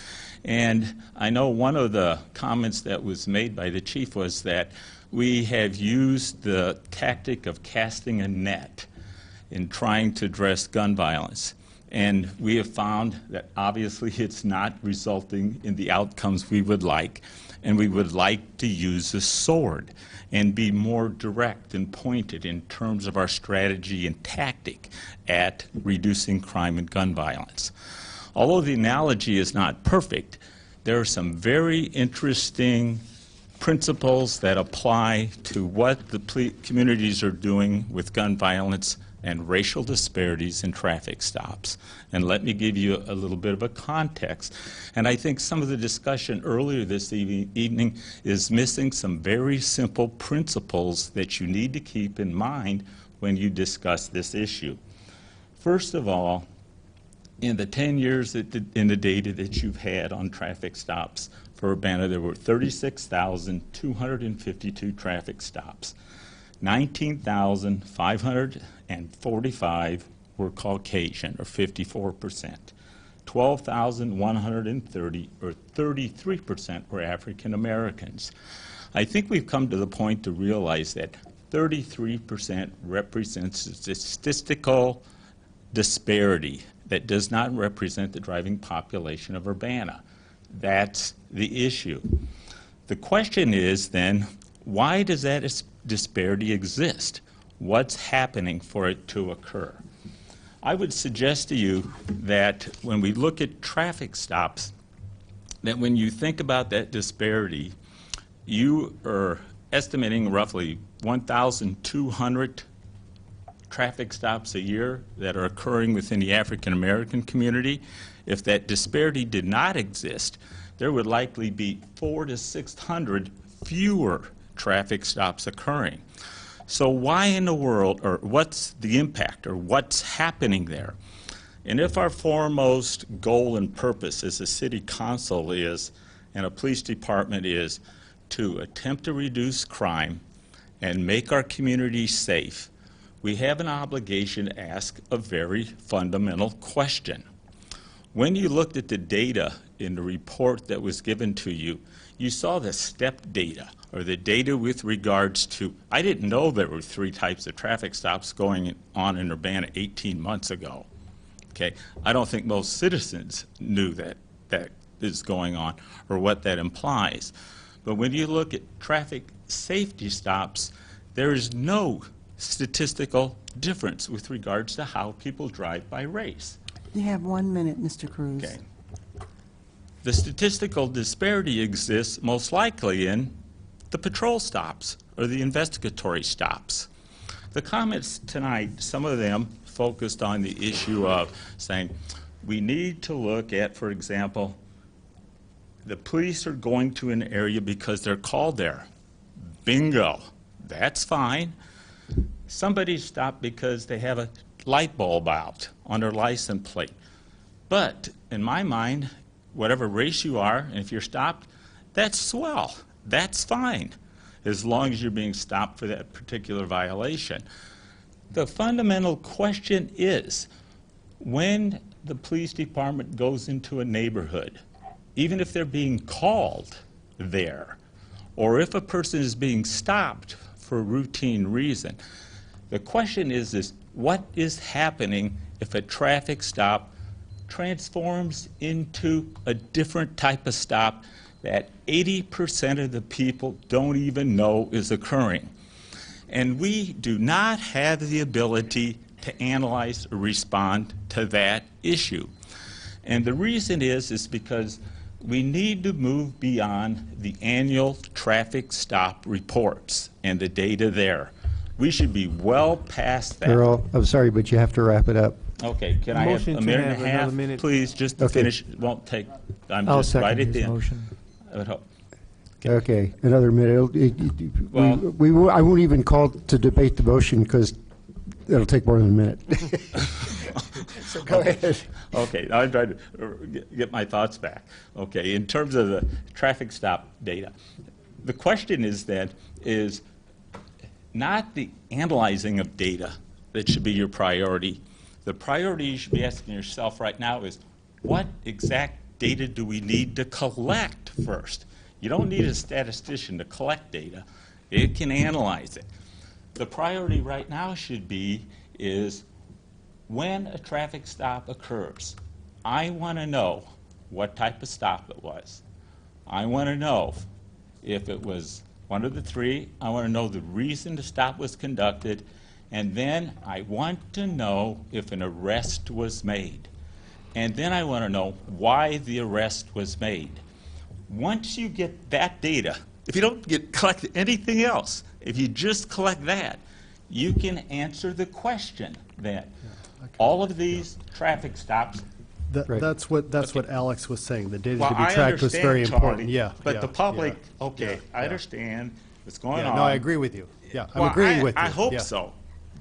And I know one of the comments that was made by the chief was that we have used the tactic of casting a net in trying to address gun violence. And we have found that obviously it's not resulting in the outcomes we would like. And we would like to use a sword and be more direct and pointed in terms of our strategy and tactic at reducing crime and gun violence. Although the analogy is not perfect, there are some very interesting principles that apply to what the communities are doing with gun violence and racial disparities in traffic stops. And let me give you a little bit of a context. And I think some of the discussion earlier this evening is missing some very simple principles that you need to keep in mind when you discuss this issue. First of all, in the 10 years in the data that you've had on traffic stops for Urbana, there were 36,252 traffic stops. 19,545 were Caucasian, or 54%. 12,130, or 33%, were African Americans. I think we've come to the point to realize that 33% represents a statistical disparity that does not represent the driving population of Urbana. That's the issue. The question is then, why does that disparity exist? What's happening for it to occur? I would suggest to you that when we look at traffic stops, that when you think about that disparity, you are estimating roughly 1,200 traffic stops a year that are occurring within the African American community. If that disparity did not exist, there would likely be 400 to 600 fewer traffic stops occurring. So why in the world, or what's the impact, or what's happening there? And if our foremost goal and purpose as a city council is, and a police department is, to attempt to reduce crime and make our community safe, we have an obligation to ask a very fundamental question. When you looked at the data in the report that was given to you, you saw the step data, or the data with regards to, I didn't know there were 3 types of traffic stops going on in Urbana 18 months ago. Okay, I don't think most citizens knew that is going on, or what that implies. But when you look at traffic safety stops, there is no statistical difference with regards to how people drive by race. You have 1 minute, Mr. Cruz. Okay. The statistical disparity exists most likely in the patrol stops or the investigatory stops. The comments tonight, some of them focused on the issue of saying we need to look at, for example, the police are going to an area because they're called there. Bingo. That's fine. Somebody stopped because they have a light bulb out on their license plate. But in my mind, whatever race you are, and if you're stopped, that's swell. That's fine, as long as you're being stopped for that particular violation. The fundamental question is, when the police department goes into a neighborhood, even if they're being called there, or if a person is being stopped for a routine reason, the question is what is happening if a traffic stop transforms into a different type of stop that 80% of the people don't even know is occurring? And we do not have the ability to analyze or respond to that issue. And the reason is because we need to move beyond the annual traffic stop reports and the data there. We should be well past that. Earl, I'm sorry, but you have to wrap it up. Okay, can I have a minute and a half, please, just to finish? It won't take, I'll just right second at the his end. motion. I would hope. Okay, another minute. I won't even call to debate the motion because it'll take more than a minute. So go ahead. Okay, I'm trying to get my thoughts back. Okay, in terms of the traffic stop data, the question is not the analyzing of data that should be your priority. The priority you should be asking yourself right now is, what exact data do we need to collect first? You don't need a statistician to collect data. It can analyze it. The priority right now should be is when a traffic stop occurs, I want to know what type of stop it was. I want to know if it was one of the 3. I want to know the reason the stop was conducted. And then I want to know if an arrest was made. And then I want to know why the arrest was made. Once you get that data, if you don't collect anything else, if you just collect that, you can answer the question that all of these traffic stops. That's what Alex was saying. The data Well, to be tracked was very important. Charlie, but the public, I understand what's going on. No, I agree with you. Yeah, I'm Well, agreeing with you. I hope so.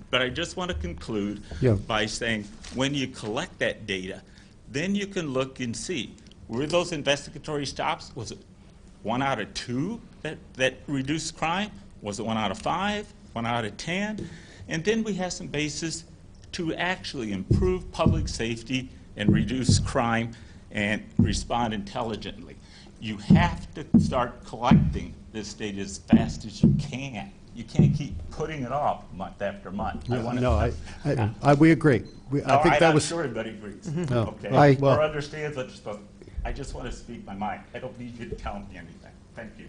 But I just want to conclude by saying when you collect that data, then you can look and see, were those investigatory stops, was it 1 out of 2 that reduced crime? Was it 1 out of 5, 1 out of 10? And then we have some basis to actually improve public safety and reduce crime and respond intelligently. You have to start collecting this data as fast as you can. You can't keep putting it off month after month. We agree. I think that was. Sure everybody agrees. No. Okay. Or understands what you're supposed to. I just want to speak my mind. I don't need you to tell me anything. Thank you.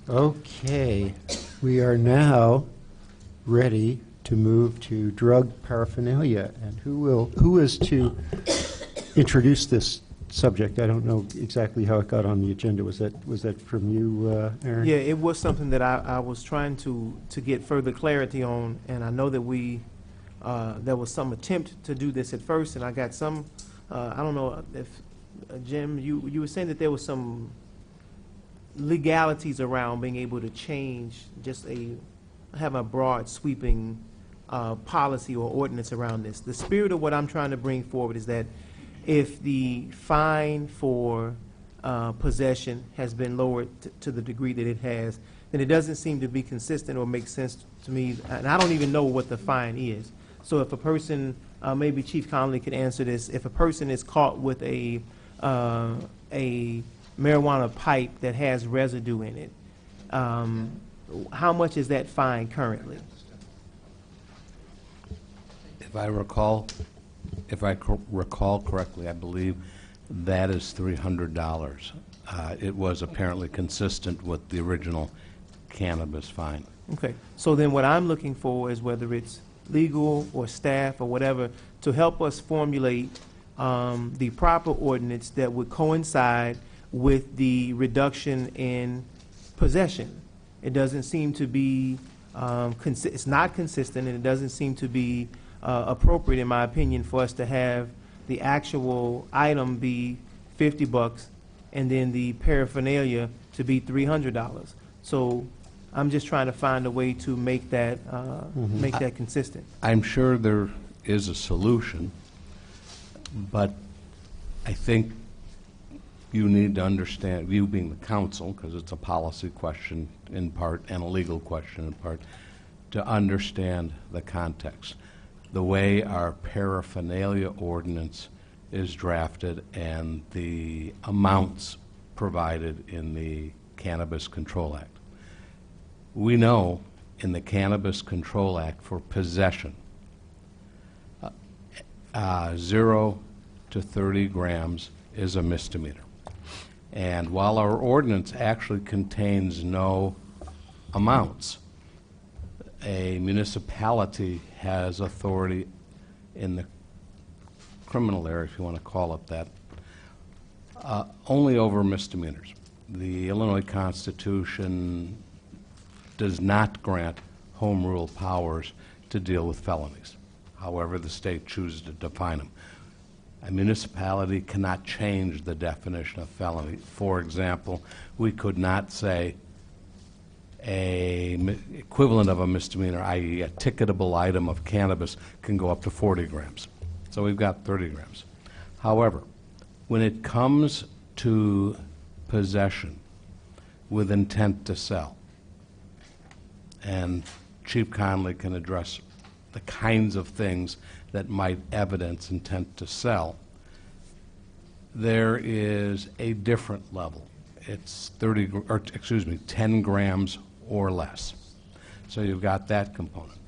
Okay, we are now ready to move to drug paraphernalia. And who is to introduce this subject? I don't know exactly how it got on the agenda. Was that from you, Aaron? Yeah, it was something that I was trying to get further clarity on, and I know that there was some attempt to do this at first, and I got some, I don't know if, Jim, you were saying that there was some legalities around being able to change have a broad sweeping policy or ordinance around this. The spirit of what I'm trying to bring forward is that if the fine for possession has been lowered to the degree that it has, then it doesn't seem to be consistent or make sense to me, and I don't even know what the fine is. So if a person, maybe Chief Conley could answer this, if a person is caught with a marijuana pipe that has residue in it, how much is that fine currently? If I recall correctly, I believe that is $300. It was apparently consistent with the original cannabis fine. Okay, so then what I'm looking for is whether it's legal or staff or whatever to help us formulate the proper ordinance that would coincide with the reduction in possession. It doesn't seem to be, it's not consistent, and it doesn't seem to be appropriate, in my opinion, for us to have the actual item be $50 and then the paraphernalia to be $300. So I'm just trying to find a way to make that consistent. I'm sure there is a solution, but I think you need to understand, you being the council, because it's a policy question in part and a legal question in part, to understand the context. The way our paraphernalia ordinance is drafted and the amounts provided in the Cannabis Control Act. We know in the Cannabis Control Act for possession, 0 to 30 grams is a misdemeanor. And while our ordinance actually contains no amounts, a municipality has authority in the criminal area, if you want to call it that, only over misdemeanors. The Illinois Constitution does not grant home rule powers to deal with felonies. However, the state chooses to define them. A municipality cannot change the definition of felony. For example, we could not say equivalent of a misdemeanor, i.e. a ticketable item of cannabis, can go up to 40 grams. So we've got 30 grams. However, when it comes to possession with intent to sell, and Chief Conley can address the kinds of things that might evidence intent to sell, there is a different level. It's 10 grams or less. So you've got that component.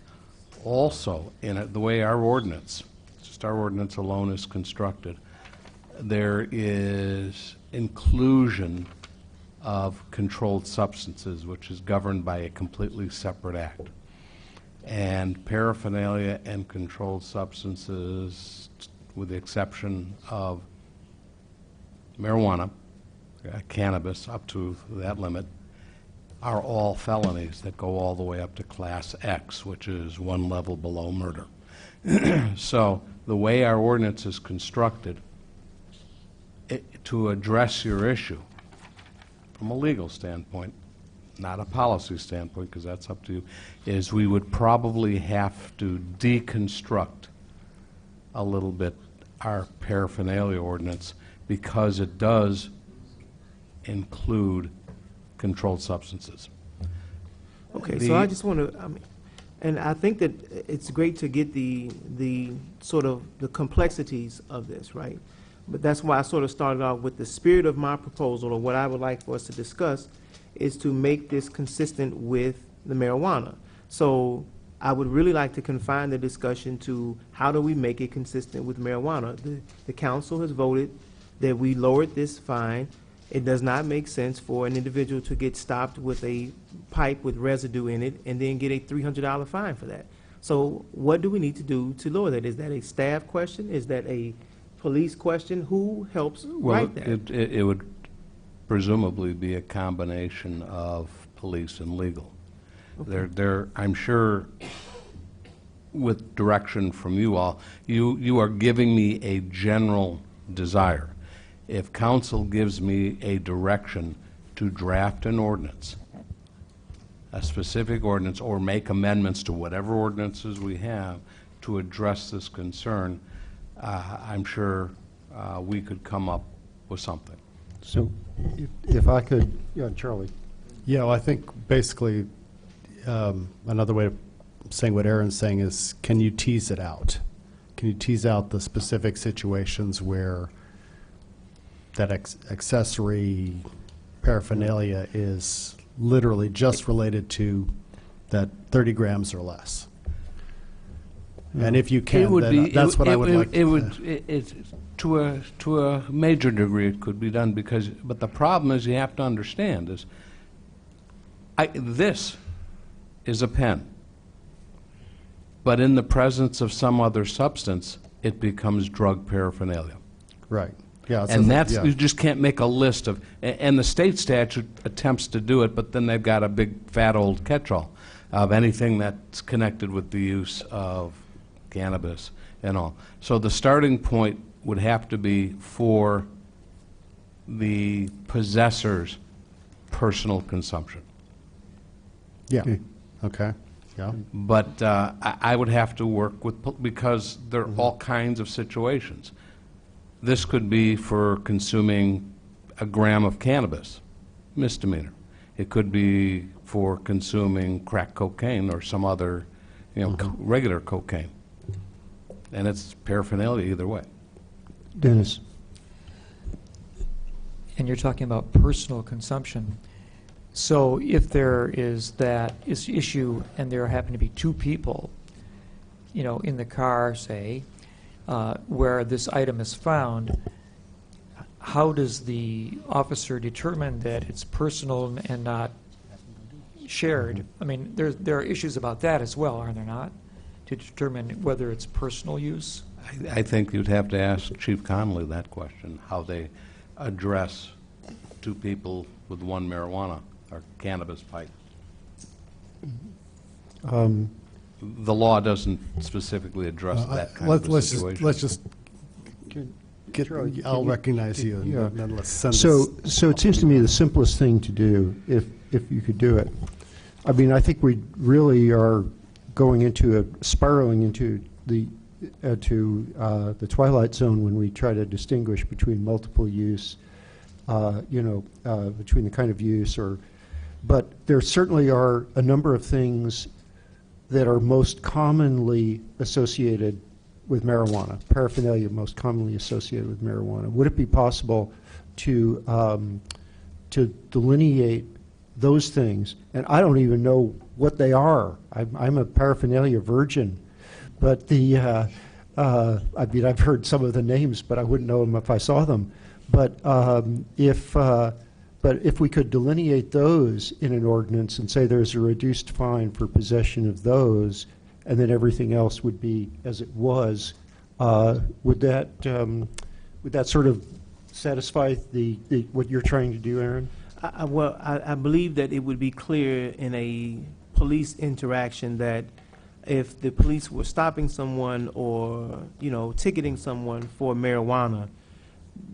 Also, in the way our ordinance, just our ordinance alone is constructed, there is inclusion of controlled substances, which is governed by a completely separate act. And paraphernalia and controlled substances, with the exception of marijuana, cannabis up to that limit, are all felonies that go all the way up to Class X, which is one level below murder. So the way our ordinance is constructed, to address your issue from a legal standpoint, not a policy standpoint, because that's up to you, is we would probably have to deconstruct a little bit our paraphernalia ordinance because it does include controlled substances. Okay, The- so I just want to, and I think that it's great to get the sort of the complexities of this, right? But that's why I sort of started off with the spirit of my proposal, or what I would like for us to discuss, is to make this consistent with the marijuana. So I would really like to confine the discussion to how do we make it consistent with marijuana. The council has voted that we lowered this fine. It does not make sense for an individual to get stopped with a pipe with residue in it and then get a $300 fine for that. So what do we need to do to lower that? Is that a staff question? Is that a police question? Who helps write that? It would presumably be a combination of police and legal. Okay. I'm sure with direction from you all, you are giving me a general desire. If council gives me a direction to draft an ordinance, a specific ordinance, or make amendments to whatever ordinances we have to address this concern, I'm sure we could come up with something. So if I could, yeah, Charlie. Yeah, well, I think basically another way of saying what Aaron's saying is, can you tease it out? Can you tease out the specific situations where that accessory paraphernalia is literally just related to that 30 grams or less? And if you can, then that's what I would like. To a major degree, it could be done but the problem is you have to understand is, this is a pen, but in the presence of some other substance, it becomes drug paraphernalia. Right. Yeah. And you just can't make a list of, and the state statute attempts to do it, but then they've got a big fat old catch-all of anything that's connected with the use of cannabis and all. So the starting point would have to be for the possessor's personal consumption. Yeah. Okay. Yeah. But I would have to work with, because there are all kinds of situations. This could be for consuming a gram of cannabis, misdemeanor. It could be for consuming crack cocaine or some other, regular cocaine. And it's paraphernalia either way. Dennis. And you're talking about personal consumption. So if there is that issue and there happen to be two people, in the car, say, where this item is found, how does the officer determine that it's personal and not shared? I mean, there are issues about that as well, are there not? To determine whether it's personal use? I think you'd have to ask Chief Connolly that question, how they address two people with one marijuana or cannabis pipe. The law doesn't specifically address that kind of a situation. Let's just get. I'll recognize you, and then let's send. So it seems to me the simplest thing to do, if you could do it. I mean, I think we really are spiraling into the twilight zone when we try to distinguish between multiple use, between the kind of use but there certainly are a number of things that are most commonly associated with marijuana, paraphernalia most commonly associated with marijuana. Would it be possible to delineate those things? And I don't even know what they are. I'm a paraphernalia virgin, but I've heard some of the names, but I wouldn't know them if I saw them. But if we could delineate those in an ordinance and say there's a reduced fine for possession of those, and then everything else would be as it was, would that sort of satisfy what you're trying to do, Aaron? I believe that it would be clear in a police interaction that if the police were stopping someone or ticketing someone for marijuana,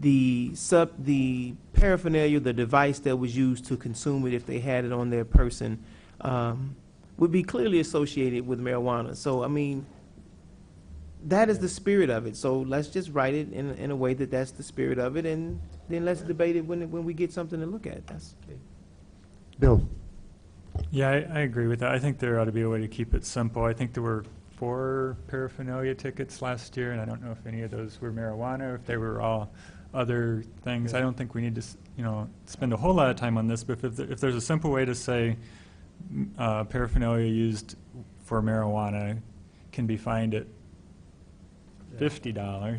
the paraphernalia, the device that was used to consume it, if they had it on their person, would be clearly associated with marijuana. So I mean, that is the spirit of it. So let's just write it in a way that that's the spirit of it, and then let's debate it when we get something to look at. That's okay. Bill? Yeah, I agree with that. I think there ought to be a way to keep it simple. I think there were 4 paraphernalia tickets last year, and I don't know if any of those were marijuana or if they were all other things. I don't think we need to, spend a whole lot of time on this, but if there's a simple way to say paraphernalia used for marijuana can be fined at $50,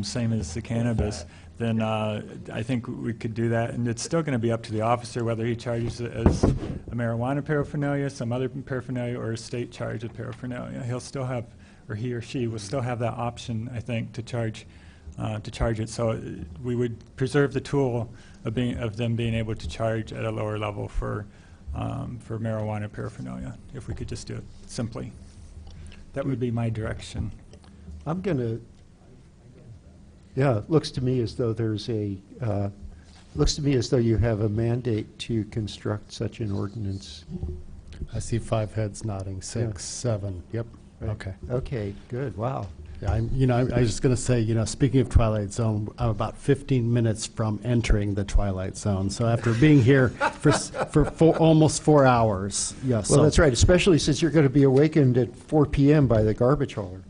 same as the cannabis, then I think we could do that. And it's still going to be up to the officer whether he charges it as a marijuana paraphernalia, some other paraphernalia, or a state charge of paraphernalia. He'll still have, or he or she will still have that option, I think, to charge it. So we would preserve the tool of them being able to charge at a lower level for marijuana paraphernalia, if we could just do it simply. That would be my direction. I'm going to, it looks to me as though you have a mandate to construct such an ordinance. I see 5 heads nodding, 6, 7, yep, Right. okay. Okay, good, wow. Yeah, I was just going to say, speaking of Twilight Zone, I'm about 15 minutes from entering the Twilight Zone. So after being here for almost 4 hours, Well, that's right, especially since you're going to be awakened at 4 p.m. by the garbage hauler.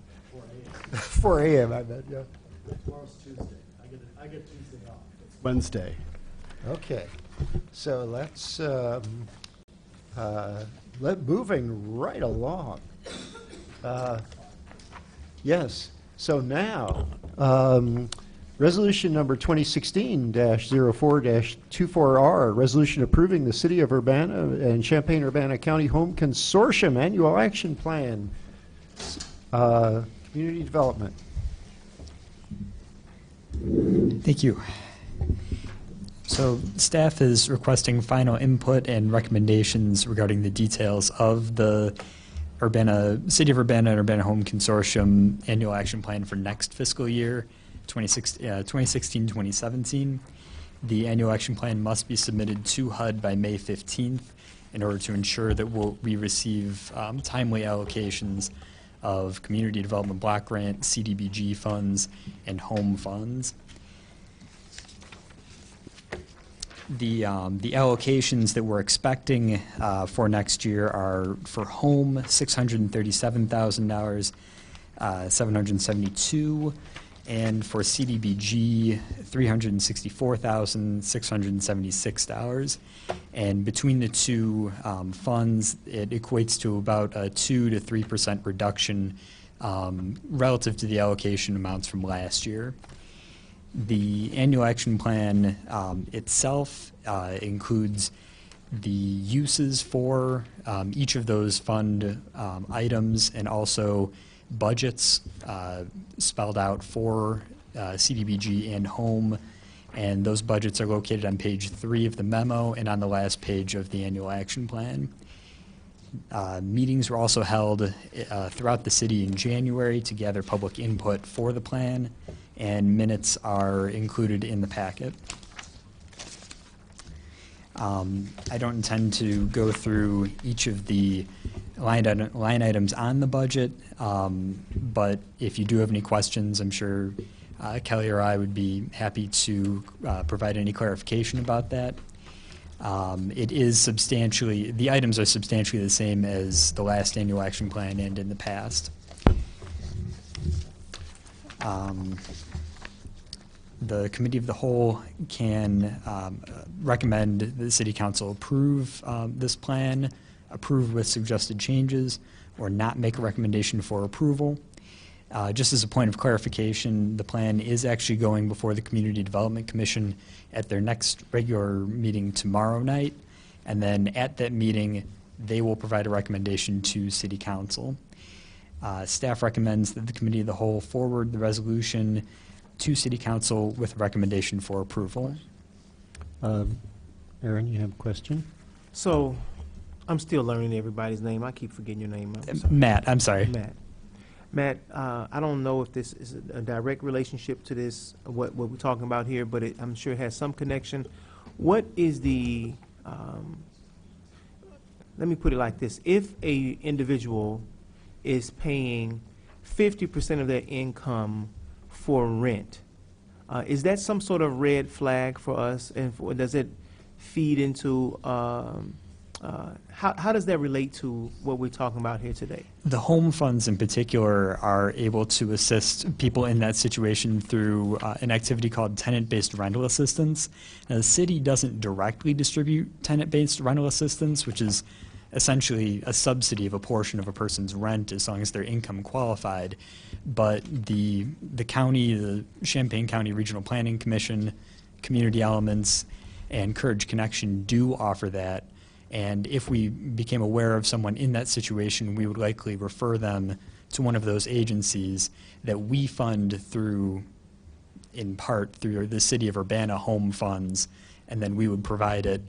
4 a.m., I bet, yeah. Tomorrow's Tuesday. I get Tuesday off. It's Wednesday. Okay, so let's moving right along. Yes, so now, resolution number 2016-04-24R, resolution approving the City of Urbana and Champaign-Urbana County Home Consortium Annual Action Plan, Community Development. Thank you. So staff is requesting final input and recommendations regarding the details of the City of Urbana and Urbana Home Consortium Annual Action Plan for next fiscal year, 2016-2017. The annual action plan must be submitted to HUD by May 15th in order to ensure that we receive timely allocations of Community Development Block Grant, CDBG funds, and home funds. The allocations that we're expecting for next year are for home $637,000, $772, and for CDBG $364,676. And between the two funds, it equates to about a 2 to 3% reduction relative to the allocation amounts from last year. The annual action plan itself includes the uses for each of those fund items and also budgets spelled out for CDBG and home, and those budgets are located on page 3 of the memo and on the last page of the annual action plan. Meetings were also held throughout the city in January to gather public input for the plan, and minutes are included in the packet. I don't intend to go through each of the line items on the budget, but if you do have any questions, I'm sure Kelly or I would be happy to provide any clarification about that. The items are substantially the same as the last annual action plan and in the past. The Committee of the Whole can recommend the City Council approve this plan, approve with suggested changes, or not make a recommendation for approval. Just as a point of clarification, the plan is actually going before the Community Development Commission at their next regular meeting tomorrow night, and then at that meeting, they will provide a recommendation to City Council. Staff recommends that the Committee of the Whole forward the resolution to City Council with a recommendation for approval. Aaron, you have a question? So, I'm still learning everybody's name. I keep forgetting your name. I'm sorry. Matt, I'm sorry. Matt, I don't know if this is a direct relationship to this, what we're talking about here, but I'm sure it has some connection. What is the, let me put it like this. If a individual is paying 50% of their income for rent. Is that some sort of red flag for us, and does it feed into, how does that relate to what we're talking about here today? The home funds in particular are able to assist people in that situation through an activity called tenant-based rental assistance. Now, the city doesn't directly distribute tenant-based rental assistance, which is essentially a subsidy of a portion of a person's rent as long as they're income qualified. But the county, the Champaign County Regional Planning Commission, Community Elements, and Courage Connection do offer that. And if we became aware of someone in that situation, we would likely refer them to one of those agencies that we fund through, in part, through the City of Urbana home funds, and then we would provide it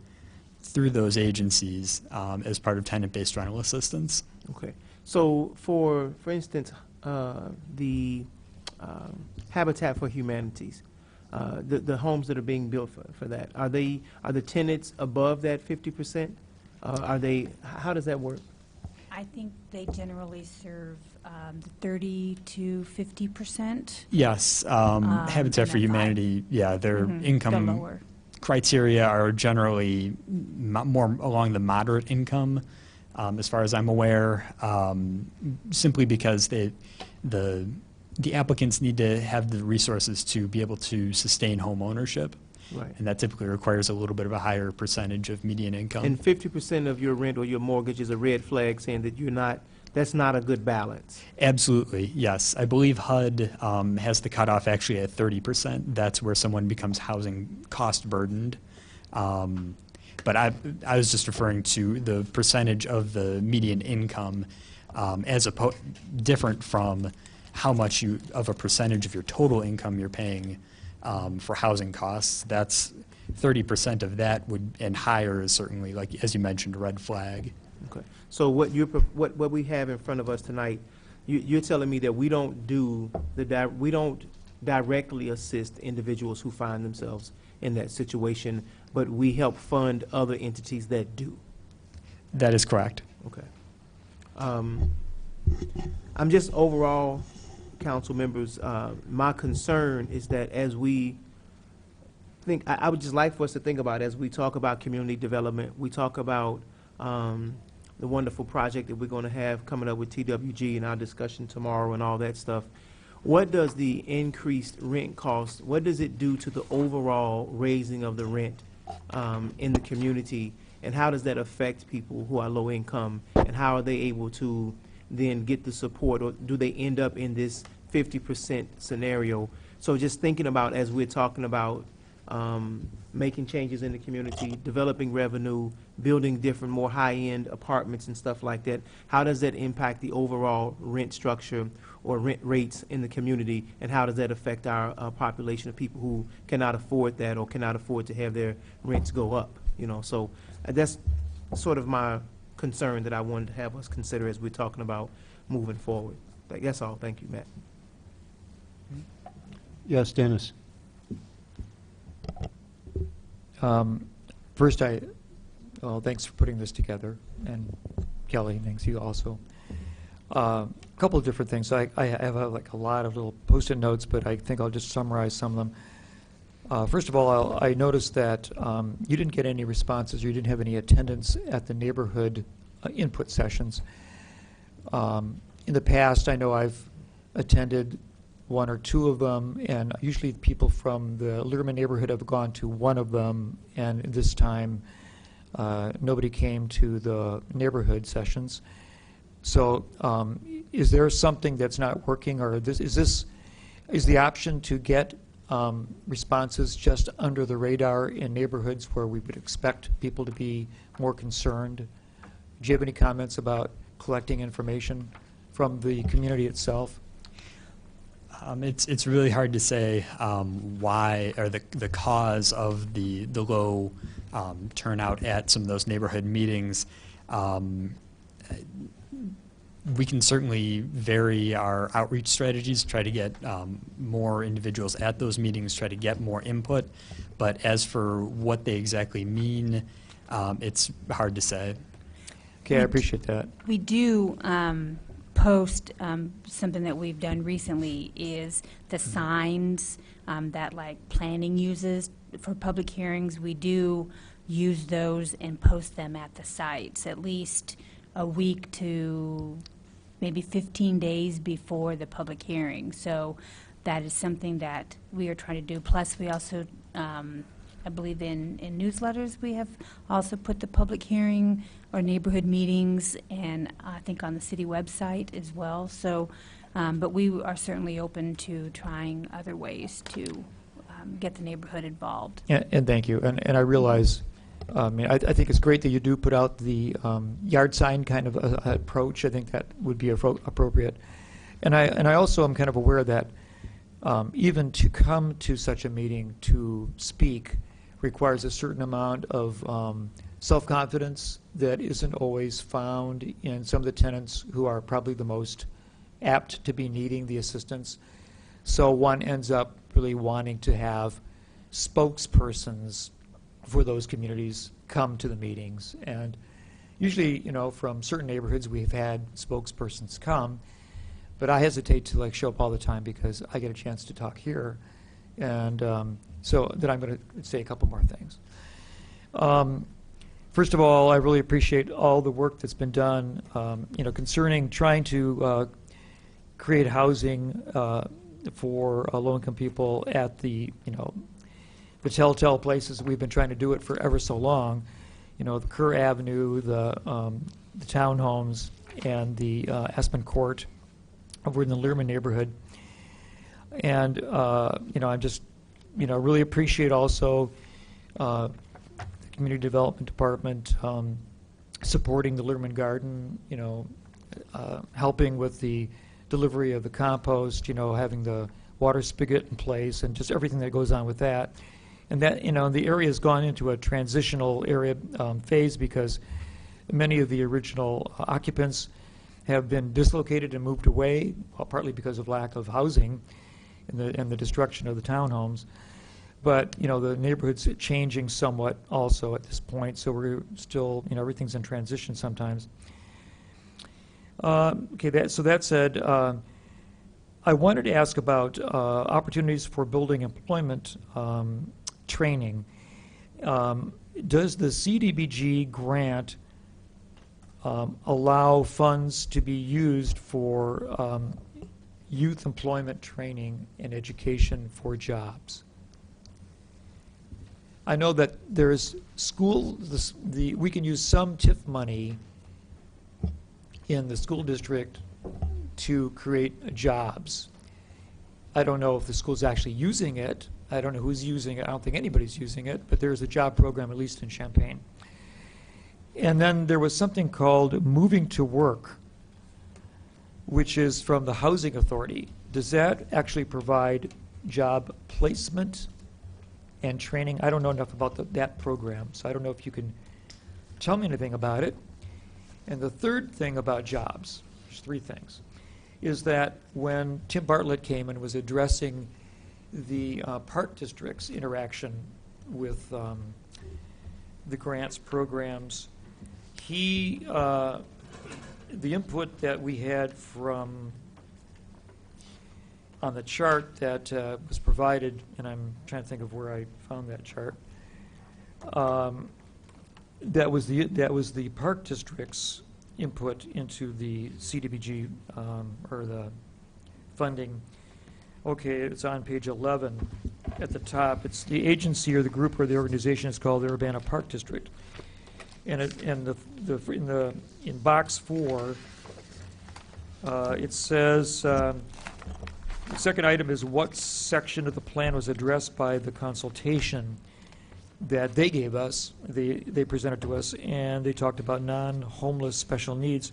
through those agencies as part of tenant-based rental assistance. Okay. So for instance, the Habitat for Humanities, the homes that are being built for that, are the tenants above that 50%? How does that work? I think they generally serve 30 to 50%. Yes, Habitat for Humanity, yeah, their income criteria are generally more along the moderate income, as far as I'm aware, simply because the applicants need to have the resources to be able to sustain home ownership. Right. And that typically requires a little bit of a higher percentage of median income. And 50% of your rent or your mortgage is a red flag saying that that's not a good balance. Absolutely, yes. I believe HUD has the cutoff actually at 30%. That's where someone becomes housing cost burdened. But I was just referring to the percentage of the median income as different from how much of a percentage of your total income you're paying for housing costs. That's 30% of that and higher is certainly, like as you mentioned, a red flag. Okay. So what we have in front of us tonight, you're telling me that we don't directly assist individuals who find themselves in that situation, but we help fund other entities that do. That is correct. Okay. I'm just overall, council members, my concern is that as we think, I would just like for us to think about as we talk about community development, we talk about the wonderful project that we're going to have coming up with TWG and our discussion tomorrow and all that stuff. What does the increased rent cost, what does it do to the overall raising of the rent in the community, and how does that affect people who are low income, and how are they able to then get the support, or do they end up in this 50% scenario? So just thinking about, as we're talking about making changes in the community, developing revenue, building different, more high-end apartments and stuff like that, how does that impact the overall rent structure or rent rates in the community, and how does that affect our population of people who cannot afford that or cannot afford to have their rents go up? You know, so that's sort of my concern that I wanted to have us consider as we're talking about moving forward. That's all. Thank you, Matt. Yes, Dennis. First, thanks for putting this together, and Kelly, thanks you also. A couple of different things. I have like a lot of little post-it notes, but I think I'll just summarize some of them. First of all, I noticed that you didn't get any responses, or you didn't have any attendance at the neighborhood input sessions. In the past, I know I've attended one or two of them, and usually people from the Urbana neighborhood have gone to one of them, and this time nobody came to the neighborhood sessions. So is there something that's not working, or is the option to get responses just under the radar in neighborhoods where we would expect people to be more concerned? Do you have any comments about collecting information from the community itself? It's really hard to say why, or the cause of the low turnout at some of those neighborhood meetings. We can certainly vary our outreach strategies, try to get more individuals at those meetings, try to get more input. But as for what they exactly mean, it's hard to say. Okay, I appreciate that. We do post, something that we've done recently is the signs that like planning uses for public hearings. We do use those and post them at the sites at least a week to maybe 15 days before the public hearing. So that is something that we are trying to do. Plus, we also, I believe in newsletters, we have also put the public hearing or neighborhood meetings, and I think on the city website as well. So, but we are certainly open to trying other ways to get the neighborhood involved. And thank you. And I realize, I think it's great that you do put out the yard sign kind of approach. I think that would be appropriate. And I also am kind of aware that even to come to such a meeting to speak requires a certain amount of self-confidence that isn't always found in some of the tenants who are probably the most apt to be needing the assistance. So one ends up really wanting to have spokespersons for those communities come to the meetings. And usually, from certain neighborhoods we've had spokespersons come, but I hesitate to show up all the time because I get a chance to talk here. And so then I'm going to say a couple more things. First of all, I really appreciate all the work that's been done, concerning trying to create housing for low-income people at the telltale places we've been trying to do it for ever so long. The Kerr Avenue, the townhomes, and the Aspen Court over in the Learman neighborhood. And, I just, really appreciate also the Community Development Department supporting the Learman Garden, helping with the delivery of the compost, having the water spigot in place, and just everything that goes on with that. And that, the area has gone into a transitional area phase because many of the original occupants have been dislocated and moved away, partly because of lack of housing and the destruction of the townhomes. But, the neighborhood's changing somewhat also at this point, so we're still, everything's in transition sometimes. So that said, I wanted to ask about opportunities for building employment training. Does the CDBG grant allow funds to be used for youth employment training and education for jobs? I know that there's we can use some TIF money in the school district to create jobs. I don't know if the school's actually using it. I don't know who's using it. I don't think anybody's using it, but there's a job program, at least in Champaign. And then there was something called Moving to Work, which is from the Housing Authority. Does that actually provide job placement and training? I don't know enough about that program, so I don't know if you can tell me anything about it. And the third thing about jobs, there's three things, is that when Tim Bartlett came and was addressing the park district's interaction with the grants programs, the input that we had from on the chart that was provided, and I'm trying to think of where I found that chart. That was the park district's input into the CDBG or the funding. Okay, it's on page 11 at the top. It's the agency or the group or the organization is called the Urbana Park District. And in box 4, it says the second item is what section of the plan was addressed by the consultation that they gave us, they presented to us, and they talked about non-homeless special needs.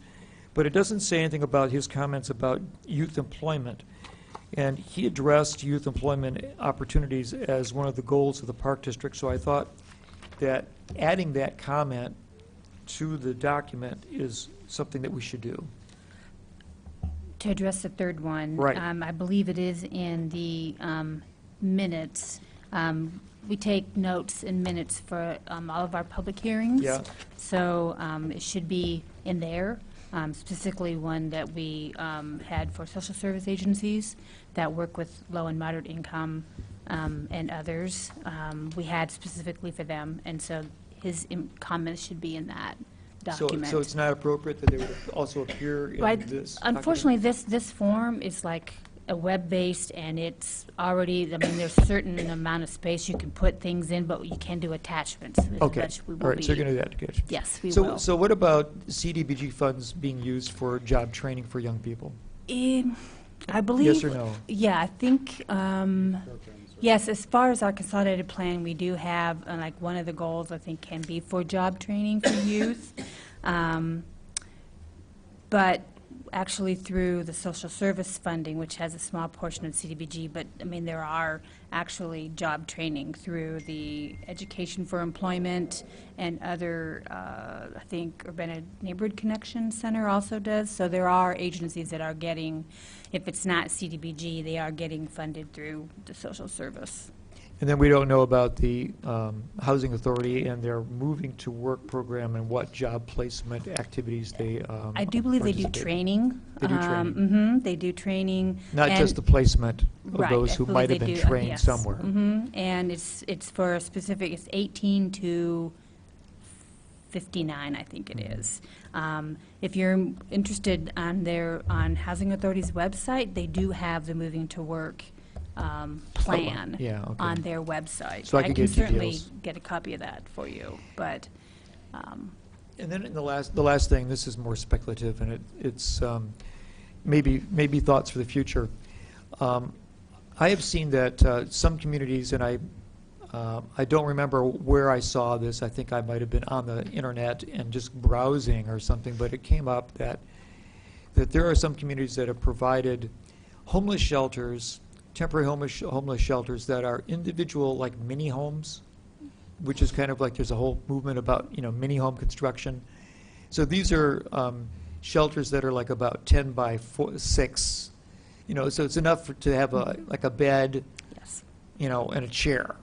But it doesn't say anything about his comments about youth employment. And he addressed youth employment opportunities as one of the goals of the Park District, so I thought that adding that comment to the document is something that we should do. To address the third one, Right. I believe it is in the minutes. We take notes and minutes for all of our public hearings. Yeah. So it should be in there. specifically one that we had for social service agencies that work with low and moderate income and others. We had specifically for them, and so his comments should be in that document. So it's not appropriate that they would also appear in Right. this? Unfortunately, this form is like a web-based, and it's already, I mean, there's a certain amount of space you can put things in, but you can do attachments. Okay, which we will all right, so you're be- going to do that, good. Yes, we So, will. so what about CDBG funds being used for job training for young people? I believe. Yes or no? Yeah, I think, yes, as far as our consolidated plan, we do have, like, one of the goals, I think, can be for job training for youth. But actually through the social service funding, which has a small portion of CDBG, but, I mean, there are actually job training through the Education for Employment and other, I think Urbana Neighborhood Connection Center also does. So there are agencies that are getting, if it's not CDBG, they are getting funded through the social service. And then we don't know about the Housing Authority and their Moving to Work program and what job placement activities they I do believe they do participate in. training. They do training. They do training. Not and- just the placement of Right, those I who believe might have they been do, trained yes. somewhere. And it's for a specific, it's 18 to 59, I think it is. If you're interested on Housing Authority's website, they do have the Moving to Work plan Yeah, okay. on their website. So I could can get certainly details. get a copy of that for you, but And then in the last thing, this is more speculative, and it's maybe thoughts for the future. I have seen that some communities, and I don't remember where I saw this. I think I might have been on the internet and just browsing or something, but it came up that there are some communities that have provided homeless shelters, temporary homeless shelters that are individual, like mini homes, which is kind of like there's a whole movement about mini home construction. So these are shelters that are like about 10 by 6, so it's enough to have like a bed, yes, and a chair,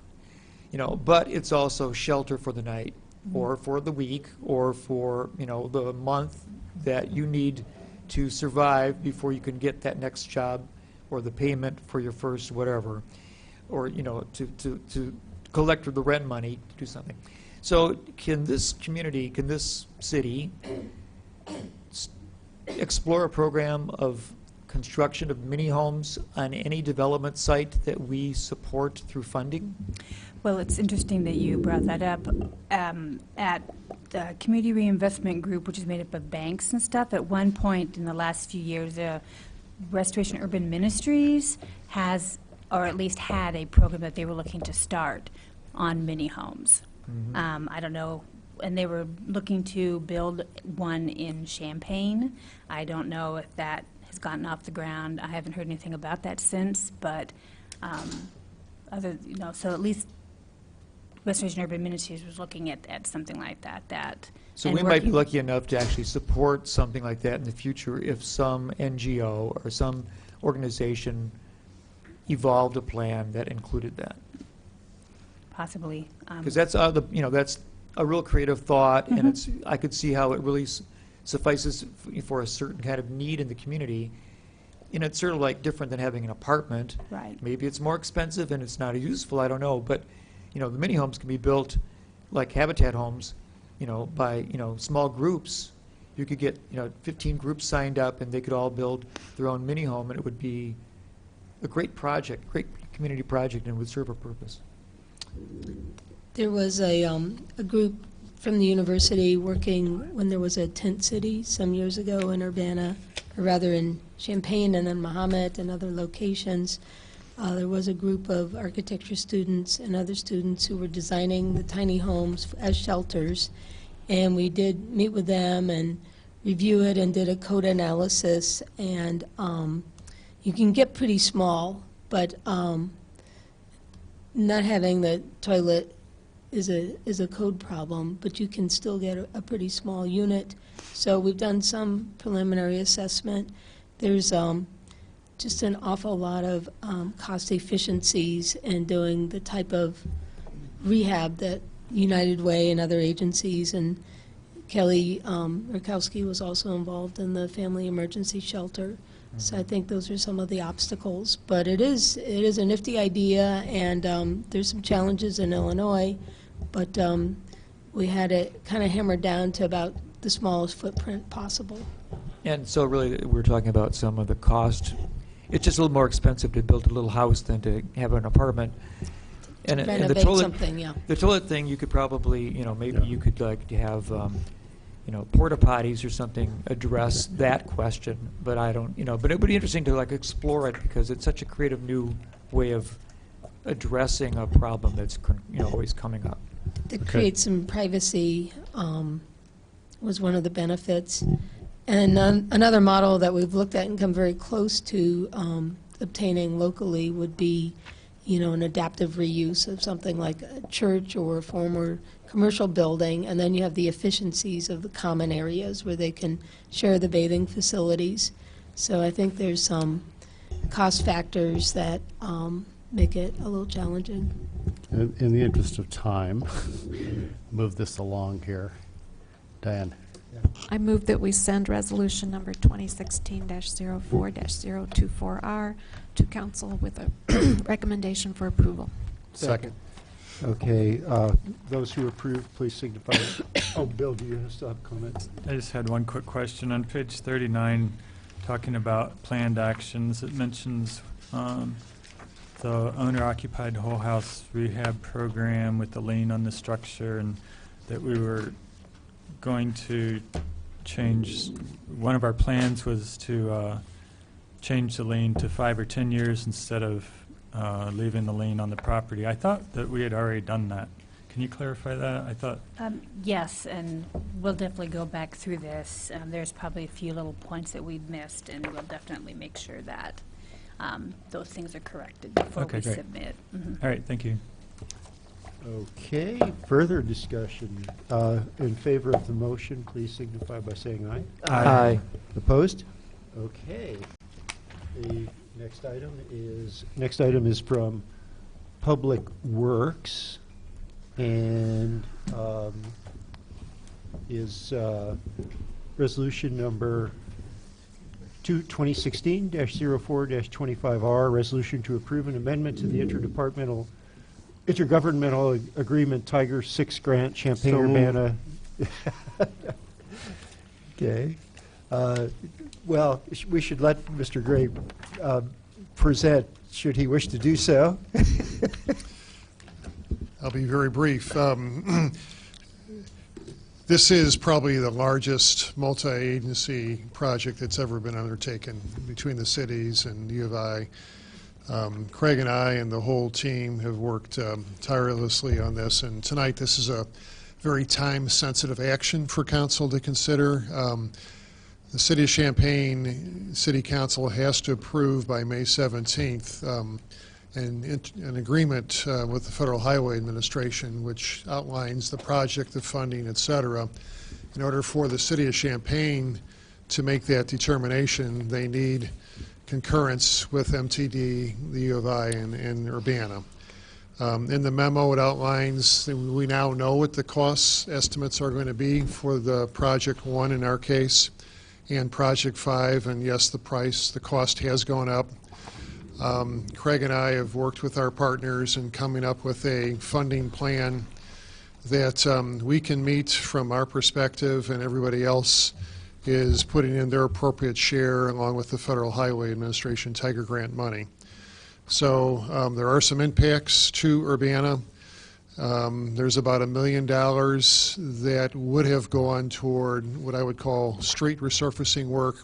but it's also shelter for the night or for the week or for the month that you need to survive before you can get that next job or the payment for your first whatever, or to collect the rent money to do something. So can this community, can this city explore a program of construction of mini homes on any development site that we support through funding? Well, it's interesting that you brought that up. At the Community Reinvestment Group, which is made up of banks and stuff, at one point in the last few years, Restoration Urban Ministries has, or at least had, a program that they were looking to start on mini homes. I don't know, and they were looking to build one in Champaign. I don't know if that has gotten off the ground. I haven't heard anything about that since, but so at least Restoration Urban Ministries was looking at something like that. So and we might be working- lucky enough to actually support something like that in the future if some NGO or some organization evolved a plan that included that. Possibly. Because that's that's a real creative thought, and I could see how it really suffices for a certain kind of need in the community. It's sort of like different than having an apartment. Right. Maybe it's more expensive and it's not as useful. I don't know, but the mini homes can be built like habitat homes, by small groups. You could get 15 groups signed up, and they could all build their own mini home, and it would be a great project, great community project, and would serve a purpose. There was a group from the university working when there was a tent city some years ago in Urbana, or rather in Champaign and then Mahomet and other locations. There was a group of architecture students and other students who were designing the tiny homes as shelters, and we did meet with them and review it and did a code analysis, and you can get pretty small, but not having the toilet is a code problem, but you can still get a pretty small unit. So we've done some preliminary assessment. There's just an awful lot of cost efficiencies in doing the type of rehab that United Way and other agencies and Kelly Murkowski was also involved in the family emergency shelter. So I think those are some of the obstacles. But it is a nifty idea, and there's some challenges in Illinois, but we had it kind of hammered down to about the smallest footprint possible. And so really, we're talking about some of the cost. It's just a little more expensive to build a little house than to have an apartment. And the Renovate toilet, something, yeah. the toilet thing, you could probably, maybe you could like have, porta potties or something address that question. But I don't, but it would be interesting to like explore it because it's such a creative new way of addressing a problem that's always coming up. To create some privacy was one of the benefits. And another model that we've looked at and come very close to obtaining locally would be, an adaptive reuse of something like a church or a former commercial building, and then you have the efficiencies of the common areas where they can share the bathing facilities. So I think there's some cost factors that make it a little challenging. In the interest of time, move this along here. Diane. I move that we send resolution number 2016-04-024R to council with a recommendation for approval. Second. Okay, those who approve, please signify. Oh, Bill, do you still have comments? I just had one quick question. On page 39, talking about planned actions, it mentions the owner-occupied whole house rehab program with the lien on the structure, and that we were going to change, one of our plans was to change the lien to 5 or 10 years instead of leaving the lien on the property. I thought that we had already done that. Can you clarify that? I thought. Yes, and we'll definitely go back through this. There's probably a few little points that we've missed, and we'll definitely make sure that those things are corrected before we great. submit. All right, thank you. Okay, further discussion. In favor of the motion, please signify by saying aye. Aye. Opposed? Okay. The next item is from Public Works, and is resolution number 2016-04-25R, resolution to approve an amendment to the intergovernmental agreement Tiger 6 grant, Champaign-Urbana. Okay. Well, we should let Mr. Gray present, should he wish to do so. I'll be very brief. This is probably the largest multi-agency project that's ever been undertaken between the cities and U of I. Craig and I and the whole team have worked tirelessly on this, and tonight this is a very time-sensitive action for council to consider. The City of Champaign City Council has to approve by May 17th an agreement with the Federal Highway Administration, which outlines the project, the funding, et cetera. In order for the City of Champaign to make that determination, they need concurrence with MTD, the U of I, and Urbana. In the memo, it outlines that we now know what the cost estimates are going to be for the Project 1 in our case, and Project 5, and yes, the cost has gone up. Craig and I have worked with our partners in coming up with a funding plan that we can meet from our perspective, and everybody else is putting in their appropriate share along with the Federal Highway Administration Tiger Grant money. So there are some impacts to Urbana. There's about $1 million that would have gone toward what I would call street resurfacing work.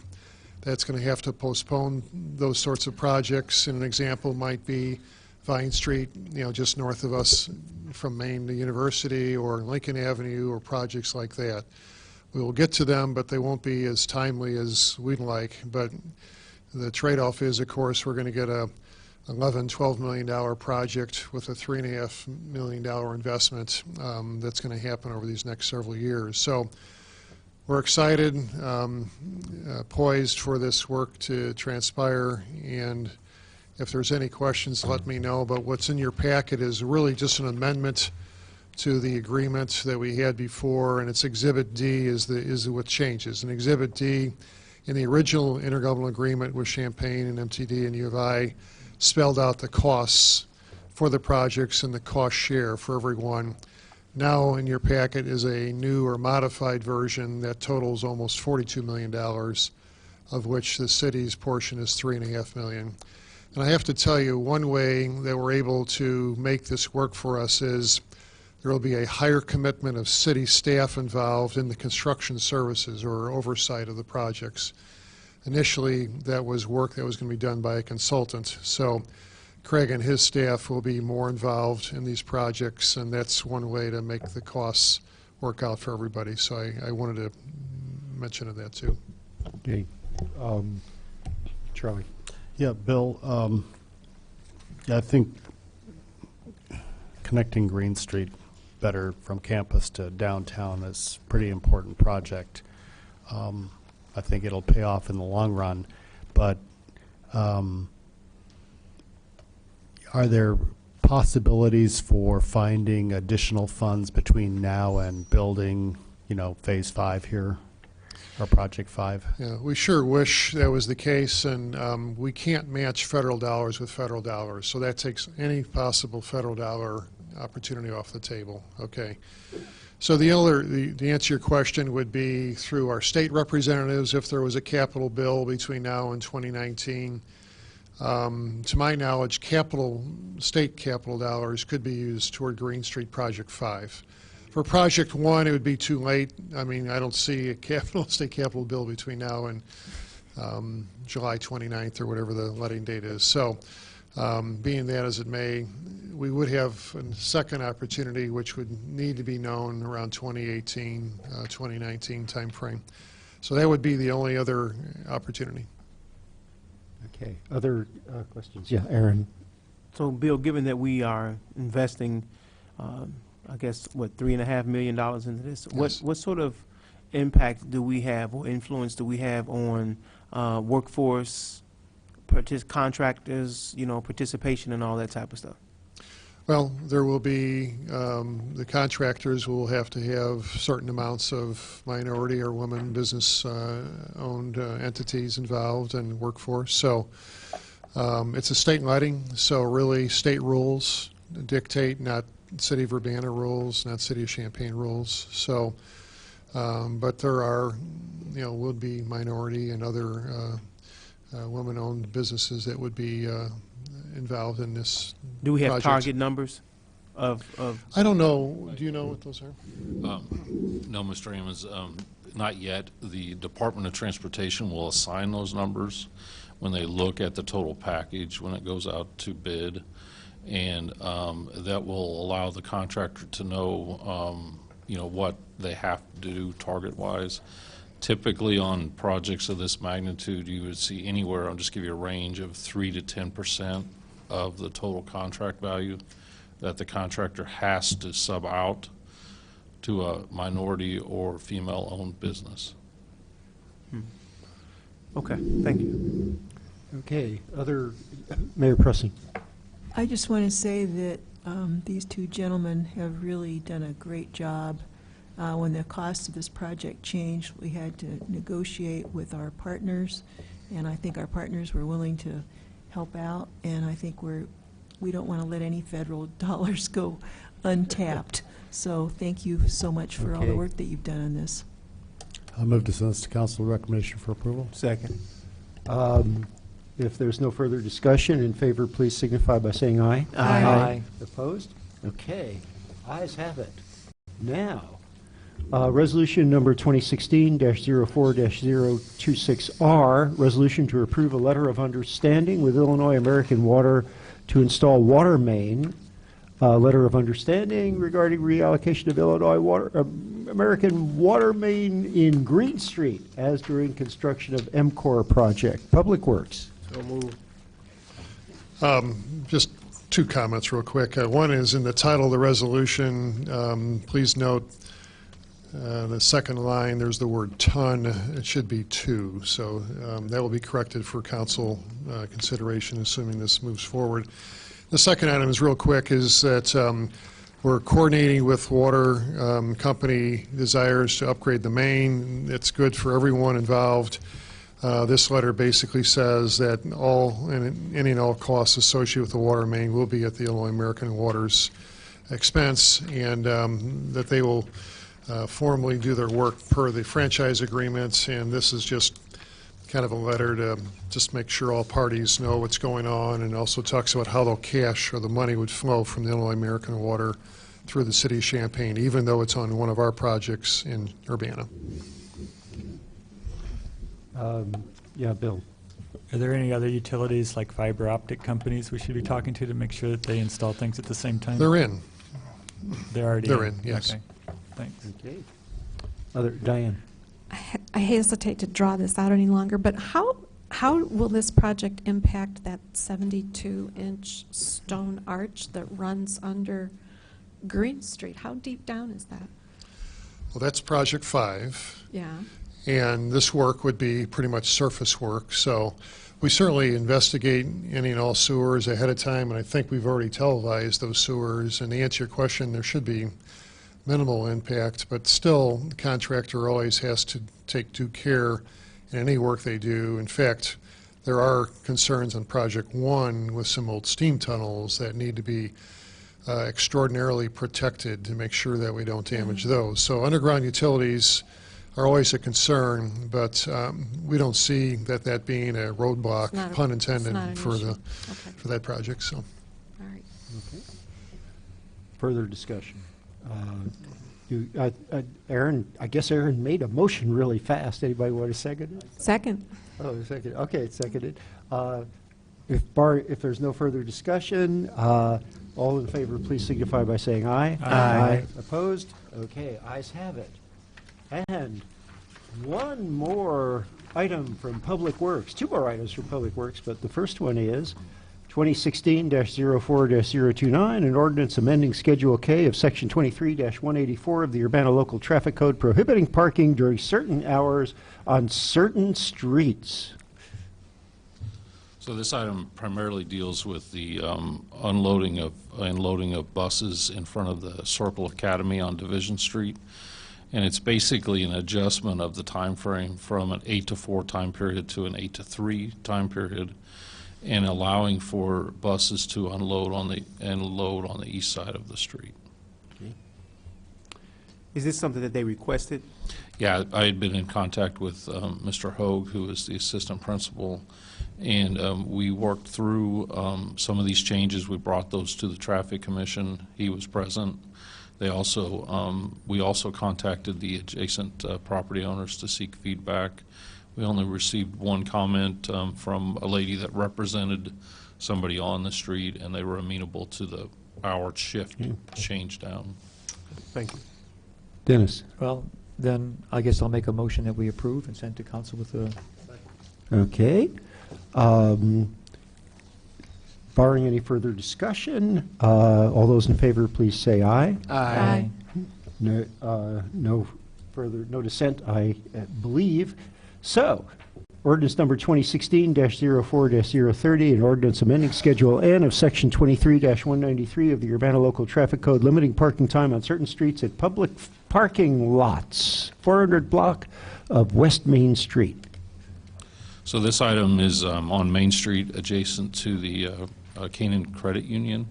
That's going to have to postpone those sorts of projects. And an example might be Vine Street, just north of us from Maine to University, or Lincoln Avenue, or projects like that. We will get to them, but they won't be as timely as we'd like. But the trade-off is, of course, we're going to get a $11, $12 million project with a $3.5 million investment that's going to happen over these next several years. So we're excited, poised for this work to transpire, and if there's any questions, let me know. But what's in your packet is really just an amendment to the agreement that we had before, and it's Exhibit D is what changes. And Exhibit D in the original intergovernmental agreement with Champaign and MTD and U of I spelled out the costs for the projects and the cost share for everyone. Now in your packet is a new or modified version that totals almost $42 million, of which the city's portion is $3.5 million. And I have to tell you, one way that we're able to make this work for us is there will be a higher commitment of city staff involved in the construction services or oversight of the projects. Initially, that was work that was going to be done by a consultant. So Craig and his staff will be more involved in these projects, and that's one way to make the costs work out for everybody. So I wanted to mention that too. Okay. Charlie. Yeah, Bill, I think connecting Green Street better from campus to downtown is a pretty important project. I think it'll pay off in the long run, but are there possibilities for finding additional funds between now and building, Phase 5 here, or Project 5? Yeah, we sure wish that was the case, and we can't match federal dollars with federal dollars, so that takes any possible federal dollar opportunity off the table. Okay. So the answer to your question would be through our state representatives if there was a capital bill between now and 2019. To my knowledge, state capital dollars could be used toward Green Street Project 5. For Project 1, it would be too late. I mean, I don't see a state capital bill between now and July 29th or whatever the letting date is. So being that as it may, we would have a second opportunity which would need to be known around 2018, 2019 timeframe. So that would be the only other opportunity. Okay. Other questions? Yeah, Aaron. So, Bill, given that we are investing, I guess, what, $3.5 million into this, Yes. what sort of impact do we have or influence do we have on workforce, contractors, participation and all that type of stuff? Well, there will be, the contractors will have to have certain amounts of minority or women business-owned entities involved in workforce. So it's a state letting, so really state rules dictate, not City of Urbana rules, not City of Champaign rules. So, but there are, would be minority and other women-owned businesses that would be involved in this. Do we have project. target numbers of? I don't know. Do you know what those are? No, Mr. Ammons, not yet. The Department of Transportation will assign those numbers when they look at the total package when it goes out to bid, and that will allow the contractor to know, what they have to do target-wise. Typically on projects of this magnitude, you would see anywhere, I'll just give you a range of 3 to 10% of the total contract value that the contractor has to sub out to a minority or female-owned business. Okay, thank you. Okay. Mayor Pressing. I just want to say that these two gentlemen have really done a great job. When the cost of this project changed, we had to negotiate with our partners, and I think our partners were willing to help out, and I think we don't want to let any federal dollars go untapped. So thank you so much for all the work that you've done on this. I'll move to send this to council recommendation for approval. Second. If there's no further discussion, in favor, please signify by saying aye. Aye. Opposed? Okay. Ayes have it. Now, resolution number 2016-04-026R, resolution to approve a letter of understanding with Illinois American Water to install water main. Letter of understanding regarding reallocation of Illinois American water main in Green Street as during construction of MCOR project. Public Works. So move. Just two comments real quick. One is in the title of the resolution, please note the second line, there's the word ton. It should be 2. So that will be corrected for council consideration, assuming this moves forward. The second item is real quick, is that We're coordinating with water company desires to upgrade the main. It's good for everyone involved. This letter basically says that any and all costs associated with the water main will be at the Illinois American Water's expense, and that they will formally do their work per the franchise agreements. And this is just kind of a letter to just make sure all parties know what's going on, and also talks about how the cash or the money would flow from the Illinois American Water through the city of Champaign, even though it's on one of our projects in Urbana. Yeah, Bill. Are there any other utilities like fiber optic companies we should be talking to make sure that they install things at the same time? They're in. They're already They're in, yes. Okay, thanks. Okay. Diane. I hesitate to draw this out any longer, but how will this project impact that 72-inch stone arch that runs under Green Street? How deep down is that? Well, that's Project 5. Yeah. And this work would be pretty much surface work. So we certainly investigate any and all sewers ahead of time, and I think we've already televised those sewers. And to answer your question, there should be minimal impact, but still, the contractor always has to take due care in any work they do. In fact, there are concerns on Project 1 with some old steam tunnels that need to be extraordinarily protected to make sure that we don't damage those. So underground utilities are always a concern, but we don't see that being a roadblock, pun intended, for that project. So, all right. Okay. Further discussion. Aaron, I guess Aaron made a motion really fast. Anybody want to second it? Second. Oh, second. Okay, it's seconded. If there's no further discussion, all in favor, please signify by saying aye. Aye. Opposed? Okay, ayes have it. And one more item from Public Works, two more items from Public Works, but the first one is 2016-04-029, an ordinance amending Schedule K of Section 23-184 of the Urbana Local Traffic Code prohibiting parking during certain hours on certain streets. So this item primarily deals with the unloading of and loading of buses in front of the Circle Academy on Division Street. And it's basically an adjustment of the time frame from an 8 to 4 time period to an 8 to 3 time period, and allowing for buses to unload on the load on the east side of the street. Okay. Is this something that they requested? Yeah, I had been in contact with Mr. Hogue, who is the assistant principal, and we worked through some of these changes. We brought those to the Traffic Commission. He was present. They also, we also contacted the adjacent property owners to seek feedback. We only received one comment from a lady that represented somebody on the street, and they were amenable to the hour shift change down. Thank you. Dennis. Well, then I guess I'll make a motion that we approve and send to council with a... Okay. Barring any further discussion, all those in favor, please say aye. Aye. No, no dissent, I believe. So, ordinance number 2016-04-030, an ordinance amending Schedule N of Section 23-193 of the Urbana Local Traffic Code, limiting parking time on certain streets at public parking lots, 400 block of West Main Street. So this item is on Main Street, adjacent to the Canaan Credit Union.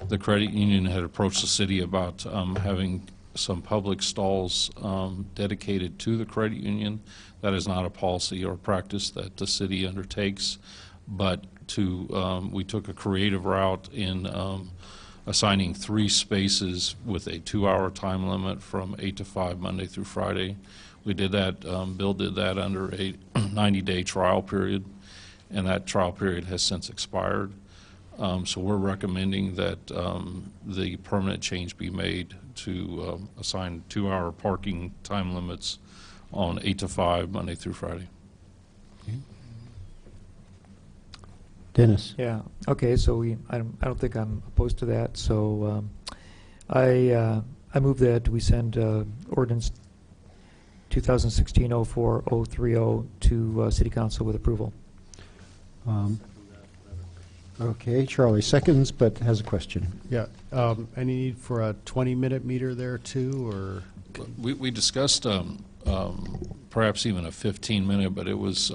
The credit union had approached the city about having some public stalls dedicated to the credit union. That is not a policy or practice that the city undertakes, but we took a creative route in assigning 3 spaces with a 2-hour time limit from 8 to 5 Monday through Friday. We did that, Bill did that under a 90-day trial period, and that trial period has since expired. So we're recommending that the permanent change be made to assign 2-hour parking time limits on 8 to 5 Monday through Friday. Okay. Dennis. Yeah. Okay. So I don't think I'm opposed to that. So I move that we send ordinance 2016-04-030 to City Council with approval. Okay, Charlie seconds, but has a question. Yeah, any need for a 20-minute meter there too, or? We discussed perhaps even a 15-minute, but it was,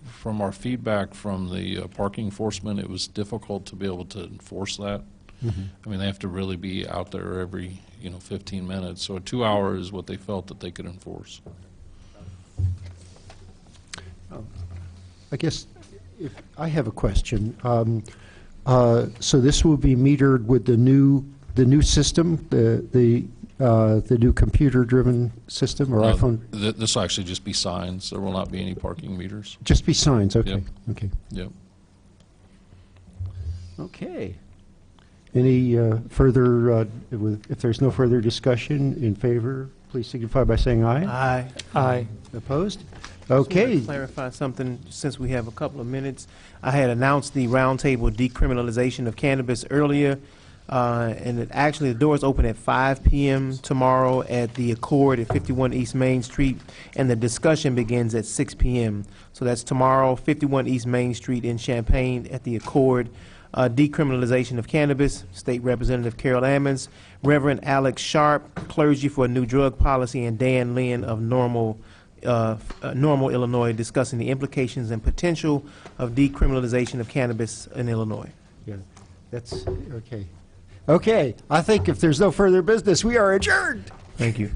from our feedback from the parking enforcement, it was difficult to be able to enforce that. I mean, they have to really be out there every, 15 minutes. So a 2 hour is what they felt that they could enforce. I guess if I have a question. So this will be metered with the new system, the new computer-driven system or iPhone? This will actually just be signs. There will not be any parking meters. Just be signs. Okay. Yep. Okay. Yep. Okay. Any further? If there's no further discussion, in favor, please signify by saying aye. Aye. Aye. Opposed? Just wanted Okay. to clarify something, since we have a couple of minutes. I had announced the roundtable decriminalization of cannabis earlier, and the doors open at 5 p.m. tomorrow at the Accord at 51 East Main Street, and the discussion begins at 6 p.m. So that's tomorrow, 51 East Main Street in Champaign at the Accord. Decriminalization of cannabis, State Representative Carol Ammons, Reverend Alex Sharp, clergy for a new drug policy, and Dan Lynn of Normal, Illinois, discussing the implications and potential of decriminalization of cannabis in Illinois. Yeah, that's okay. Okay, I think if there's no further business, we are adjourned. Thank you.